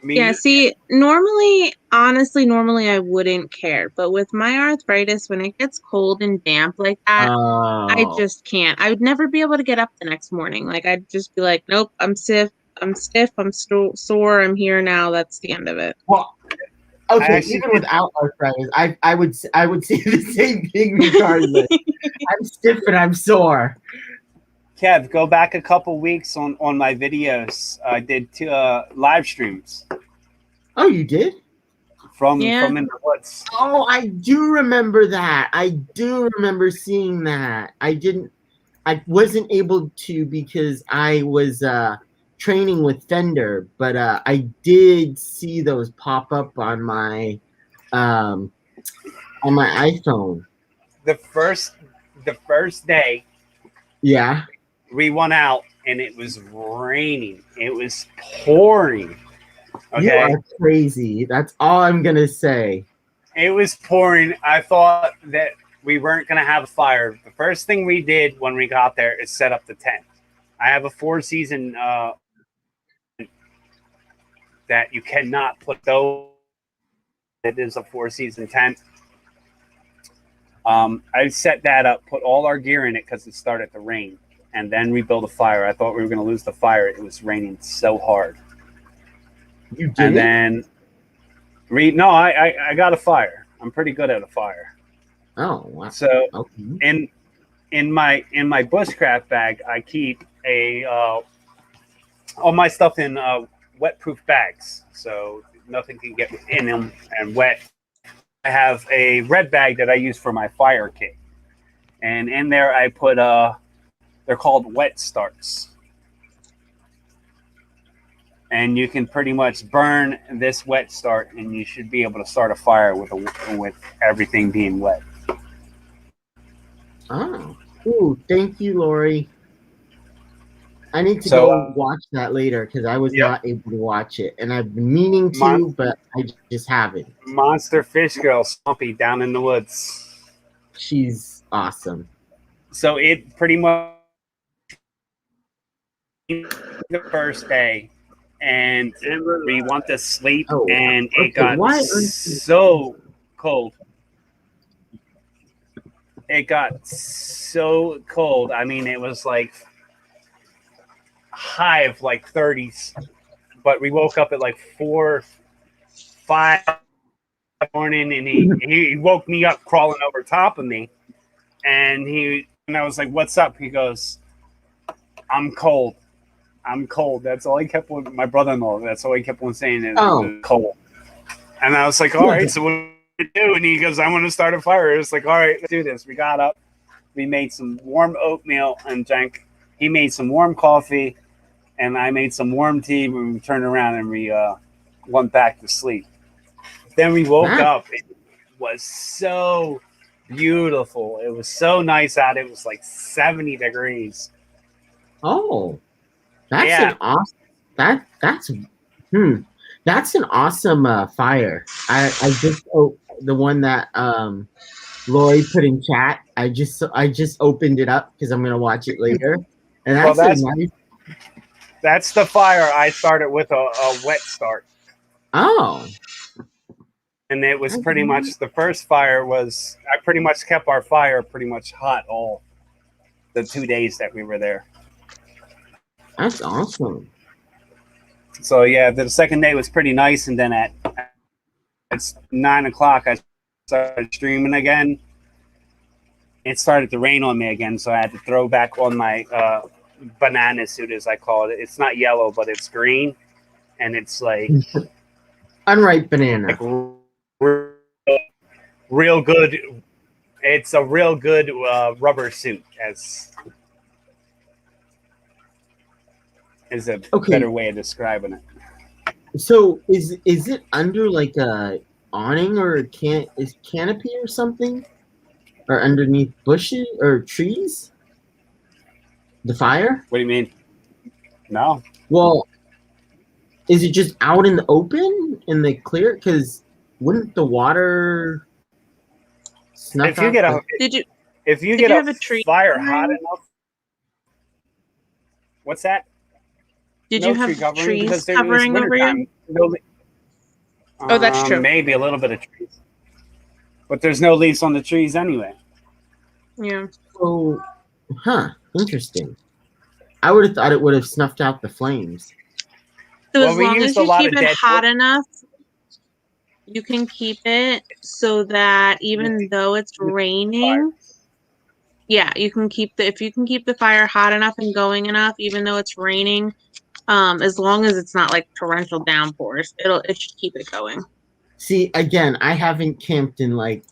Yeah, see, normally I wouldn't care, but with my arthritis, when it gets cold and damp like that, I just can't. I would never be able to get up the next morning. Like I'd just be like, nope, I'm stiff, I'm sore, I'm here now. That's the end of it. Well, okay, even without arthritis, I would say the same thing regardless. I'm stiff and I'm sore. Kev, go back a couple weeks on my videos. I did 2 live streams Oh, you did? from Yeah. in the woods. Oh, I do remember that. I do remember seeing that. I wasn't able to because I was training with Fender, but I did see those pop up um, on my iPhone. The first day Yeah. we went out and it was raining. It was pouring. Okay. You are crazy. That's all I'm gonna say. It was pouring. I thought that we weren't going to have a fire. The first thing we did when we got there is set up the tent. I have a 4-season that you cannot put those. It is a 4-season tent. I set that up, put all our gear in it because it started to rain, and then we built a fire. I thought we were going to lose the fire. It was raining so hard. You did. And then I got a fire. I'm pretty good at a fire. Oh, wow. So Okay. in my bushcraft bag, I keep all my stuff in wet-proof bags, so nothing can get in them and wet. I have a red bag that I use for my fire kit, and in there I put they're called wet starts. And you can pretty much burn this wet start, and you should be able to start a fire with everything being wet. Oh. Ooh, thank you, Lori. I need to go watch that later because I was not able to watch it, and I've been meaning to, but I just haven't. Monster Fish Girl Swampy down in the woods. She's awesome. So it pretty much the first day, and we want to sleep, and it got so cold. It got so cold. I mean, it was like high of like 30s, but we woke up at like 4, 5 in the morning, and he woke me up crawling over top of me, and I was like, "What's up?" He goes, "I'm cold. I'm cold." That's all he kept on. My brother-in-law. That's all he kept on saying. It was cold. And I was like, "All right, so what do we do?" And he goes, "I want to start a fire." It was like, "All right, let's do this." We got up. We made some warm oatmeal and drank. He made some warm coffee, and I made some warm tea. When we turned around and we went back to sleep. Then we woke up. It was so beautiful. It was so nice out. It was like 70 degrees. Oh, that's an awesome. That's an awesome fire. I just the one that Lori put in chat. I just opened it up because I'm gonna watch it later. And that's the fire I started with a wet start. Oh. And it was pretty much the first fire was I pretty much kept our fire pretty much hot all the 2 days that we were there. That's awesome. So yeah, the second day was pretty nice, and then at 9 o'clock I started streaming again. It started to rain on me again, so I had to throw back on my banana suit, as I call it. It's not yellow, but it's green, and it's like unripe banana. Like real good. It's a real good rubber suit, as is a better way of describing it. So is it under like a awning or a canopy or something, or underneath bushes or trees? The fire? What do you mean? No. Well, is it just out in the open in the clear? Because wouldn't the water snuff if you get a if you get a tree fire hot enough? What's that? Did you have trees covering over you? Oh, that's true. Maybe a little bit of trees, but there's no leaves on the trees anyway. Yeah. So, interesting. I would have thought it would have snuffed out the flames. So as long as you keep it hot enough, you can keep it so that even though it's raining, Yeah, you can keep if you can keep the fire hot enough and going enough, even though it's raining, as long as it's not like torrential downpours, it should keep it going. See, again, I haven't camped in like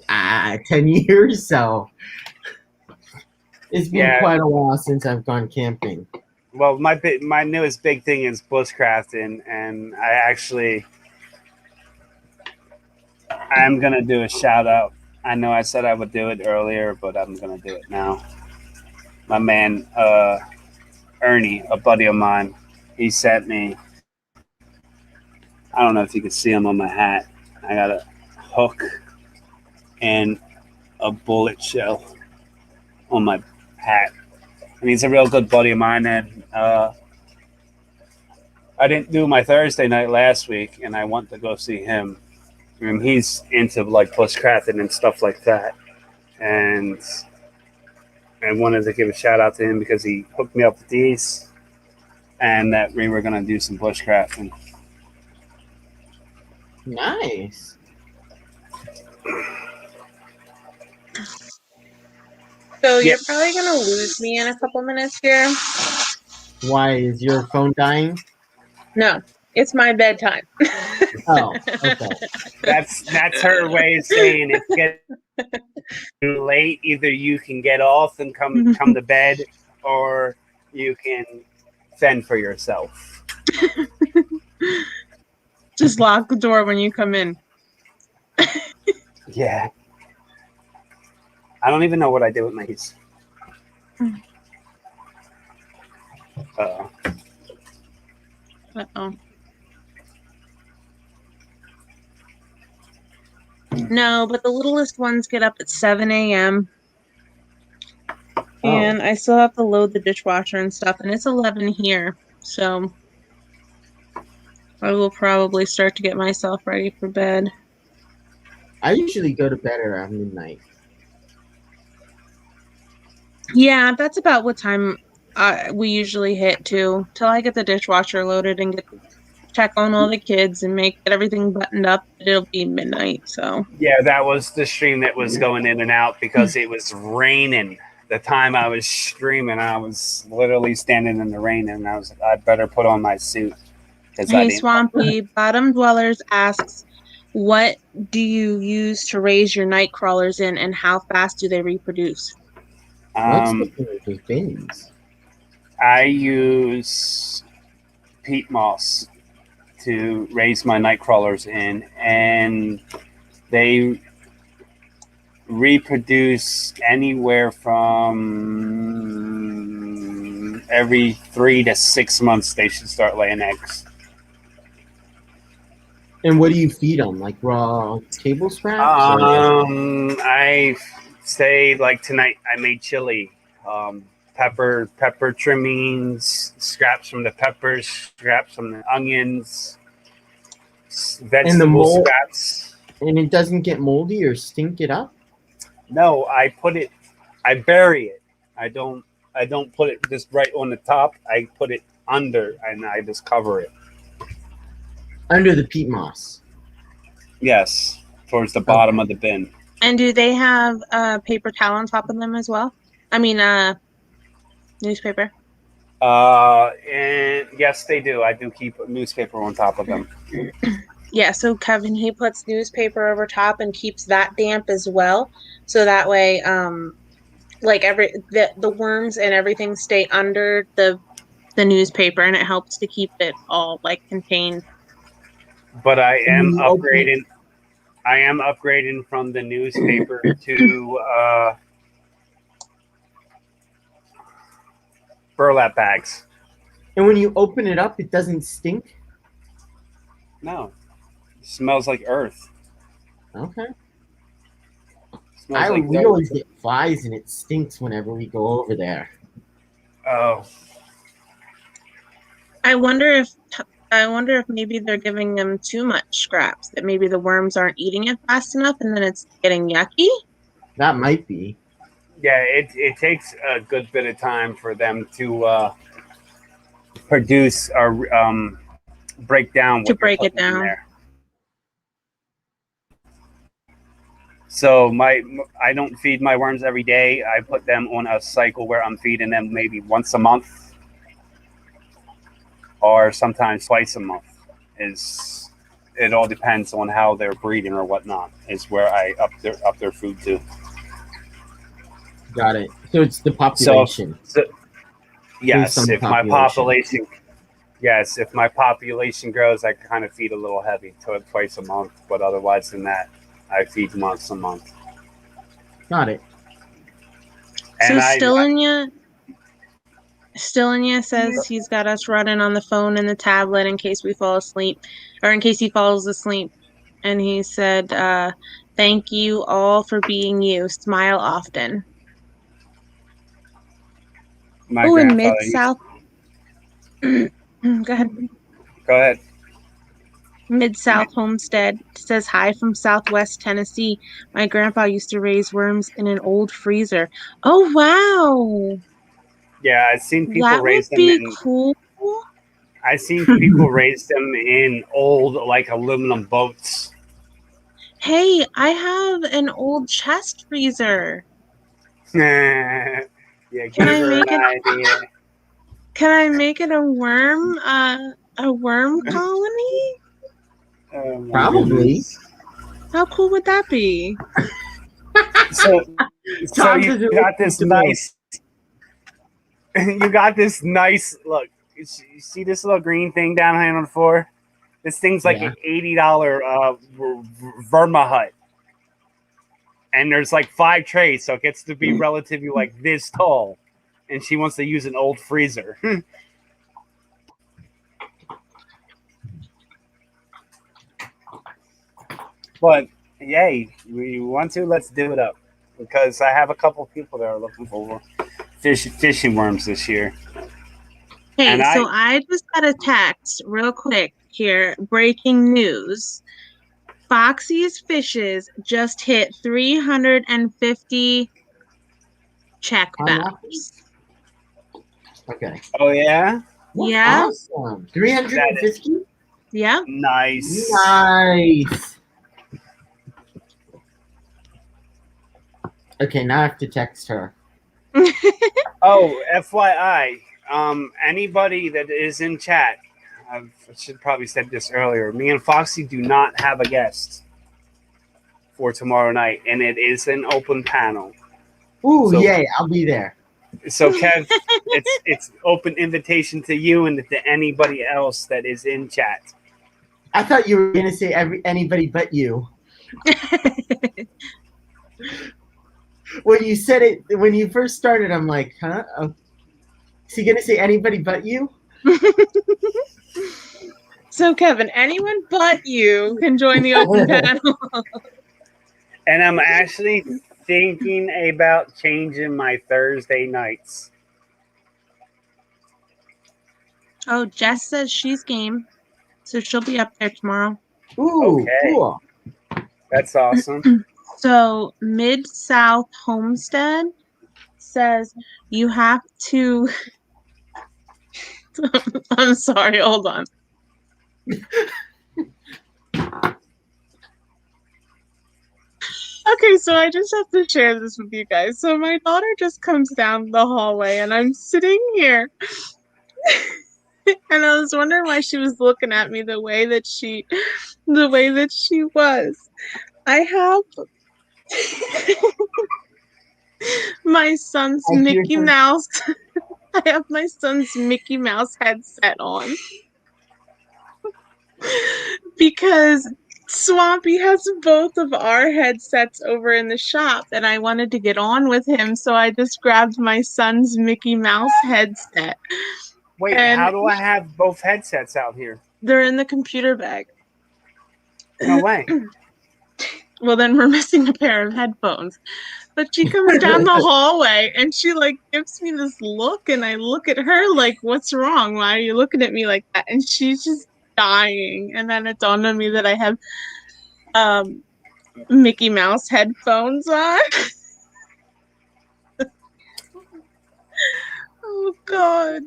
10 years, so it's been Yeah. quite a while since I've gone camping. Well, my newest big thing is bushcrafting, and I'm gonna do a shout out. I know I said I would do it earlier, but I'm gonna do it now. My man, Ernie, a buddy of mine, he sent me. I don't know if you can see him on my hat. I got a hook and a bullet shell on my hat. And he's a real good buddy of mine. And I didn't do my Thursday night last week, and I want to go see him. And he's into like bushcrafting and stuff like that. And I wanted to give a shout out to him because he hooked me up with these, and that we were gonna do some bushcrafting. Nice. So Yeah. you're probably gonna lose me in a couple minutes here. Why is your phone dying? No, it's my bedtime. Oh, okay. That's her way of saying it's getting late. Either you can get off and come to bed, or you can fend for yourself. Just lock the door when you come in. Yeah. I don't even know what I did with my keys. Uh-oh. No, but the littlest ones get up at 7 a.m. And I still have to load the dishwasher and stuff, and it's 11 here, so I will probably start to get myself ready for bed. I usually go to bed around midnight. Yeah, that's about what time we usually hit too, till I get the dishwasher loaded and check on all the kids and get everything buttoned up. It'll be midnight, so. Yeah, that was the stream that was going in and out because it was raining. The time I was streaming, I was literally standing in the rain, and I was like, I better put on my suit. Hey, Swampy, Bottom Dwellers asks, what do you use to raise your night crawlers in, and how fast do they reproduce? What's bins? I use peat moss to raise my night crawlers in, and they reproduce anywhere from every 3 to 6 months. They should start laying eggs. And what do you feed them? Like raw table scraps? I say like tonight I made chili, pepper trimmings, scraps from the peppers, scraps from the onions, vegetable scraps. And it doesn't get moldy or stink it up? No, I bury it. I don't put it just right on the top. I put it under, and I just cover it. Under the peat moss? Yes, towards the bottom of the bin. And do they have paper towel on top of them as well? I mean, newspaper? And yes, they do. I do keep a newspaper on top of them. Yeah, so Kevin, he puts newspaper over top and keeps that damp as well. So that way, like the worms and everything stay under the newspaper, and it helps to keep it all like contained. But I am upgrading. I am upgrading from the newspaper to burlap bags. And when you open it up, it doesn't stink? No. It smells like earth. Okay. We always get flies, and it stinks whenever we go over there. Oh. I wonder if maybe they're giving them too much scraps, that maybe the worms aren't eating it fast enough and then it's getting yucky. That might be. Yeah, it takes a good bit of time for them to produce or break down. To break it down. So I don't feed my worms every day. I put them on a cycle where I'm feeding them maybe once a month or sometimes twice a month. Is it all depends on how they're breeding or whatnot. Is where I up their food to. Got it. So it's the So, population. so Based on yes, the population. if my population grows, I kind of feed a little heavy to it twice a month. But otherwise than that, I feed once a month. Got it. So And Stillinia says he's got us running on the phone and the tablet in case we fall asleep, or in case he falls asleep. And he said, thank you all for being you. Smile often. my Oh, in grandfather Mid-South. Go ahead. go ahead. Mid-South Homestead says hi from Southwest Tennessee. My grandpa used to raise worms in an old freezer. Oh, wow. Yeah, I've seen people That would raise them be in. cool. I've seen people raise them in old like aluminum boats. Hey, I have an old chest freezer. Yeah, Can gave I her an make it idea. a worm colony? Oh my Probably. goodness. How cool would that be? So, so Tom you doesn't got listen this to me. nice. You got this nice look. You see this little green thing down here on the floor? This thing's like Yeah. an $80 Verma hut, and there's like 5 trays, so it gets to be relatively like this tall. And she wants to use an old freezer. But yay, we want to, let's do it up because I have a couple people that are looking for fishing worms this year. Hey, And so I just got a text real quick here. Breaking news. Foxy's Fishes just hit 350 check How much? bags. Okay. Oh yeah, That's Yeah. awesome. 350? Yep. nice. Nice. Okay, now I have to text her. Oh, FYI, anybody that is in chat, I should probably said this earlier. Me and Foxy do not have a guest for tomorrow night, and it is an open panel. Ooh, So- yay, I'll be there. So Kev, it's open invitation to you and to anybody else that is in chat. I thought you were gonna say anybody but you. When you said it, when you first started, I'm like, huh? Oh, is he gonna say anybody but you? So Kevin, anyone but you can join the open panel. And I'm actually thinking about changing my Thursday nights. Oh, Jess says she's game, so she'll be up there tomorrow. Ooh, Okay. cool. That's awesome. So Mid-South Homestead says you have to. I'm sorry, hold on. Okay, so I just have to share this with you guys. So my daughter just comes down the hallway and I'm sitting here. And I was wondering why she was looking at me the way that she was. I have my son's I hear Mickey her. Mouse. I have my son's Mickey Mouse headset on. Because Swampy has both of our headsets over in the shop and I wanted to get on with him, so I just grabbed my son's Mickey Mouse headset. Wait, And how do I have both headsets out here? they're in the computer bag. No way. Well, then we're missing a pair of headphones. But she comes down the hallway and she like gives me this look and I look at her like, what's wrong? Why are you looking at me like that? And she's just dying. And then it dawned on me that I have Mickey Mouse headphones on. Oh God.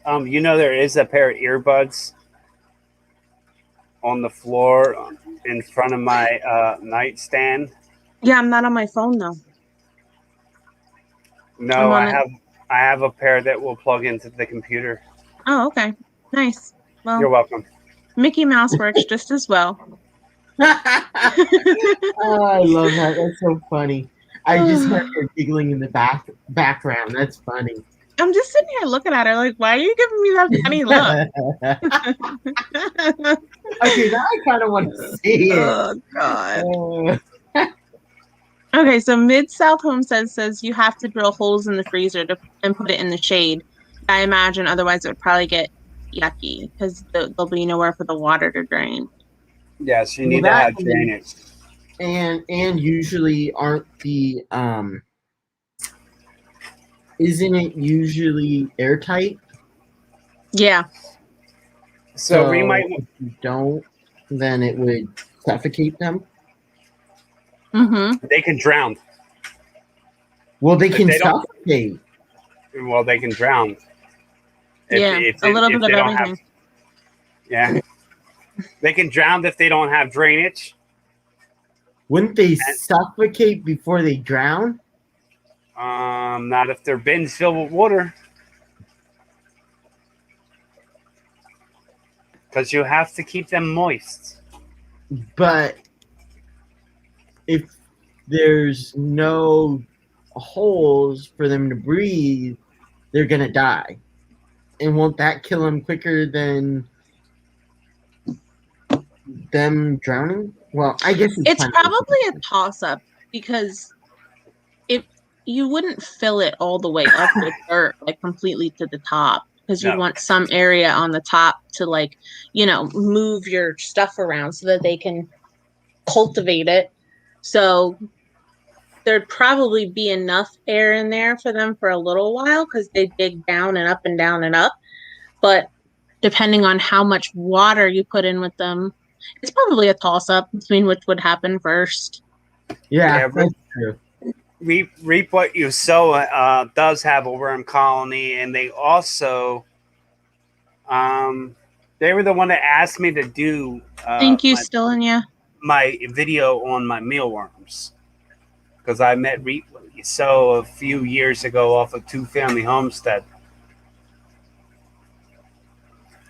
You know, there is a pair of earbuds on the floor in front of my nightstand. Yeah, I'm not on my phone though. I'm No, on it. I have a pair that will plug into the computer. Oh, okay. Nice. Well, You're welcome. Mickey Mouse works just as well. Oh, I love that. That's so funny. I just heard her giggling in the background. That's funny. I'm just sitting here looking at her like, why are you giving me that funny look? Okay, now I kind of want to see it. Oh, God. Uh, Okay, so Mid-South Homestead says you have to drill holes in the freezer and put it in the shade. I imagine otherwise it would probably get yucky because there'll be nowhere for the water to drain. Yes, you well, need to that have drainage. and usually aren't the isn't it usually airtight? So Yeah. we might. if you don't, then it would suffocate them. Mm-hmm. They can drown. Well, they can they don't- suffocate. Well, they can drown. Yeah, a little bit of they don't everything. have, yeah, they can drown if they don't have drainage. Wouldn't they suffocate before they drown? Not if their bins filled with water, because you have to keep them moist. But if there's no holes for them to breathe, they're gonna die. And won't that kill them quicker than them drowning? Well, I guess It's probably a toss-up because if you wouldn't fill it all the way up with dirt, like completely to the top, because you'd No. want some area on the top to, like, move your stuff around so that they can cultivate it. So there'd probably be enough air in there for them for a little while because they dig down and up and down and up. But depending on how much water you put in with them, it's probably a toss-up between which would happen first. Yeah, that's true. Reap what you sow does have a worm colony, and they also they were the one that asked me to do Thank you, Stillinia. my video on my mealworms, because I met Reap what you sow a few years ago off of Two Family Homestead,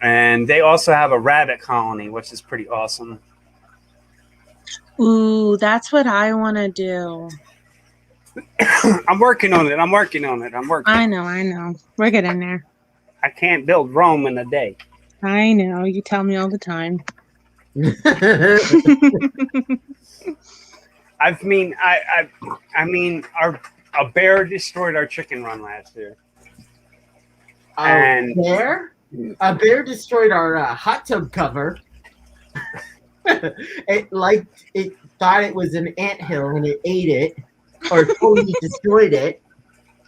and they also have a rabbit colony, which is pretty awesome. Ooh, that's what I want to do. I'm working on it. I know. We're getting there. I can't build Rome in a day. I know. You tell me all the time. I mean, a bear destroyed our chicken run last year. A bear destroyed our hot tub cover. It thought it was an anthill and it ate it, or totally destroyed it.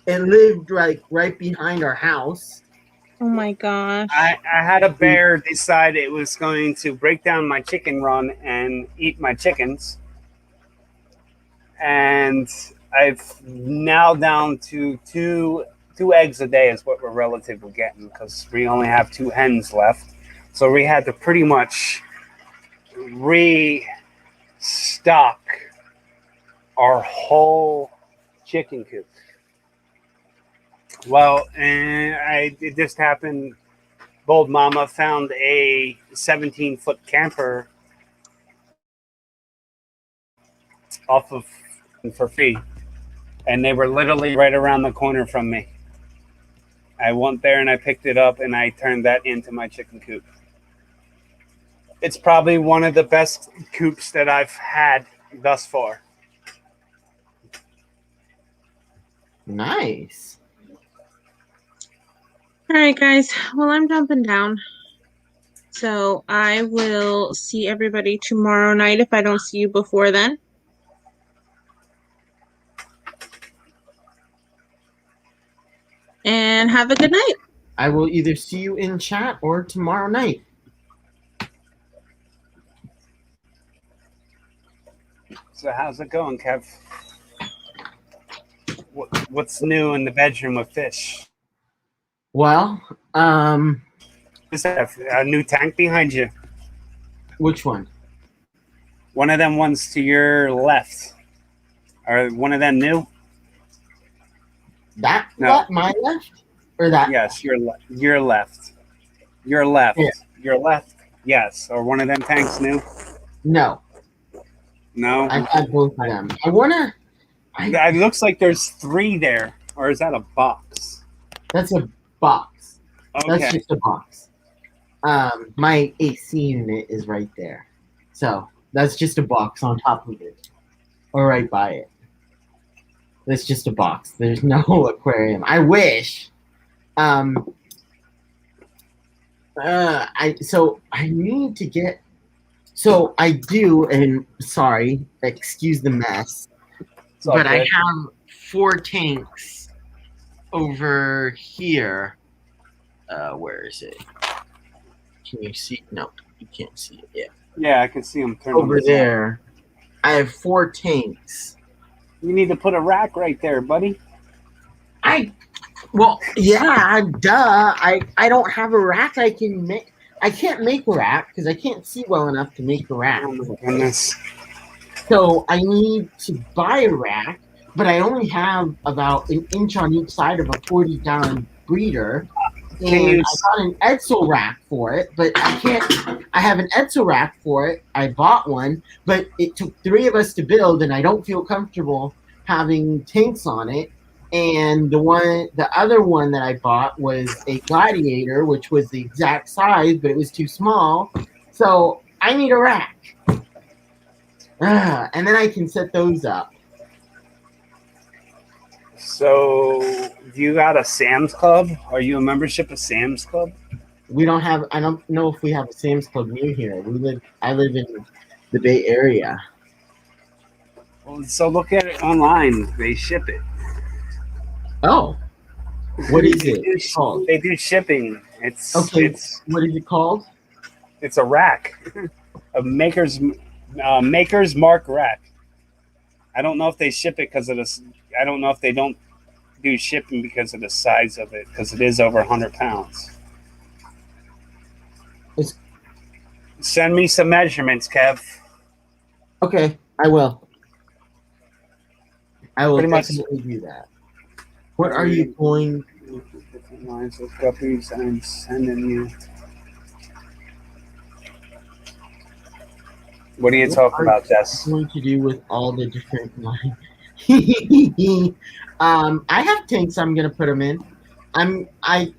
It lived right behind our house. Oh my gosh. I had a bear decide it was going to break down my chicken run and eat my chickens. And I've now down to two eggs a day is what we're relatively getting, because we only have 2 hens left. So we had to pretty much restock our whole chicken coop. Well, and it just happened. Bold Mama found a 17-foot camper off of for free, and they were literally right around the corner from me. I went there and I picked it up and I turned that into my chicken coop. It's probably one of the best coops that I've had thus far. Nice. All right, guys. Well, I'm jumping down. So I will see everybody tomorrow night if I don't see you before then. And have a good night. I will either see you in chat or tomorrow night. So how's it going, Kev? What's new in the bedroom with Fish? Well, Is that a new tank behind you? which one? One of them ones to your left. Are one of them new? That No. my left or that? Yes, your left. Your left. Yeah. Your left. Yes. Or one of them tanks new? No, No. I have both of them. I wanna. It looks like there's 3 there. Or is that a box? That's a box. That's Okay. just a box. My AC unit is right there, so that's just a box on top of it, or right by it. That's just a box. There's no aquarium. I wish. I need to get. So I do, and sorry, excuse the mess, It's all but I good. have 4 tanks over here. Where is it? Can you see? No, you can't see it yet. Yeah, I can see them turn Over there, I have 4 tanks. You need to put a rack right there, buddy. Well, yeah, duh. I don't have a rack I can make. I can't make a rack because I can't see well enough to make a rack. Oh my goodness. So I need to buy a rack, but I only have about an inch on each side of a 40-gallon breeder. And I got an Edsel rack for it, but I can't. I have an Edsel rack for it. I bought one, but it took 3 of us to build, and I don't feel comfortable having tanks on it. And the other one that I bought was a Gladiator, which was the exact size, but it was too small. So I need a rack. And then I can set those up. So, you got a Sam's Club? Are you a membership of Sam's Club? We don't have. I don't know if we have a Sam's Club near here. I live in the Bay Area. Well, so look at it online. They ship it. Oh, what is it called? They do shipping. It's Okay. It's What is it called? it's a rack, a Maker's Mark rack. I don't know if they ship it because of this. I don't know if they don't do shipping because of the size of it, because it is over 100 pounds. Send me some measurements, Kev. Okay, I will. I will Pretty much. definitely do that. What are you going? Different lines of guppies I'm sending you. What are you talking about, Jess? Going to do with all the different lines? I have tanks. I'm gonna put them in. I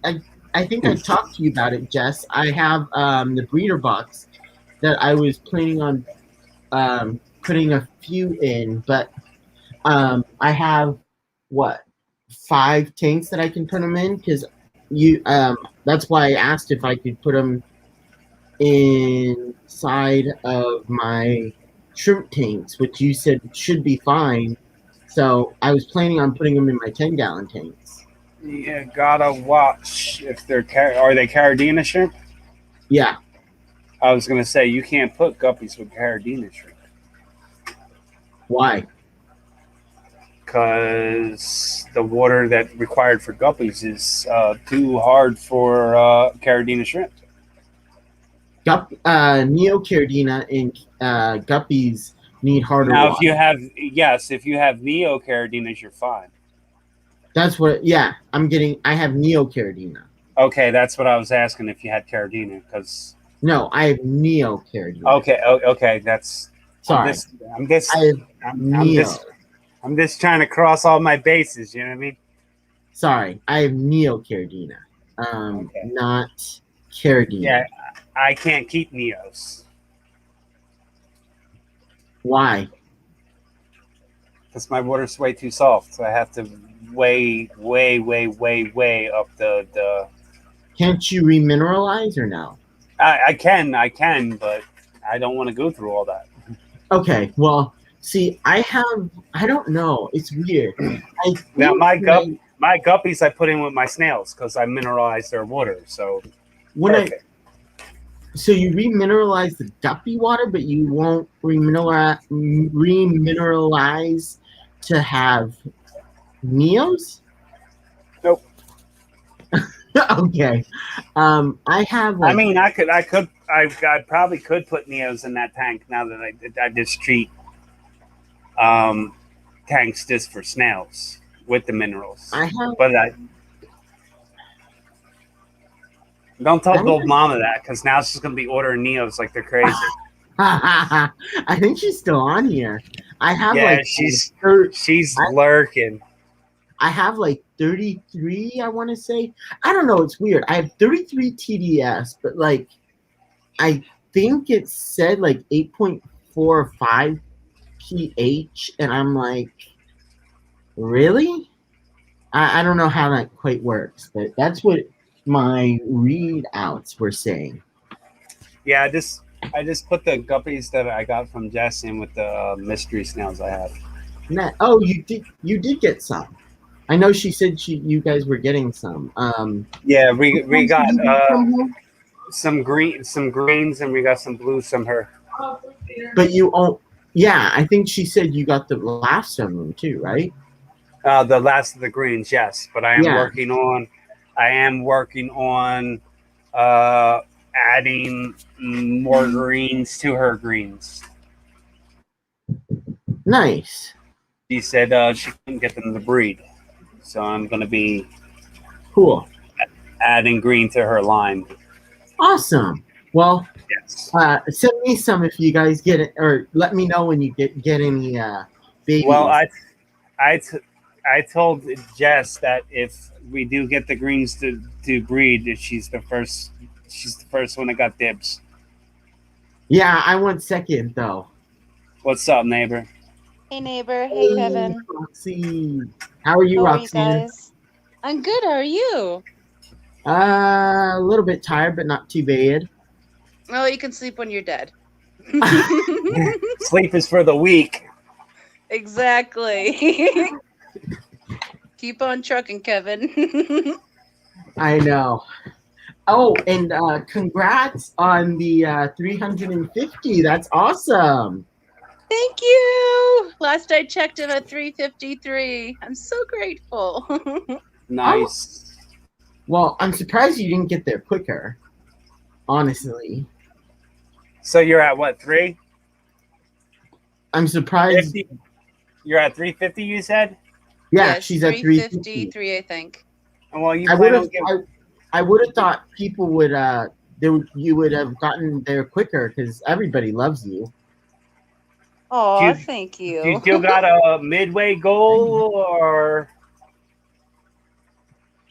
think I talked to you about it, Jess. I have the breeder box that I was planning on putting a few in, but I have 5 tanks that I can put them in because that's why I asked if I could put them inside of my shrimp tanks, which you said should be fine. So I was planning on putting them in my 10-gallon tanks. Yeah, gotta watch if they're are they Caradina shrimp? Yeah. I was gonna say you can't put guppies with Caradina shrimp Why? because the water that required for guppies is too hard for Caradina shrimp. Neocaridina and guppies need harder Now, water. if you have Neo Caradinas, you're fine. That's what. Yeah, I have Neocaridina. Okay, that's what I was asking if you had Caradina, because No, I have Neocaridina. okay, that's Sorry. I'm just I have Neo. I'm just trying to cross all my bases. You know what I mean? Sorry, I have Neocaridina. Okay. Not Caridina. Yeah, I can't keep Neos Why? because my water's way too soft. So I have to way up the. Can't you remineralize or no? I can, but I don't want to go through all that. Okay, well, see, I don't know. It's weird. Now my guppies I put in with my snails because I mineralize their water. So perfect. So you remineralize the guppy water, but you won't remineralize to have Neos? Nope. Okay. I have I like mean, I probably could put Neos in that tank now that I just treat um, tanks just for snails with the minerals. I have But don't tell I Bill want Mama that because now she's gonna be ordering Neos like they're crazy. I think she's still on here. I have Yeah, like she's I, lurking. I have like 33, I want to say. I don't know, it's weird. I have 33 TDS, but like I think it said like 8.45 pH, and I'm like, really? I don't know how that quite works, but that's what my readouts were saying. Yeah, I just put the guppies that I got from Jess in with the mystery snails I have. Oh, you did get some. I know she said you guys were getting some. Yeah, What we ones did got you get from her? some greens, and we got some blues from her. But yeah, I think she said you got the last of them too, right? The last of the greens, yes, but Yeah, I am working on uh, adding more greens to her greens. nice, She said she couldn't get them to breed, so I'm going to be cool, adding green to her line. awesome. Well, Yes. send me some if you guys get it, or let me know when you get any Well, babies. I, I told Jess that if we do get the greens to breed, that she's the first one that got dibs. Yeah, I want second though. What's up, neighbor? Hey neighbor, hey Hey, Kevin. Roxy, how are you, How are you Roxanne? guys? I'm good, how are you? A little bit tired, but not too bad. Oh, you can sleep when you're dead. Sleep is for the weak. Exactly. Keep on trucking, Kevin. I know. Oh, and congrats on the 350. That's awesome. Thank you. Last I checked, I'm at 353. I'm so grateful. Oh, Nice. well, I'm surprised you didn't get there quicker, honestly. So you're at what, I'm surprised. 350? You're at 350, you said? Yeah, Yes, she's at 350. 353, I think. Well, you I would plan have on getting. I would have thought people would you would have gotten there quicker because everybody loves you. Oh, Do thank do you you. still got a midway goal, or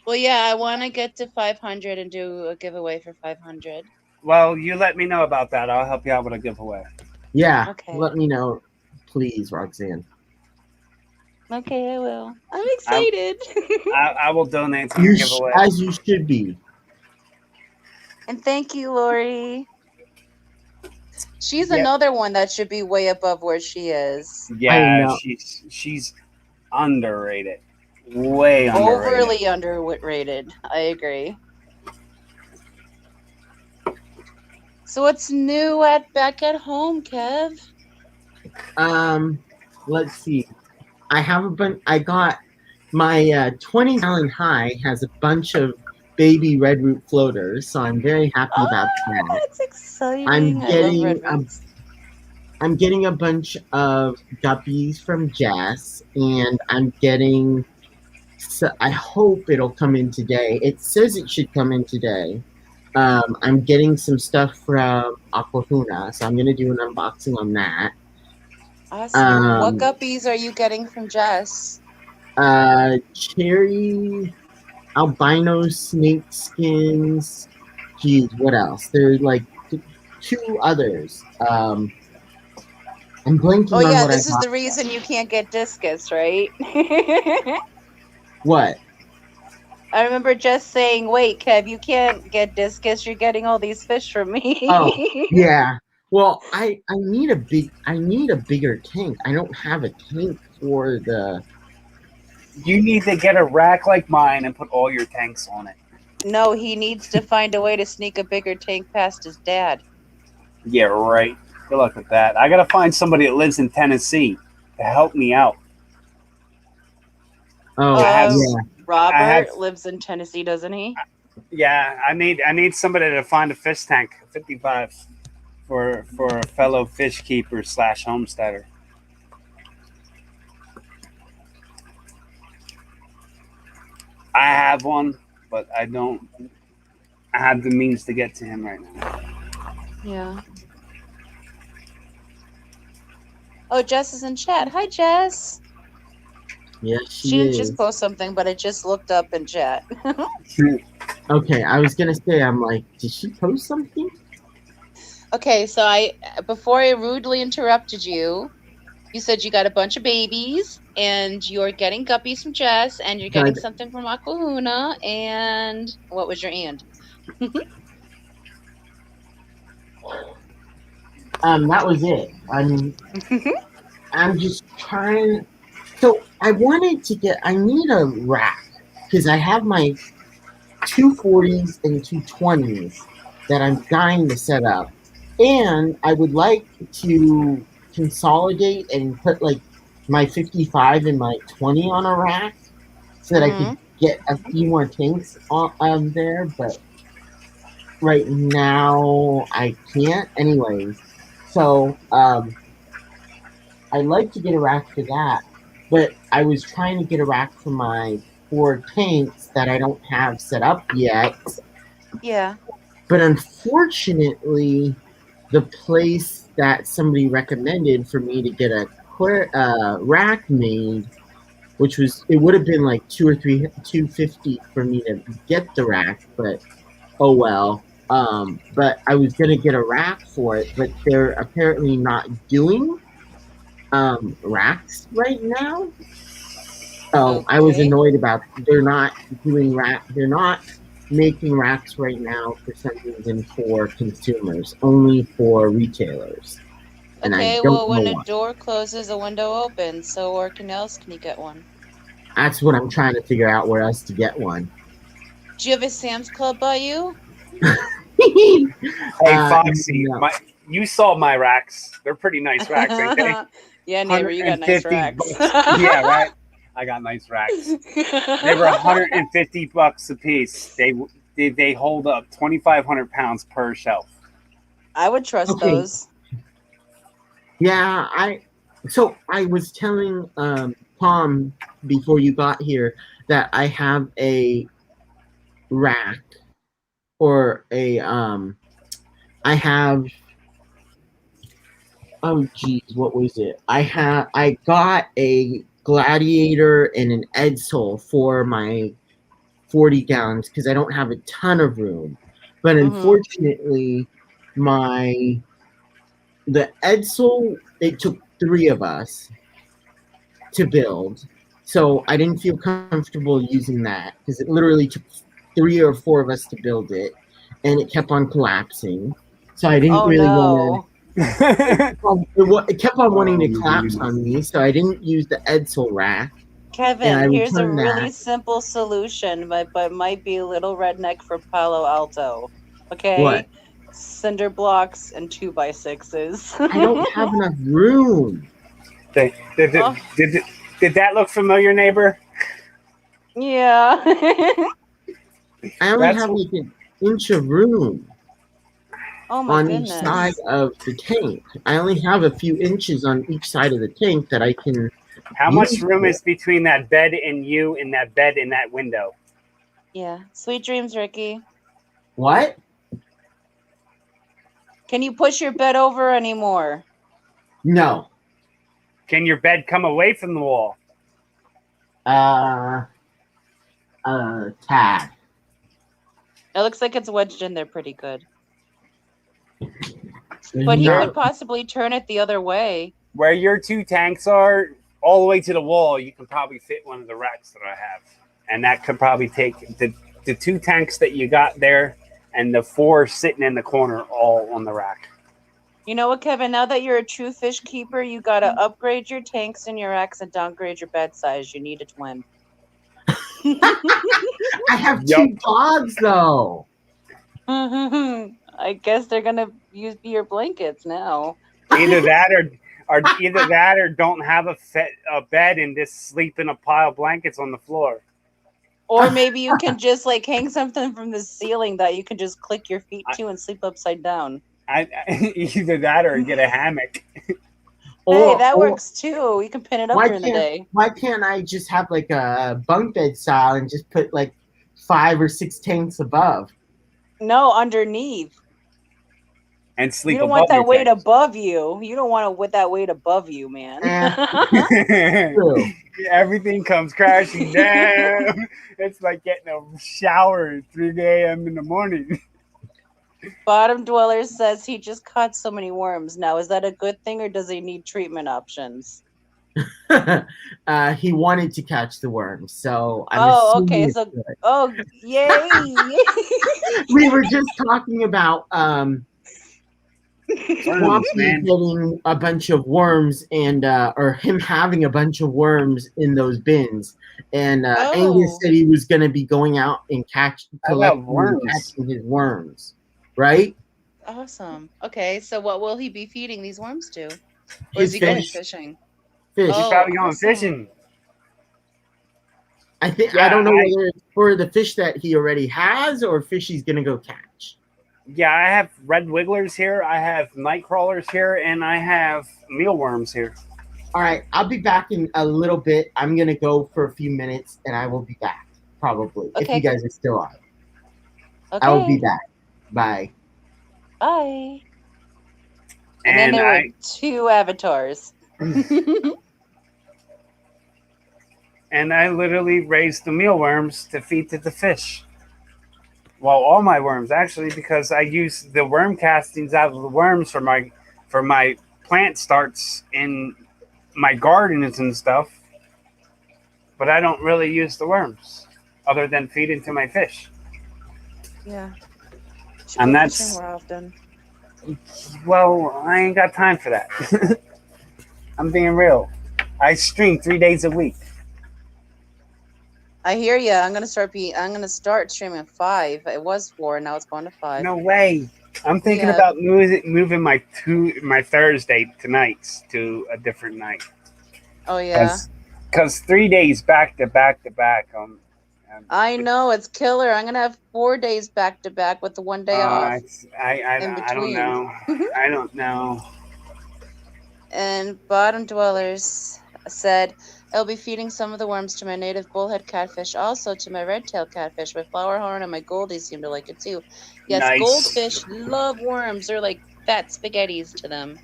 Well, yeah, I want to get to 500 and do a giveaway for 500. well, you let me know about that. I'll help you out with a giveaway. Yeah, Okay. let me know, please, Roxanne. Okay, I will. I'm I, excited. I will donate to your giveaway. As you should be. And thank you, Lori. She's Yep. another one that should be way above where she is. I Yeah, know. she's underrated, way underrated. Overly underrated. I agree. So what's new back at home, Kev? Let's see. I got my 20 gallon high has a bunch of baby red root floaters, so I'm very happy about that. That's exciting. I'm I love getting red roots. I'm getting a bunch of guppies from Jess, and I'm getting. So I hope it'll come in today. It says it should come in today. I'm getting some stuff from Aquapuna, so I'm gonna do an unboxing on that. Awesome. What guppies are you getting from Jess? Cherry albino snake skins. Geez, what else? There's like two others. I'm blanking Oh on yeah, what this I is got. the reason you can't get discus, right? What? I remember Jess saying, "Wait, Kev, you can't get discus. You're getting all these fish from me." Oh, yeah. Well, I need a bigger tank. I don't have a tank for the. You need to get a rack like mine and put all your tanks on it. No, he needs to find a way to sneak a bigger tank past his dad. Yeah, right. Good luck with that. I gotta find somebody that lives in Tennessee to help me out. Oh, I have- yeah. Robert I have- lives in Tennessee, doesn't he? Yeah, I need somebody to find a fish tank, 55, for a fellow fish keeper / homesteader. I have one, but I don't have the means to get to him right now. Yeah. Oh, Jess is in chat. Hi, Jess. Yes, She she didn't is. just post something, but it just looked up in chat. Okay, I was gonna say, I'm like, did she post something? Okay, so before I rudely interrupted you, you said you got a bunch of babies, and you're getting guppies from Jess, and you're getting Good. something from Aquahuna, and what was your and? That was it. I'm just trying. So I wanted to get. I need a rack because I have my 240s and 220s that I'm dying to set up, and I would like to consolidate and put like my 55 and my 20 on a rack so that I could get a few more tanks on there, but right now I can't. Anyways, so I'd like to get a rack for that, but I was trying to get a rack for my 4 tanks that I don't have set up yet. Yeah. But unfortunately, the place that somebody recommended for me to get a rack made, which was it would have been like 250 for me to get the rack, but oh well. But I was gonna get a rack for it, but they're apparently not doing racks right now. So I was Okay. annoyed about they're not doing rack. They're not making racks right now for some reason for consumers, only for retailers. And I Okay, don't well, know when a why. door closes, a window opens. So where else can you get one? That's what I'm trying to figure out where else to get one. Do you have a Sam's Club by you? Hey, Foxy, No. you saw my racks. They're pretty nice racks, ain't they? Yeah, neighbor, you got nice 150 racks. bucks. Yeah, right. I got nice racks. They were 150 bucks a piece. They hold up 2,500 pounds per shelf. I would trust those. Yeah, I was telling Tom before you got here that I have a rack or a I have oh geez, what was it? I got a gladiator and an Edsel for my 40 gallons because I don't have a ton of room. But unfortunately, the Edsel, it took 3 of us to build. So I didn't feel comfortable using that because it literally took 3 or 4 of us to build it, and it kept on collapsing. So I didn't really want to. It kept on wanting to collapse on me, so I didn't use the Edsel rack. Kevin, here's a really simple solution, but might be a little redneck for Palo Alto. Okay? What? Cinder blocks and 2x6s. I don't have enough room. Did that look familiar, neighbor? Yeah. I only have like an inch of room. Oh my goodness. Each side of the tank. I only have a few inches on each side of the tank that I can. How much room is between that bed and you and that bed in that window? Yeah. Sweet dreams, Ricky. What? Can you push your bed over anymore? No. Can your bed come away from the wall? Tad. It looks like it's wedged in there pretty good. But he could possibly turn it the other way. Where your 2 tanks are, all the way to the wall, you can probably fit one of the racks that I have. And that could probably take the 2 tanks that you got there and the 4 sitting in the corner all on the rack. You know what, Kevin? Now that you're a true fish keeper, you got to upgrade your tanks and your racks and downgrade your bed size. You need a twin. I have 2 dogs, though. I guess they're going to be your blankets now. Either that or don't have a bed and just sleep in a pile of blankets on the floor. Or maybe you can just like hang something from the ceiling that you can just click your feet to and sleep upside down. Either that or get a hammock. Hey, that Or works too. You can pin it up during the day. why can't I just have like a bunk bed style and just put like 5 or 6 tanks above? No, underneath. And sleep You don't above want that your weight tanks. above you. You don't want to with that weight above you, man. True. Everything comes crashing down. It's like getting a shower at 3 a.m. in the morning. Bottom Dweller says he just caught so many worms. Now, is that a good thing or does he need treatment options? He wanted to catch the worms, so I'm okay. assuming So, it's good. oh, yay. We were just talking about Worms, Swampy man. getting a bunch of worms and or him having a bunch of worms in those bins. And Angus Oh. said he was going to be going out and collecting and worms. catching his worms, right? Awesome. Okay, so what will he be feeding these worms to? Or His is he going fish. fishing? Fish. He's Oh, probably going awesome. fishing. I think Yeah, I don't know whether it's for the fish that he already has or fish he's going to go catch. Yeah, I have red wigglers here. I have night crawlers here, and I have mealworms here. All right, I'll be back in a little bit. I'm going to go for a few minutes, and I will be back, probably, if Okay. you guys are still on. Okay. I will be back. Bye. Bye. And then there were 2 avatars. And I literally raised the mealworms to feed to the fish. Well, all my worms actually, because I use the worm castings out of the worms for my plant starts in my gardens and stuff. But I don't really use the worms other than feeding to my fish. Yeah. And that's more often. Well, I ain't got time for that. I'm being real. I stream 3 days a week. I hear you. I'm gonna start streaming 5. It was 4, now it's going to 5. No way. I'm thinking Yeah. about moving my Thursday tonights to a different night. Oh yeah. Because 3 days back to back to back. I know it's killer. I'm gonna have 4 days back to back with the 1 day off. I don't know. I don't know. And Bottom Dwellers said, I'll be feeding some of the worms to my native bullhead catfish, also to my red-tailed catfish. My flowerhorn and my goldies seem to like it too. Yes, Nice. Goldfish love worms. They're like fat spaghettis to them.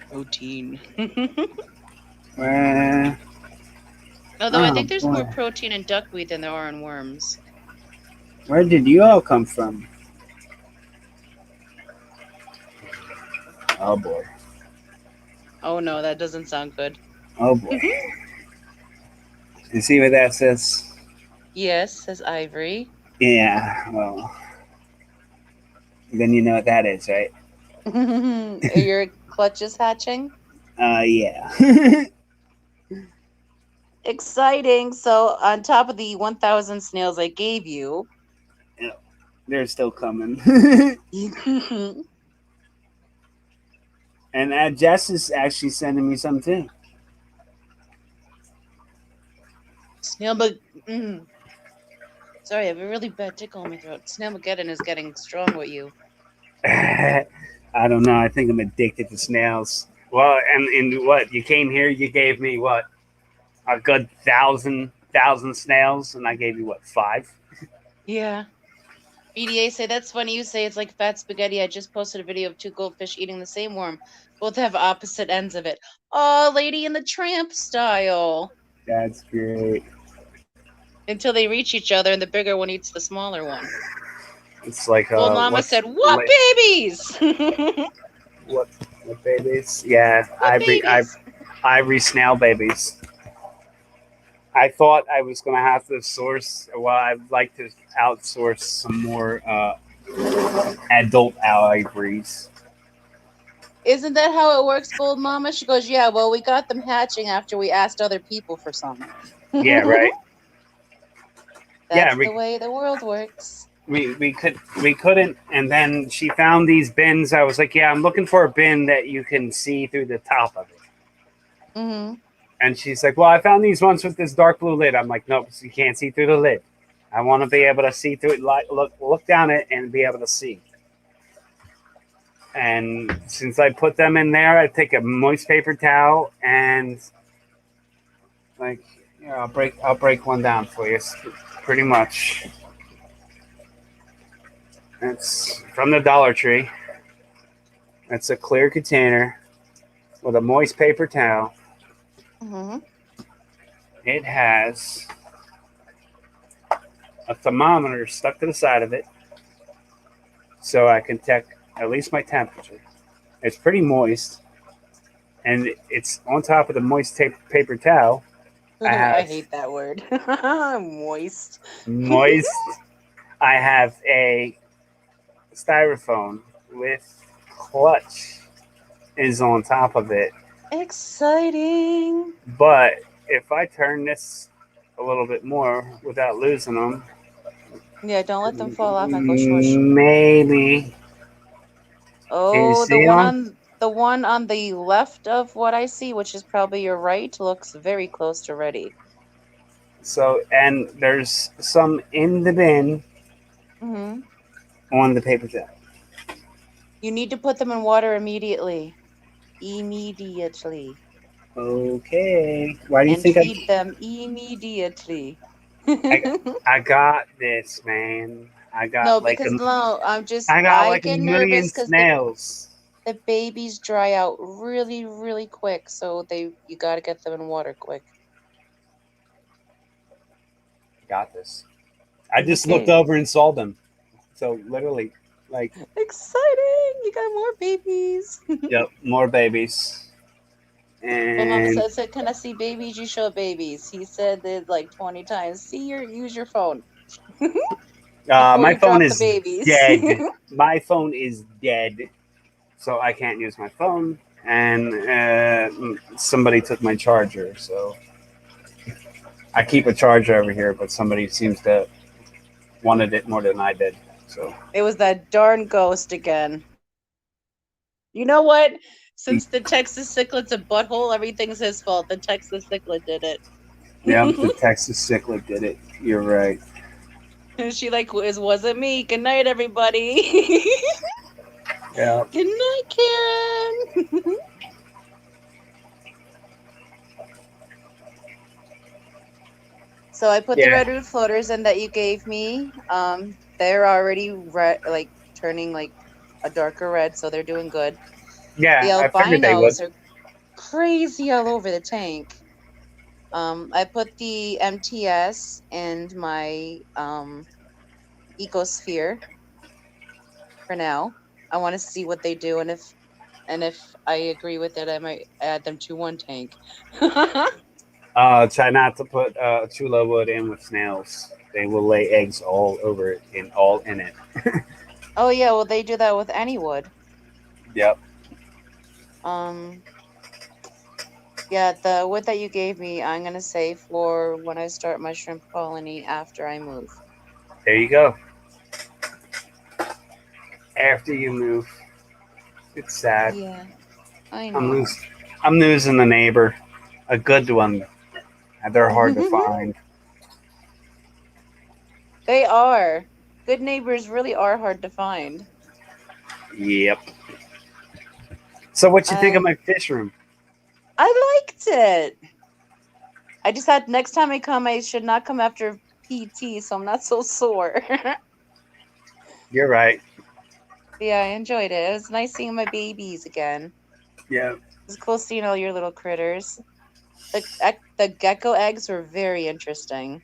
Protein. Although I think there's more protein in duckweed than there are in worms. Where did you all come from? Oh boy. Oh no, that doesn't sound good. Oh boy. You see what that says? Yes, says Ivory. Yeah, well. Then you know what that is, right? Are your clutches hatching? Yeah. Exciting. So on top of the 1,000 snails I gave you. They're still coming. And Jess is actually sending me some too. Snail Sorry, I have a really bad tickle in my throat. Snailmageddon is getting strong with you. I don't know. I think I'm addicted to snails. Well, and what? You came here, you gave me what? A good thousand snails, and I gave you what, 5? Yeah. BDA say, that's funny you say it's like fat spaghetti. I just posted a video of 2 goldfish eating the same worm. Both have opposite ends of it. Oh, Lady and the Tramp style. That's great. Until they reach each other and the bigger one eats the smaller one. It's like Old Mama said, what babies? What babies? Yeah, Ivory snail babies. I thought I was going to have to I'd like to outsource some more adult ivories. Isn't that how it works, Gold Mama? She goes, yeah, well, we got them hatching after we asked other people for some. Yeah, right. That's the way the world works. We couldn't, and then she found these bins. I was like, yeah, I'm looking for a bin that you can see through the top of it. Mm-hmm. And she's like, well, I found these ones with this dark blue lid. I'm like, nope, you can't see through the lid. I want to be able to see through it, look down it, and be able to see. And since I put them in there, I take a moist paper towel and like, yeah, I'll break one down for you. It's pretty much. It's from the Dollar Tree. It's a clear container with a moist paper towel. Mm-hmm. It has a thermometer stuck to the side of it, so I can check at least my temperature. It's pretty moist, and it's on top of the moist paper towel. I hate that word. Moist. Moist. I have a styrofoam with clutch is on top of it. Exciting. But if I turn this a little bit more without losing them, yeah, don't let them fall off and go smush. Maybe. Oh, the one on the left of what I see, which is probably your right, looks very close to ready. So, and there's some in the bin on the paper towel. You need to put them in water immediately. Immediately. Okay. Why do you think feed them immediately? I got this, man. I got no, like because I got like get a million nervous because snails. the babies dry out really, really quick, so you got to get them in water quick. Got this. I just looked over and saw them. So literally, like exciting! You got more babies. Yep, more babies. And said, "Can I see babies? You show babies." He said it like 20 times. Use your phone. my phone is dead. My phone is dead, so I can't use my phone. And somebody took my charger, so I keep a charger over here, but somebody seems to wanted it more than I did. So it was that darn ghost again. You know what? Since the Texas Cichlids a butthole, everything's his fault. The Texas Cichlid did it. Yeah, the Texas Cichlid did it. You're right. And she wasn't me. Good night, everybody. Yeah. Good night, Karen. So I put the red root floaters in that you gave me. They're already red, like turning like a darker red, so they're doing good. Yeah, the albinos are crazy all over the tank. I put the MTS and my ecosphere for now. I want to see what they do, and if I agree with it, I might add them to one tank. Try not to put chula wood in with snails. They will lay eggs all over it and all in it. Oh yeah, well they do that with any wood. Yep. Yeah, the wood that you gave me, I'm gonna save for when I start my shrimp colony after I move. There you go. After you move, it's sad. Yeah, I know. I'm losing a neighbor, a good one. They're hard to find. They are. Good neighbors really are hard to find. Yep. So what you think of my fish room? I liked it. I just had next time I come, I should not come after PT, so I'm not so sore. You're right. Yeah, I enjoyed it. It was nice seeing my babies again. Yeah. It was cool seeing all your little critters. The gecko eggs were very interesting.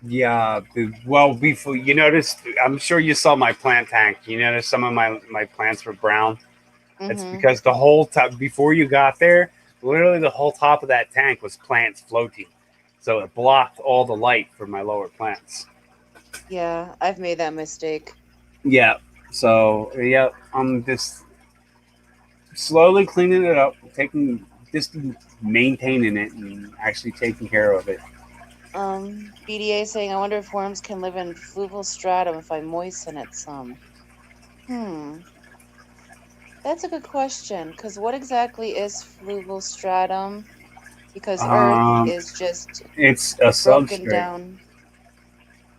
Yeah. Well, before you noticed, I'm sure you saw my plant tank. You noticed some of my plants were brown. It's because the whole top before you got there, literally the whole top of that tank was plants floating, so it blocked all the light for my lower plants. Yeah, I've made that mistake. Yeah. So yeah, I'm just slowly cleaning it up, maintaining it and actually taking care of it. BDA saying, I wonder if worms can live in fluval stratum if I moisten it some. That's a good question, because what exactly is fluval stratum? because Earth Um, is just it's a broken substrate. down.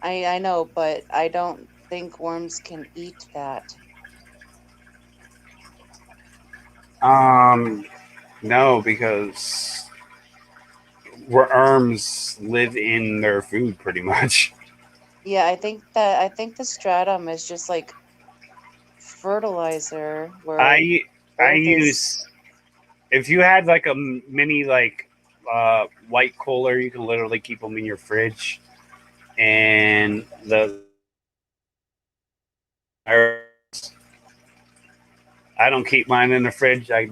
I know, but I don't think worms can eat that. No, because worms live in their food pretty much. Yeah, I think the stratum is just like fertilizer where I I Earth is. use if you had like a mini like white cooler, you can literally keep them in your fridge, and the I don't keep mine in the fridge. I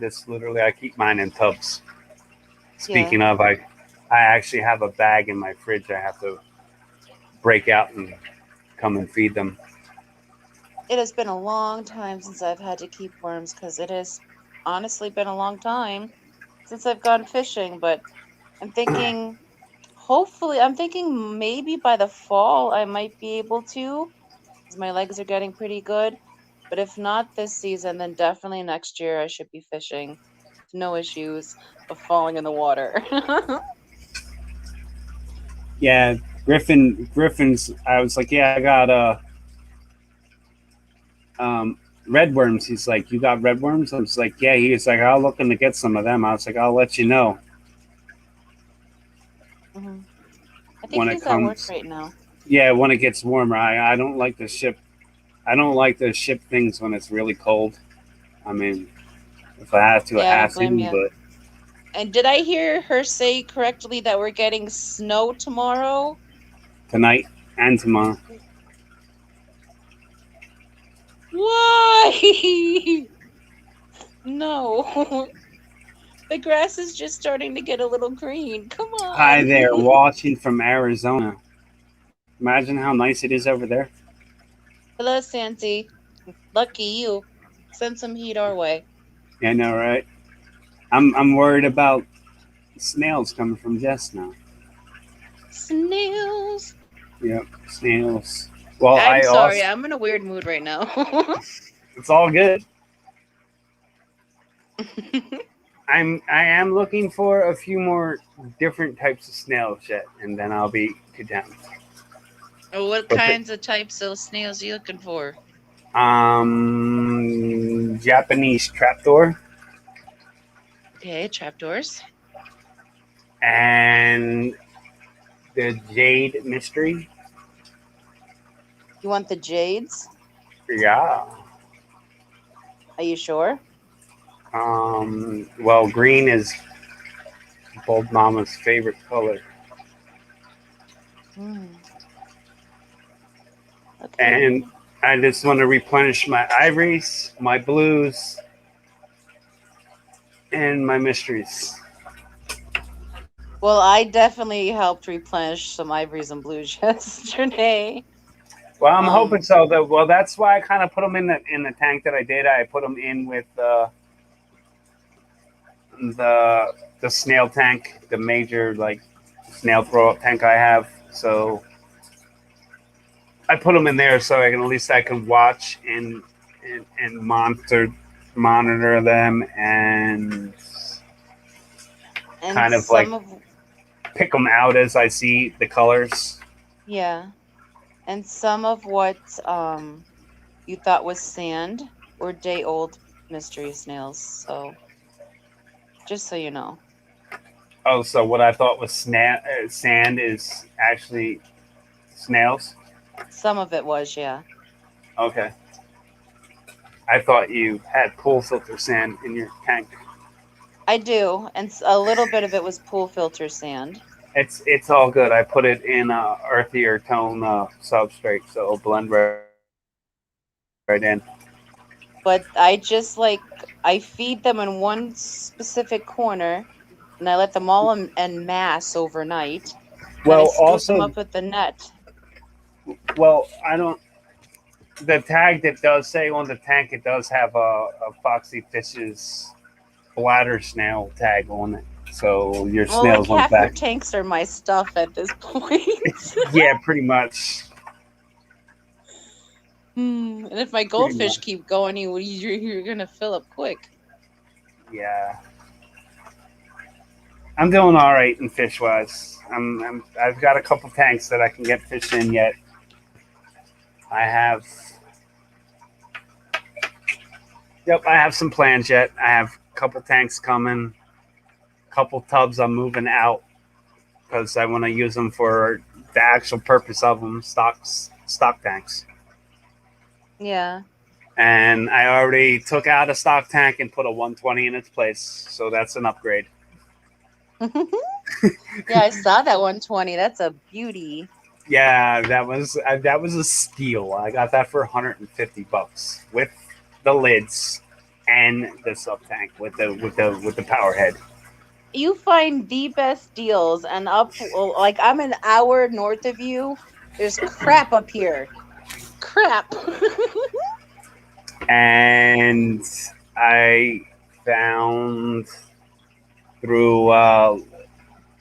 keep mine in tubs. Yeah. Speaking of, I actually have a bag in my fridge. I have to break out and come and feed them. It has been a long time since I've had to keep worms because it has honestly been a long time since I've gone fishing, but I'm thinking I'm thinking maybe by the fall I might be able to because my legs are getting pretty good. But if not this season, then definitely next year I should be fishing. No issues of falling in the water. Yeah, Griffins. I was like, yeah, I got um red worms. He's like, you got red worms? I was like, yeah. He was like, I'll look in to get some of them. I was like, I'll let you know Hmm. I think when it he's at work comes. right now. Yeah, when it gets warmer. I don't like to ship. I don't like to ship things when it's really cold. I mean, if I have to, I Yeah, I don't have blame to. you. But And did I hear her say correctly that we're getting snow tomorrow? tonight and tomorrow. Why? No. The grass is just starting to get a little green. Come Hi on. there, watching from Arizona. Imagine how nice it is over there. Hello, Santi. Lucky you. Send some heat our way. Yeah, I know, right? I'm worried about snails coming from Jess now. Snails. Yep, snails. Well, I'm I sorry. also I'm in a weird mood right now. it's all good. I am looking for a few more different types of snails yet, and then I'll be to town. What But kinds of types of snails are you looking for? Japanese trapdoor Okay, trapdoors. and the jade mystery. You want the jades? Yeah. Are you sure? Well, green is Bold Mama's favorite color. Hmm. Okay. And I just want to replenish my ivories, my blues, and my mysteries. Well, I definitely helped replenish some ivories and blues yesterday. Well, I'm hoping Um, so. Well, that's why I kind of put them in the tank that I did. I put them in with the snail tank, the major like snail throw up tank I have. So I put them in there so I can at least I can watch and monitor them and and kind of like some of pick them out as I see the colors. yeah, and some of what you thought was sand were day old mystery snails. So just so you know, Oh, so what I thought was sand is actually snails. some of it was yeah. Okay, I thought you had pool filter sand in your tank. I do, and a little bit of it was pool filter sand. It's all good. I put it in a earthier tone substrate, so it'll blend right in. But I feed them in one specific corner, and I let them all en masse overnight. Then I Well, scoop them also, up with the net. well, I don't. The tag that does say on the tank, it does have a Foxy Fish's bladder snail tag on it, so your Well, like snails won't half your back. tanks are my stuff at this point. Yeah, pretty much. And if my Pretty goldfish much. keep going, you're gonna fill up quick. Yeah. I'm doing all right in fish wise. I've got a couple tanks that I can get fish in yet. I have. Yep, I have some plans yet. I have a couple tanks coming, a couple tubs I'm moving out because I want to use them for the actual purpose of them, stock tanks. Yeah. And I already took out a stock tank and put a 120 in its place, so that's an upgrade. Yeah, I saw that 120. That's a beauty. Yeah, that was a steal. I got that for $150 with the lids and the sub tank with the power head. You find the best deals, and like I'm an hour north of you. There's crap up here. Crap. And I found through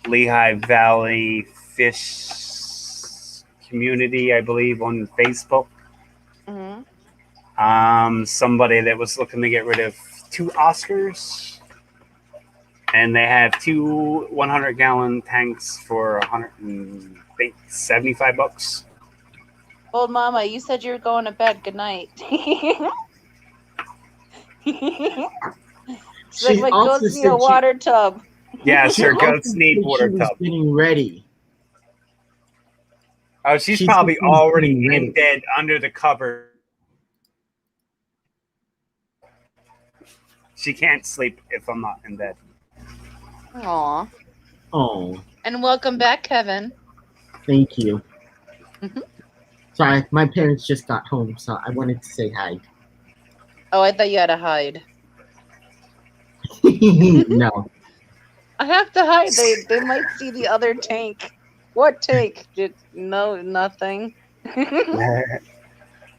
Lehigh Valley Fish Community, I believe, on Facebook. Somebody that was looking to get rid of 2 Oscars, and they have 2 100-gallon tanks for $175. Old mama, you said you were going to bed. Good night. She's like, my goats need a water tub. Yes, her goats need water tub. Getting ready. Oh, she's probably already in bed under the cover. She can't sleep if I'm not in bed. Aw. Oh. And welcome back, Kevin. Thank you. Sorry, my parents just got home, so I wanted to say hi. Oh, I thought you had to hide. No. I have to hide. They might see the other tank. What tank? No, nothing.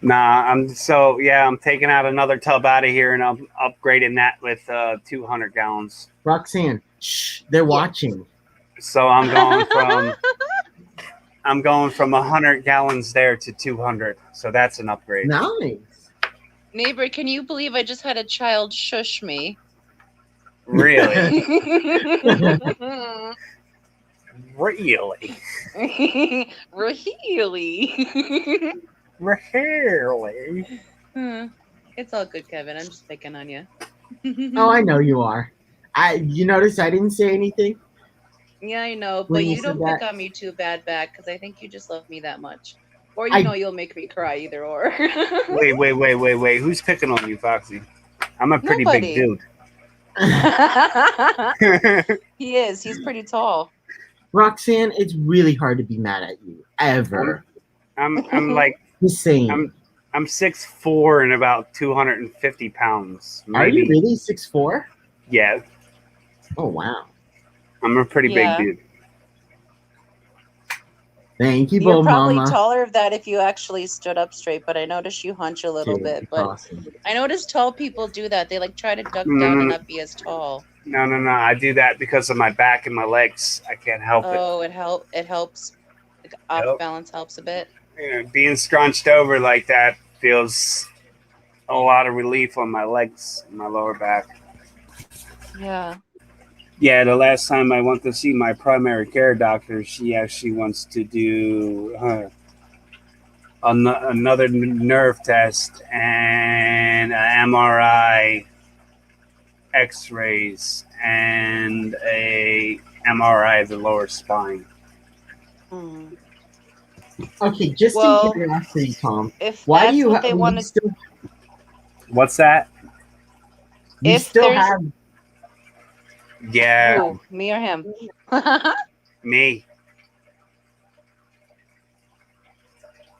Nah, I'm taking out another tub out of here, and I'm upgrading that with 200 gallons. Roxanne, shh, they're watching. So I'm going from 100 gallons there to 200. So that's an upgrade. Nice. Neighbor, can you believe I just had a child shush me? Really? Really? Really? It's all good, Kevin. I'm just picking on you. Oh, I know you are. You notice I didn't say anything? Yeah, I know, but you don't pick on me too bad back because I think you just love me that much. Or you'll make me cry, either or. Wait. Who's picking on you, Foxy? I'm a pretty big dude. He is. He's pretty tall. Roxanne, it's really hard to be mad at you. Ever. I'm like the same. I'm 6'4" and about 250 pounds. Maybe. Are you really 6'4"? Yeah. Oh wow. I'm a pretty big dude. Thank you, You're probably Mama. taller of that if you actually stood up straight, but I noticed you hunch a little bit. But awesome. I noticed tall people do that. They try to duck down and not be as tall. No. I do that because of my back and my legs. I can't help it. Oh, it helps. Like, off balance helps a bit. Being scrunched over like that feels a lot of relief on my legs and my lower back. Yeah. Yeah, the last time I went to see my primary care doctor, she actually wants to do another nerve test and an MRI, X-rays, and a MRI of the lower spine. Okay, just in curiosity, Tom. Why do you what they want to? What's that? You still have. Yeah. Who, me or him? Me.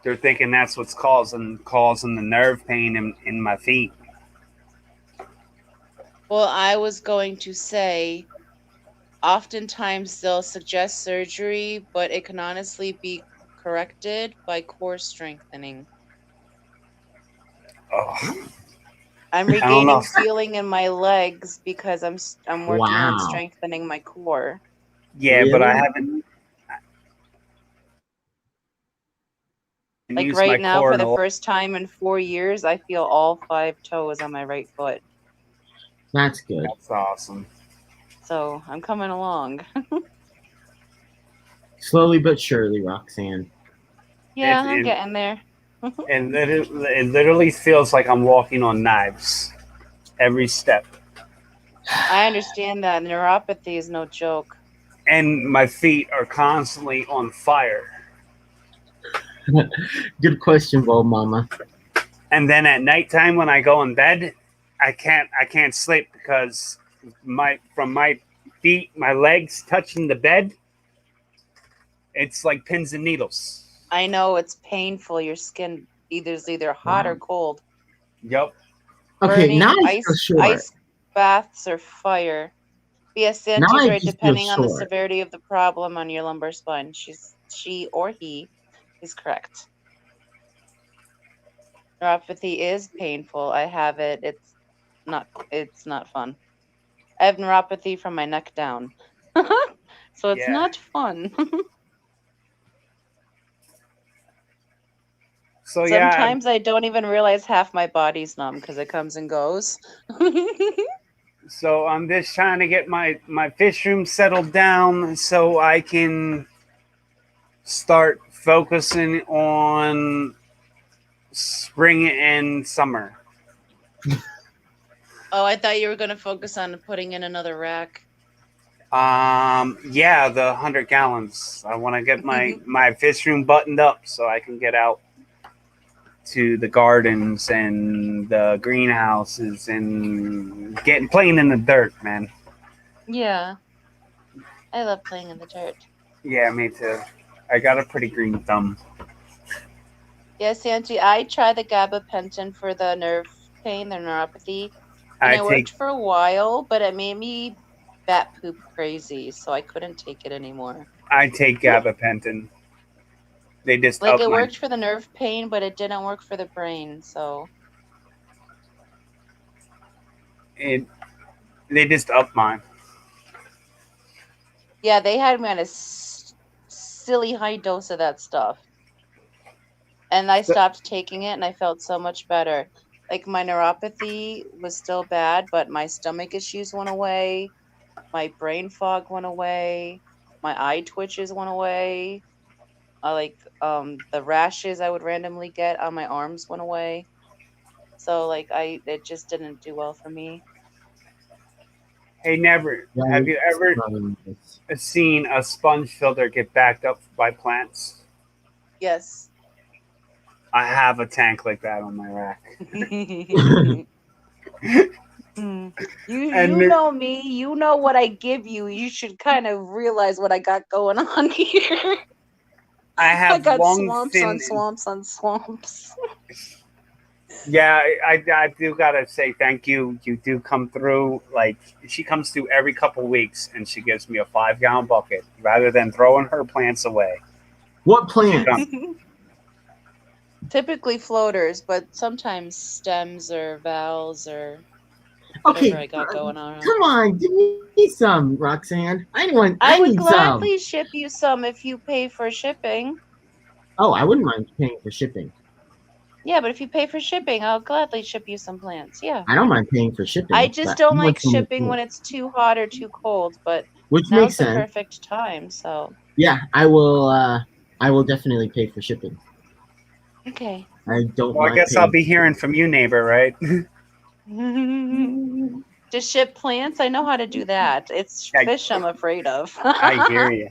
They're thinking that's what's causing the nerve pain in my feet. Well, I was going to say, oftentimes they'll suggest surgery, but it can honestly be corrected by core strengthening. Oh. I'm regaining feeling in my legs because I'm working on strengthening my core. Yeah, really? But I haven't. Like right now, for the first time in 4 years, I feel all 5 toes on my right foot. That's good. That's awesome. So I'm coming along. Slowly but surely, Roxanne. Yeah, It, I'm it, getting there. it literally feels like I'm walking on knives every step. I understand that neuropathy is no joke. And my feet are constantly on fire. Good question, Bo Mama. And then at nighttime when I go in bed, I can't sleep because from my feet, my legs touching the bed, it's like pins and needles. I know it's painful. Your skin is either hot or Wow. cold. Yep. Okay, now Burning, I feel short. ice baths, or fire. Yes, Now Santi's I right. just feel Depending on the short. severity of the problem on your lumbar spine, she or he is correct. Neuropathy is painful. I have it. It's not fun. I have neuropathy from my neck down. So it's Yeah. not fun. So Sometimes I don't even realize half my body's numb because it comes and goes. so I'm just trying to get my fish room settled down so I can start focusing on spring and summer. Oh, I thought you were going to focus on putting in another rack. Yeah, the 100 gallons. I want to get my fish room buttoned up so I can get out to the gardens and the greenhouses and playing in the dirt, man. Yeah. I love playing in the dirt. Yeah, me too. I got a pretty green thumb. Yes, Auntie, I tried the gabapentin for the nerve pain, the neuropathy, and I it take worked for a while, but it made me bat poop crazy, so I couldn't take it anymore. gabapentin. They just Like up it my worked for the nerve pain, but it didn't work for the brain, so it. They just up mine. yeah, they had me on a silly high dose of that stuff. And I stopped taking it and I felt so much better. Like my neuropathy was still bad, but my stomach issues went away, my brain fog went away, my eye twitches went away. The rashes I would randomly get on my arms went away. So it just didn't do well for me. Hey, never. Have you ever seen a sponge filter get backed up by plants? Yes. I have a tank like that on my rack. You know me. You know what I give you. You should kind of realize what I got going on here. I got swamps on swamps on swamps. Yeah, I do gotta say thank you. You do come through. Like she comes through every couple weeks, and she gives me a 5-gallon bucket rather than throwing her plants away. What plants? Typically floaters, but sometimes stems or valves or whatever I got going on. Come on, give me some, Roxanne. I would need gladly ship you some if you pay for shipping. Oh, I wouldn't mind paying for shipping. Yeah, but if you pay for shipping, I'll gladly ship you some plants. Yeah. I don't mind paying for shipping. I just don't like shipping when it's too hot or too cold, but which now's makes the sense. perfect time, so. Yeah, I will definitely pay for shipping. Okay. I don't Well, I guess I'll be hearing from you, neighbor, right? To ship plants, I know how to do that. It's fish I'm afraid of. I hear you.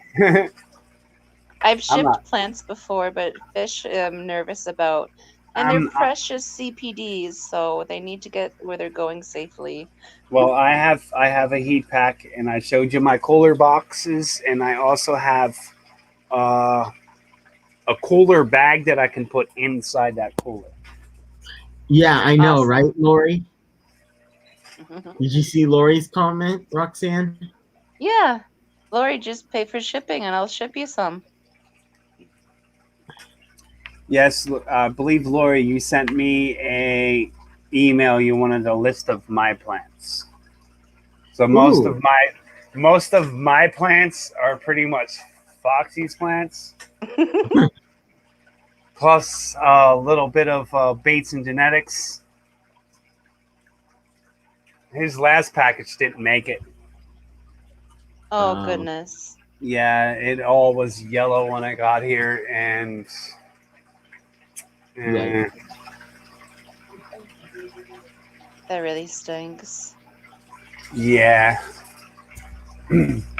I've shipped plants before, but fish I'm nervous about. And they're precious CPDs, so they need to get where they're going safely. Well, I have a heat pack, and I showed you my cooler boxes, and I also have a cooler bag that I can put inside that cooler. Yeah, I know, awesome. Right, Lori? Did you see Lori's comment, Roxanne? Yeah. Lori, just pay for shipping, and I'll ship you some. Yes, I believe, Lori, you sent me a email. You wanted a list of my plants. So most of my plants are pretty much Foxy's plants, plus a little bit of Bates and Genetics. His last package didn't make it. Oh, goodness. Yeah, it all was yellow when I got here, and Right. That really stinks. yeah.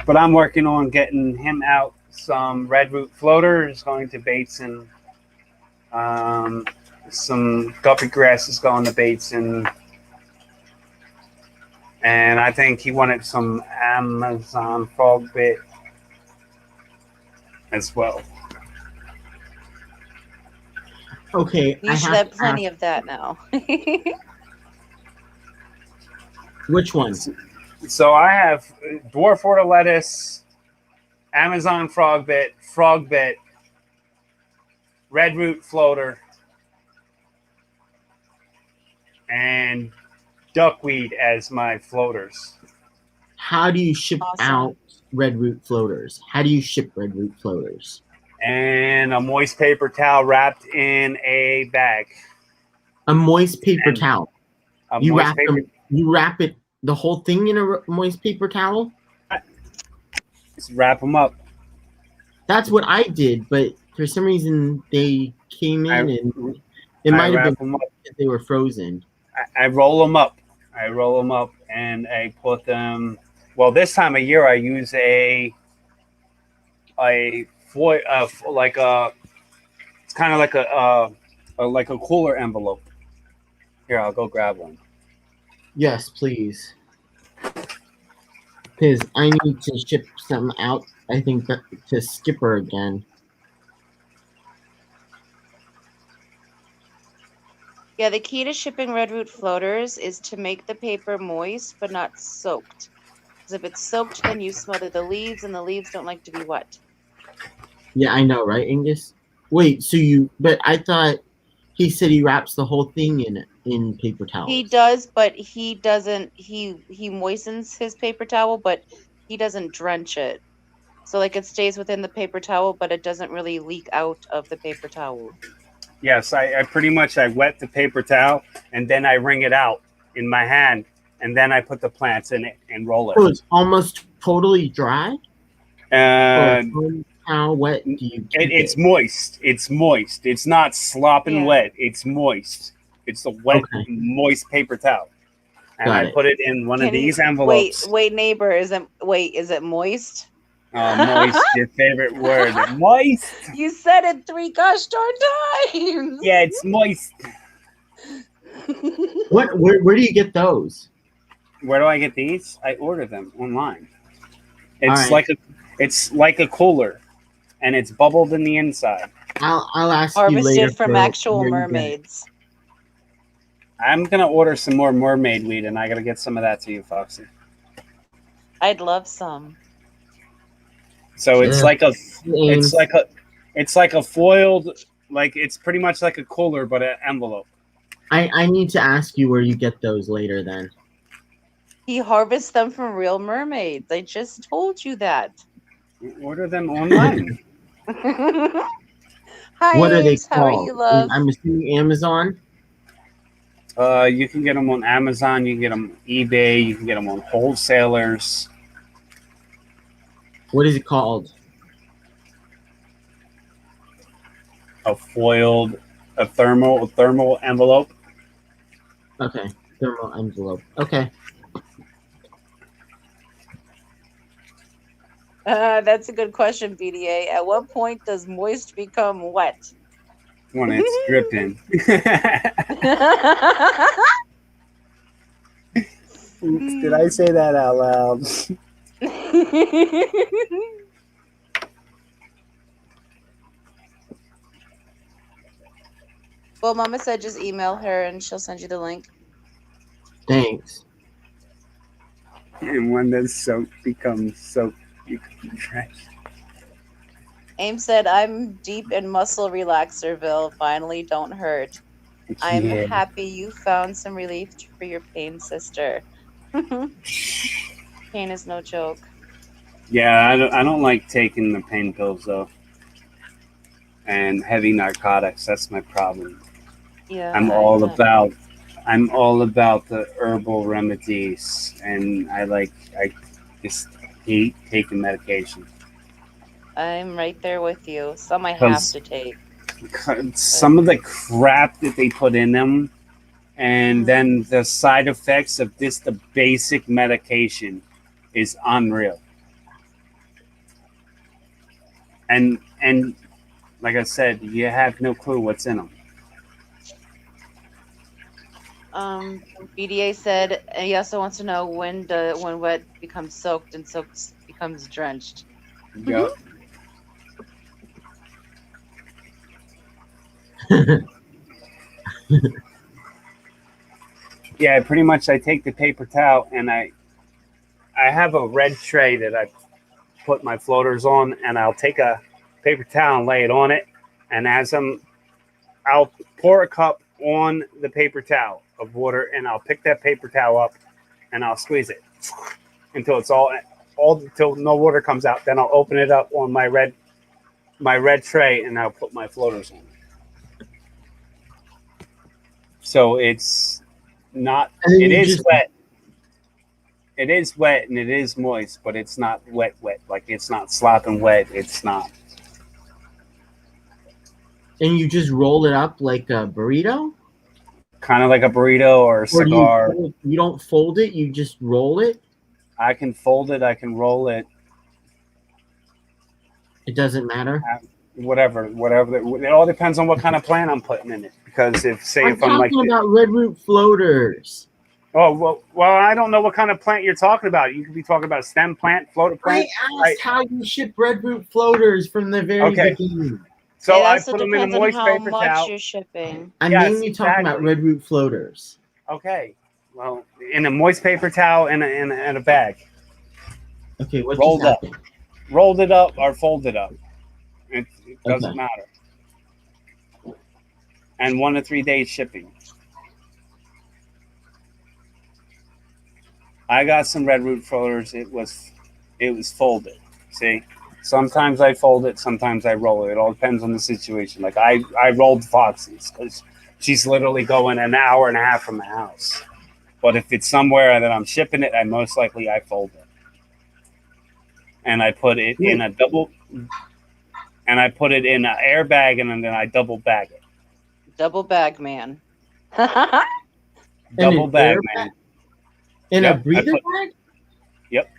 But I'm working on getting him out some red root floaters going to Bateson. Some guppy grass is going to Bateson. And I think he wanted some Amazon frog bit as well. Okay, You I should have have to plenty ask, of that now. which one? So I have dwarf order lettuce, Amazon frog bit, red root floater, and duckweed as my floaters. How do you ship Awesome. out red root floaters? How do you ship red root floaters? And a moist paper towel wrapped in a bag. A moist paper And towel. A You moist wrap paper. them. You wrap it, the whole thing, in a moist paper towel. Just wrap them up. That's what I did, but for some reason they came in, and it I might have wrap been them up. because they were frozen. I roll them up. And I put them. Well, this time of year I use a foil, like a. It's kind of like a cooler envelope. Here, I'll go grab one. Yes, please. Because I need to ship some out. I think to Skipper again. Yeah, the key to shipping red root floaters is to make the paper moist but not soaked. Because if it's soaked, then you smother the leaves, and the leaves don't like to be wet. Yeah, I know, right, Angus? Wait, so you? But I thought he said he wraps the whole thing in paper towels. He does, but he doesn't. He moistens his paper towel, but he doesn't drench it. So like it stays within the paper towel, but it doesn't really leak out of the paper towel. Yes, I pretty much I wet the paper towel and then I wring it out in my hand and then I put the plants in it and roll it. So it's almost totally dry. How wet do you keep it's moist. It's moist. It's not slopping wet. It's moist. It's a wet, moist paper towel. And I put it in one of these envelopes. Wait, neighbor, is it moist? Moist, your favorite word. Moist. You said it 3 gosh darn times. Yeah, it's moist. Where do you get those? Where do I get these? I order them online. It's like a cooler, and it's bubbled in the inside. I'll ask Harvested you later. from actual mermaids. I'm gonna order some more mermaid weed, and I gotta get some of that to you, Foxy. I'd love some. So it's like a foiled, like it's pretty much like a cooler, but an envelope. I need to ask you where you get those later then. He harvests them from real mermaids. I just told you that. Order them online. Hi, what are they Ace. How are called? you, love? I'm assuming Amazon. You can get them on Amazon. You can get them on eBay. You can get them on wholesalers. What is it called? A thermal envelope. Okay, thermal envelope. Okay. That's a good question, BDA. At what point does moist become wet? When it's dripping. Oops, did I say that out loud? Well, Mama said just email her and she'll send you the link. Thanks. And when does soap become soap, you can trash. Aim said, I'm deep in muscle relaxerville. Finally, don't hurt. I'm happy you found some relief for your pain, sister. Pain is no joke. Yeah, I don't like taking the pain pills though, and heavy narcotics. That's my problem. Yeah, I'm all about the herbal remedies, and I hate taking medication. I'm right there with you. Some I have Because to take. some of the crap that they put in them, and Mhm. then the side effects of just the basic medication is unreal. And like I said, you have no clue what's in them. BDA said he also wants to know when wet becomes soaked and soaked becomes drenched. Yep. Yeah, pretty much I take the paper towel and I have a red tray that I put my floaters on, and I'll take a paper towel and lay it on it, and I'll pour a cup on the paper towel of water, and I'll pick that paper towel up and I'll squeeze it until it's all until no water comes out. Then I'll open it up on my red tray and I'll put my floaters on. So it's not. It is wet. It is wet and it is moist, but it's not wet. Like it's not slopping wet. It's not. And you just roll it up like a burrito? Kind of like a burrito or a cigar. You don't fold it, you just roll it? I can fold it, I can roll it. It doesn't matter? Whatever. It all depends on what kind of plant I'm putting in it. Because if I'm talking about red root floaters. Oh, well, I don't know what kind of plant you're talking about. You could be talking about a stem plant, floater plant. I asked how you ship red root floaters from the very beginning. So I put them in a moist paper towel. How much you're shipping. I'm mainly talking about red root floaters. Okay. Well, in a moist paper towel and a bag. Okay, what rolled up. Rolled it up or folded up. It doesn't matter. And 1 to 3 days shipping. I got some red root floaters. It was folded. See? Sometimes I fold it, sometimes I roll it. It all depends on the situation. Like I rolled Foxy's because she's literally going an hour and a half from the house. But if it's somewhere that I'm shipping it, I fold it. And I put it in a double, and I put it in an airbag, and then I double bag it. Double bag man. Double bag man. In a breather bag? Yep.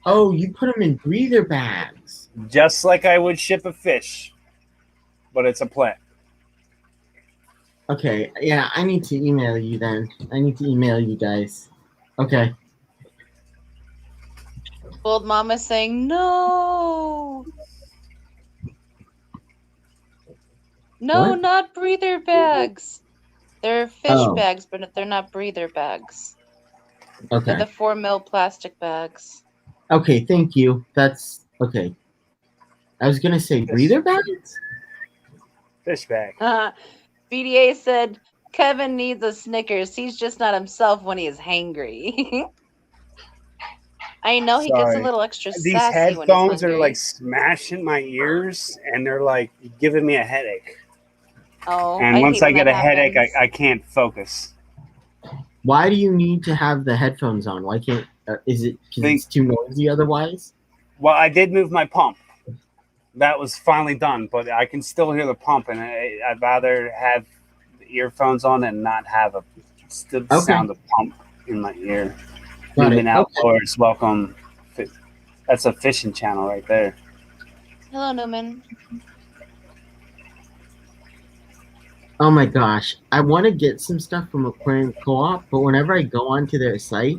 Oh, you put them in breather bags. Just like I would ship a fish, but it's a plant. Okay, yeah, I need to email you then. I need to email you guys. Okay. Old Mama's saying no. No, What? not breather bags. They're fish bags, but they're not breather bags. Okay. They're the 4 mil plastic bags. Okay, thank you. That's okay. I was gonna say breather bags? Fish bag. BDA said Kevin needs a Snickers. He's just not himself when he is hangry. I know he gets a little extra sassy. These headphones are like smashing my ears, and they're like giving me a headache. Oh, and once I get a headache, I can't focus. Why do you need to have the headphones on? Why can't? Is it because it's too noisy otherwise? Well, I did move my pump. That was finally done, but I can still hear the pump, and I'd rather have the earphones on and not have the sound of pump in my ear. Moving outdoors, welcome. That's a fishing channel right there. Hello, Newman. Oh my gosh, I want to get some stuff from Aquarium Co-op, but whenever I go onto their site,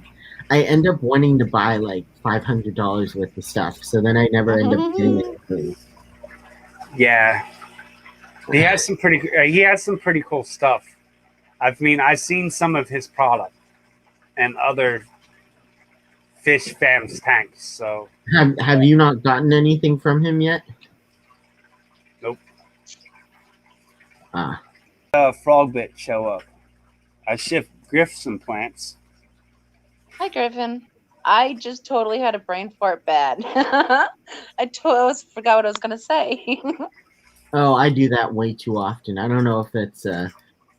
I end up wanting to buy like $500 worth of stuff. So then I never end up getting anything. Yeah, he has some pretty cool stuff. I've seen some of his product and other fish fams tanks. So have you not gotten anything from him yet? Nope. Frog bit show up. I shipped Griff some plants. Hi, Griffin. I just totally had a brain fart bad. I forgot what I was going to say. Oh, I do that way too often. I don't know if it's a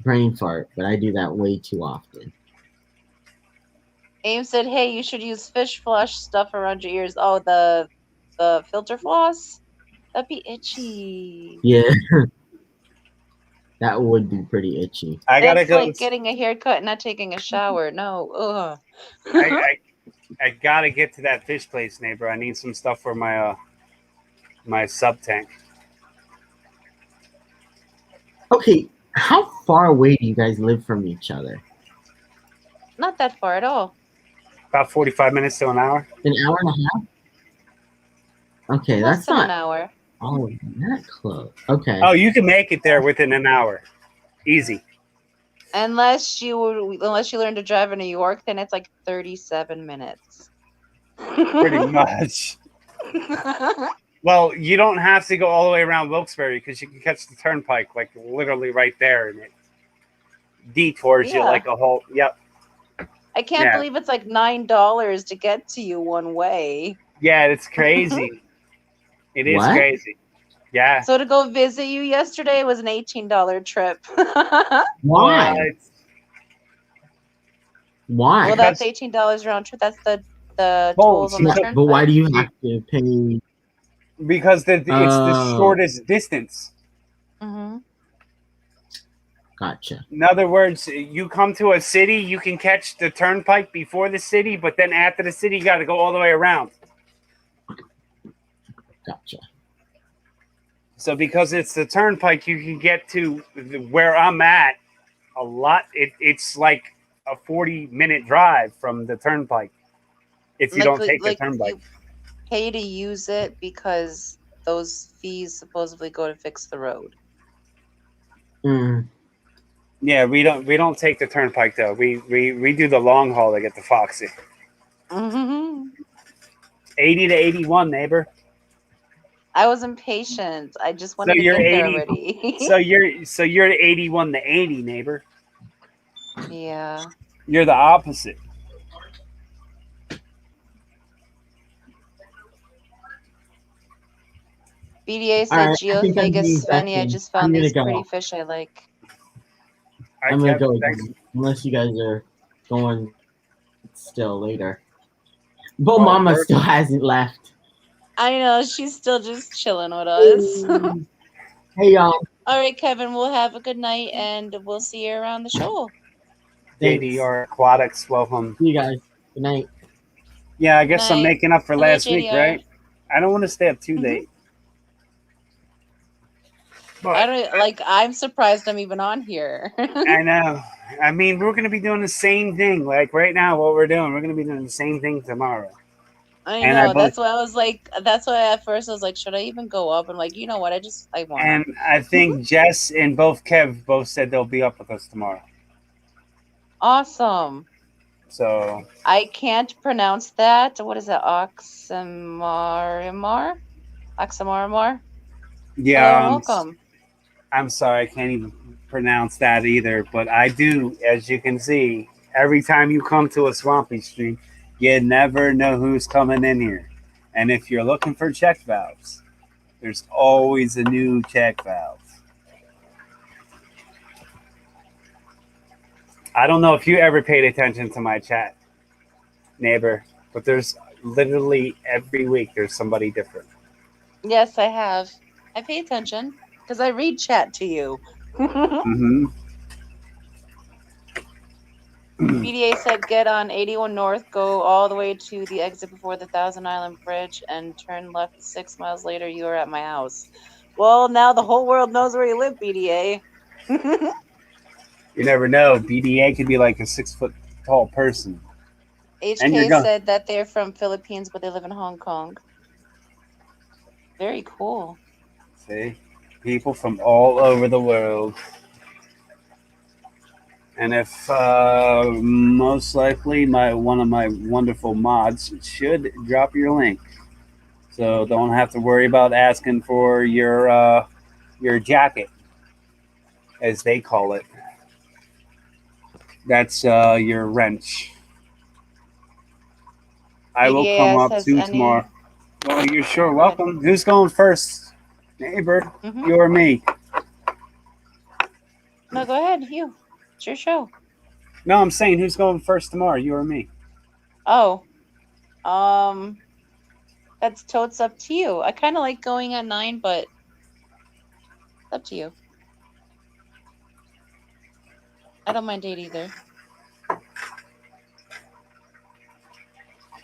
brain fart, but I do that way too often. Aim said, "Hey, you should use fish flush stuff around your ears." Oh, the filter floss? That'd be itchy. Yeah, that would be pretty itchy. I gotta That's go. like getting a haircut and not taking a shower. No, ugh. I gotta get to that fish place, neighbor. I need some stuff for my my sub tank. Okay, how far away do you guys live from each other? Not that far at all. About 45 minutes to an hour. An hour and a half? Okay, Less that's than not an hour. all that close. Okay. Oh, you can make it there within an hour, easy. Unless you learn to drive in New York, then it's like 37 minutes. Pretty much. Well, you don't have to go all the way around Wilkes-Barre because you can catch the turnpike like literally right there, and it detours you Yeah. like a whole. Yep. I can't Yeah. believe it's like $9 to get to you one way. Yeah, it's crazy. It is What? crazy. Yeah. So to go visit you yesterday was an $18 trip. Why? What? Why? Well, that's $18 round trip. That's the Oh, tolls on the so- turnpike. But why do you have to pay? Because it's the Oh. shortest distance. Mm-hmm. Gotcha. In other words, you come to a city, you can catch the turnpike before the city, but then after the city, you got to go all the way around. Gotcha. So because it's the turnpike, you can get to where I'm at a lot. It's like a 40-minute drive from the turnpike if you don't take the turnpike. You pay to use it because those fees supposedly go to fix the road. Mm. Yeah, we don't take the turnpike though. We do the long haul to get to Foxy. Mm-hmm. 80 to 81, neighbor. I was impatient. I just wanted to you're get there 80 already. So you're 81 to 80, neighbor. Yeah. You're the opposite. BDA said All right, I think I'm Geophagus getting Svenny. I back just in. I'm found gonna these go. pretty fish I like. I'm gonna go Thanks. again, unless you guys are going still later. But Well, Mama we're- still hasn't left. I know, she's still just chilling with us. Hey y'all. All right, Kevin, we'll have a good night and we'll see you around the show. Thanks. JDR Aquatics, welcome. See you guys. Good night. Yeah, I guess I'm Night. making up for Hello, last week, JDR. right? I don't want to stay up too Mhm. late. I don't like. I'm surprised I'm even on here. I know. I mean, we're going to be doing the same thing. Like right now, what we're doing, we're going to be doing the same thing tomorrow. I And know. I That's why I was like. That's why at first I was like, should I even go up? I'm like, you know what? I want. And I think Jess and Kev both said they'll be up with us tomorrow. Awesome. So I can't pronounce that. What is that? Oxymorimar? Oxymorimar? yeah, Hello, welcome. I'm sorry, I can't even pronounce that either. But I do, as you can see, every time you come to a swampy stream, you never know who's coming in here. And if you're looking for check valves, there's always a new check valve. I don't know if you ever paid attention to my chat, neighbor, but there's literally every week there's somebody different. Yes, I have. I pay attention because I read chat to you. Mm-hmm. BDA said get on 81 North, go all the way to the exit before the Thousand Island Bridge, and turn left 6 miles later. You are at my house. Well, now the whole world knows where you live, BDA. You never know. BDA could be like a 6 foot tall person. And you're HK gone. said that they're from Philippines, but they live in Hong Kong. Very cool. See? People from all over the world. And if most likely one of my wonderful mods should drop your link. So don't have to worry about asking for your jacket, as they call it. That's your wrench. I will BDAS come up has to any- tomorrow. Well, you're sure Go ahead. welcome. Who's going first? Neighbor, Mhm. you or me? No, go ahead. You. It's your show. No, I'm saying who's going first tomorrow, you or me? Oh, that's totes up to you. I kind of like going at 9, but it's up to you. I don't mind 8 either.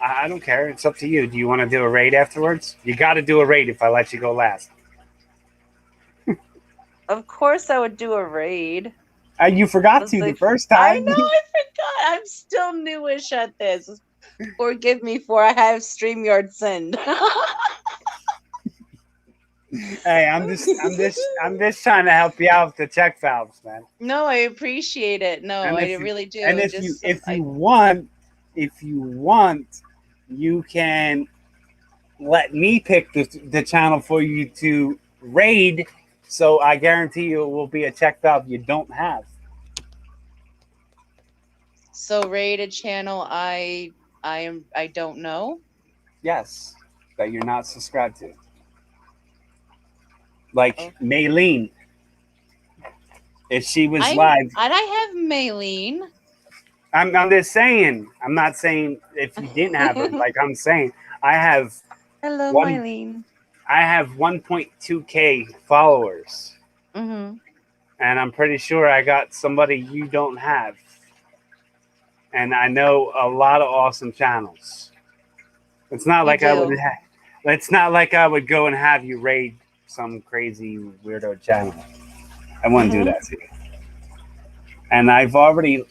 I don't care. It's up to you. Do you want to do a raid afterwards? You got to do a raid if I let you go last. Of course, I would do a raid. You forgot Was to the like, first I time. know, I forgot. I'm still newish at this. Forgive me for I have StreamYard send. Hey, I'm just trying to help you out with the check valves, man. No, I appreciate it. No, And I if you, really do. and if Just you want, you can let me pick the channel for you to raid. So I guarantee you it will be a check valve you don't have. so rated channel I don't know. Yes, that you're not subscribed to. Like Okay. Maylene, if she was live, I have Maylene. I'm just saying. I'm not saying if you didn't have her. Like I'm saying, I have Hello, one. Maylene. I have 1.2K followers, Mm-hmm. and I'm pretty sure I got somebody you don't have. And I know a lot of awesome channels. It's not like I would. It's not like I would go and have you raid some crazy weirdo channel. I wouldn't do that to you. And I've already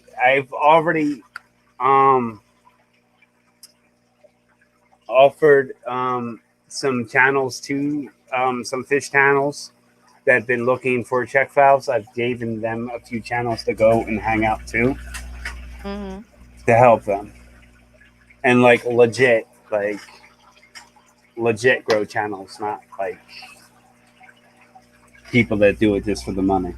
offered some channels to some fish channels that have been looking for check valves. I've given them a few channels to go and hang out to to help them, and like legit grow channels, not like people that do it just for the money.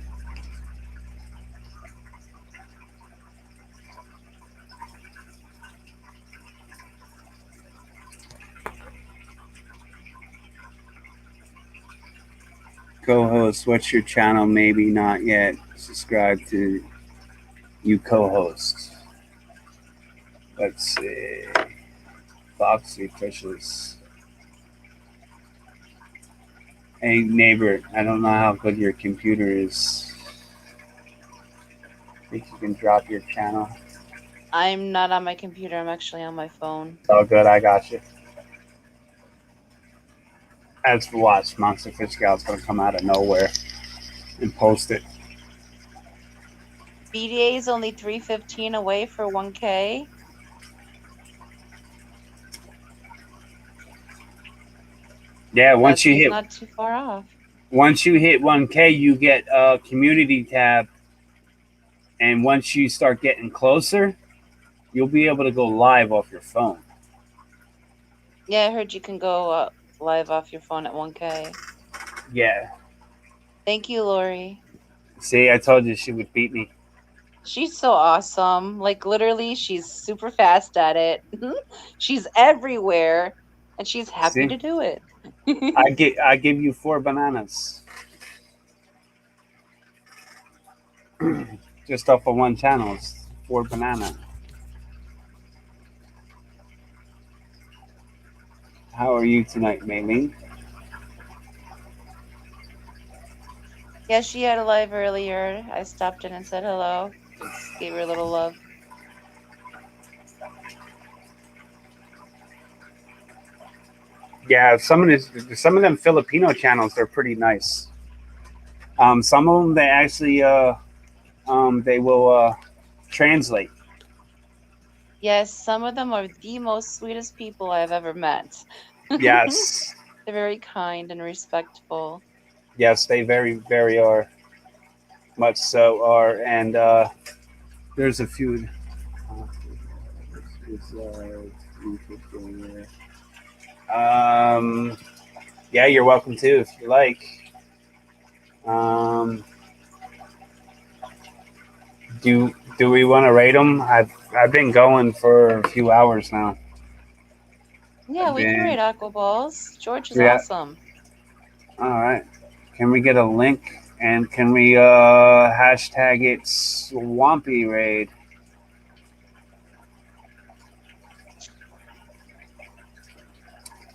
Co-host, what's your channel? Maybe not yet. Subscribe to you co-host. Let's see. Foxy Fishes. Hey neighbor, I don't know how good your computer is. Think you can drop your channel? I'm not on my computer. I'm actually on my phone. Oh good, I got you. As for watch, Monster Fish Gal's gonna come out of nowhere and post it. BDA is only 315 away for 1K. Yeah, That's not too far off. once you hit 1K, you get a community tab, and once you start getting closer, you'll be able to go live off your phone. Yeah, I heard you can go live off your phone at 1K. Yeah. Thank you, Lori. See, I told you she would beat me. She's so awesome. Like, literally, she's super fast at it. She's everywhere, and she's happy See, to do it. I give you 4 bananas just off of one channel. It's 4 banana. How are you tonight, Maylene? Yeah, she had a live earlier. I stopped in and said hello. Just gave her a little love. Yeah, some of them Filipino channels, they're pretty nice. Some of them they actually they will translate. Yes, some of them are the most sweetest people I've ever met. Yes. They're very kind and respectful. Yes, they very are. Much so are, and there's a few. Yeah, you're welcome to if you like. Um, do we want to rate them? I've been going for a few hours now. Yeah, we can rate Aqua Balls. George is Yeah. awesome. All right. Can we get a link and can we hashtag it Swampy Raid?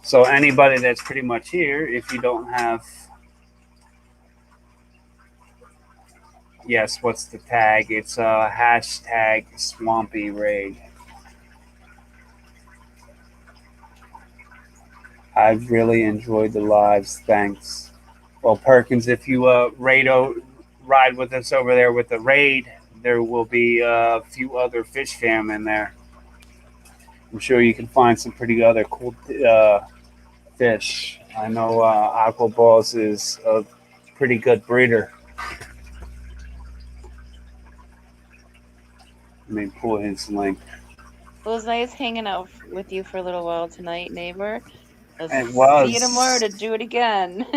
So anybody that's pretty much here, if you don't have, yes, what's the tag? It's hashtag Swampy Raid. I've really enjoyed the lives. Thanks. Well, Perkins, if you ride with us over there with the raid, there will be a few other fish fam in there. I'm sure you can find some pretty other cool fish. I know Aquaballs is a pretty good breeder. Let me pull his link. It was nice hanging out with you for a little while tonight, neighbor. I'll It see you tomorrow was. to do it again.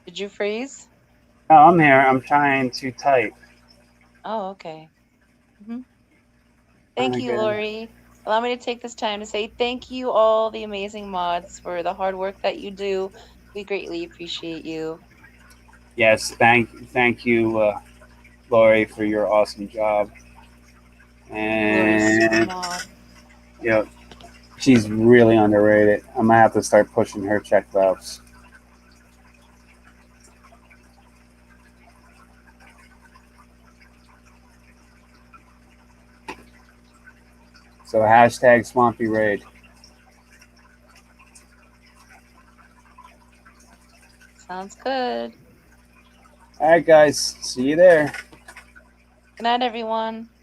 Did you freeze? No, I'm here. I'm trying to type. Oh, okay. I Thank you, get it. Lori. Allow me to take this time to say thank you, all the amazing mods, for the hard work that you do. We greatly appreciate you. Yes, thank you, Lori, for your awesome job. Lori's super And mod. you know, she's really underrated. I'm gonna have to start pushing her check valves. So hashtag Swampy Raid. Sounds good. All right, guys. See you there. Good night, everyone.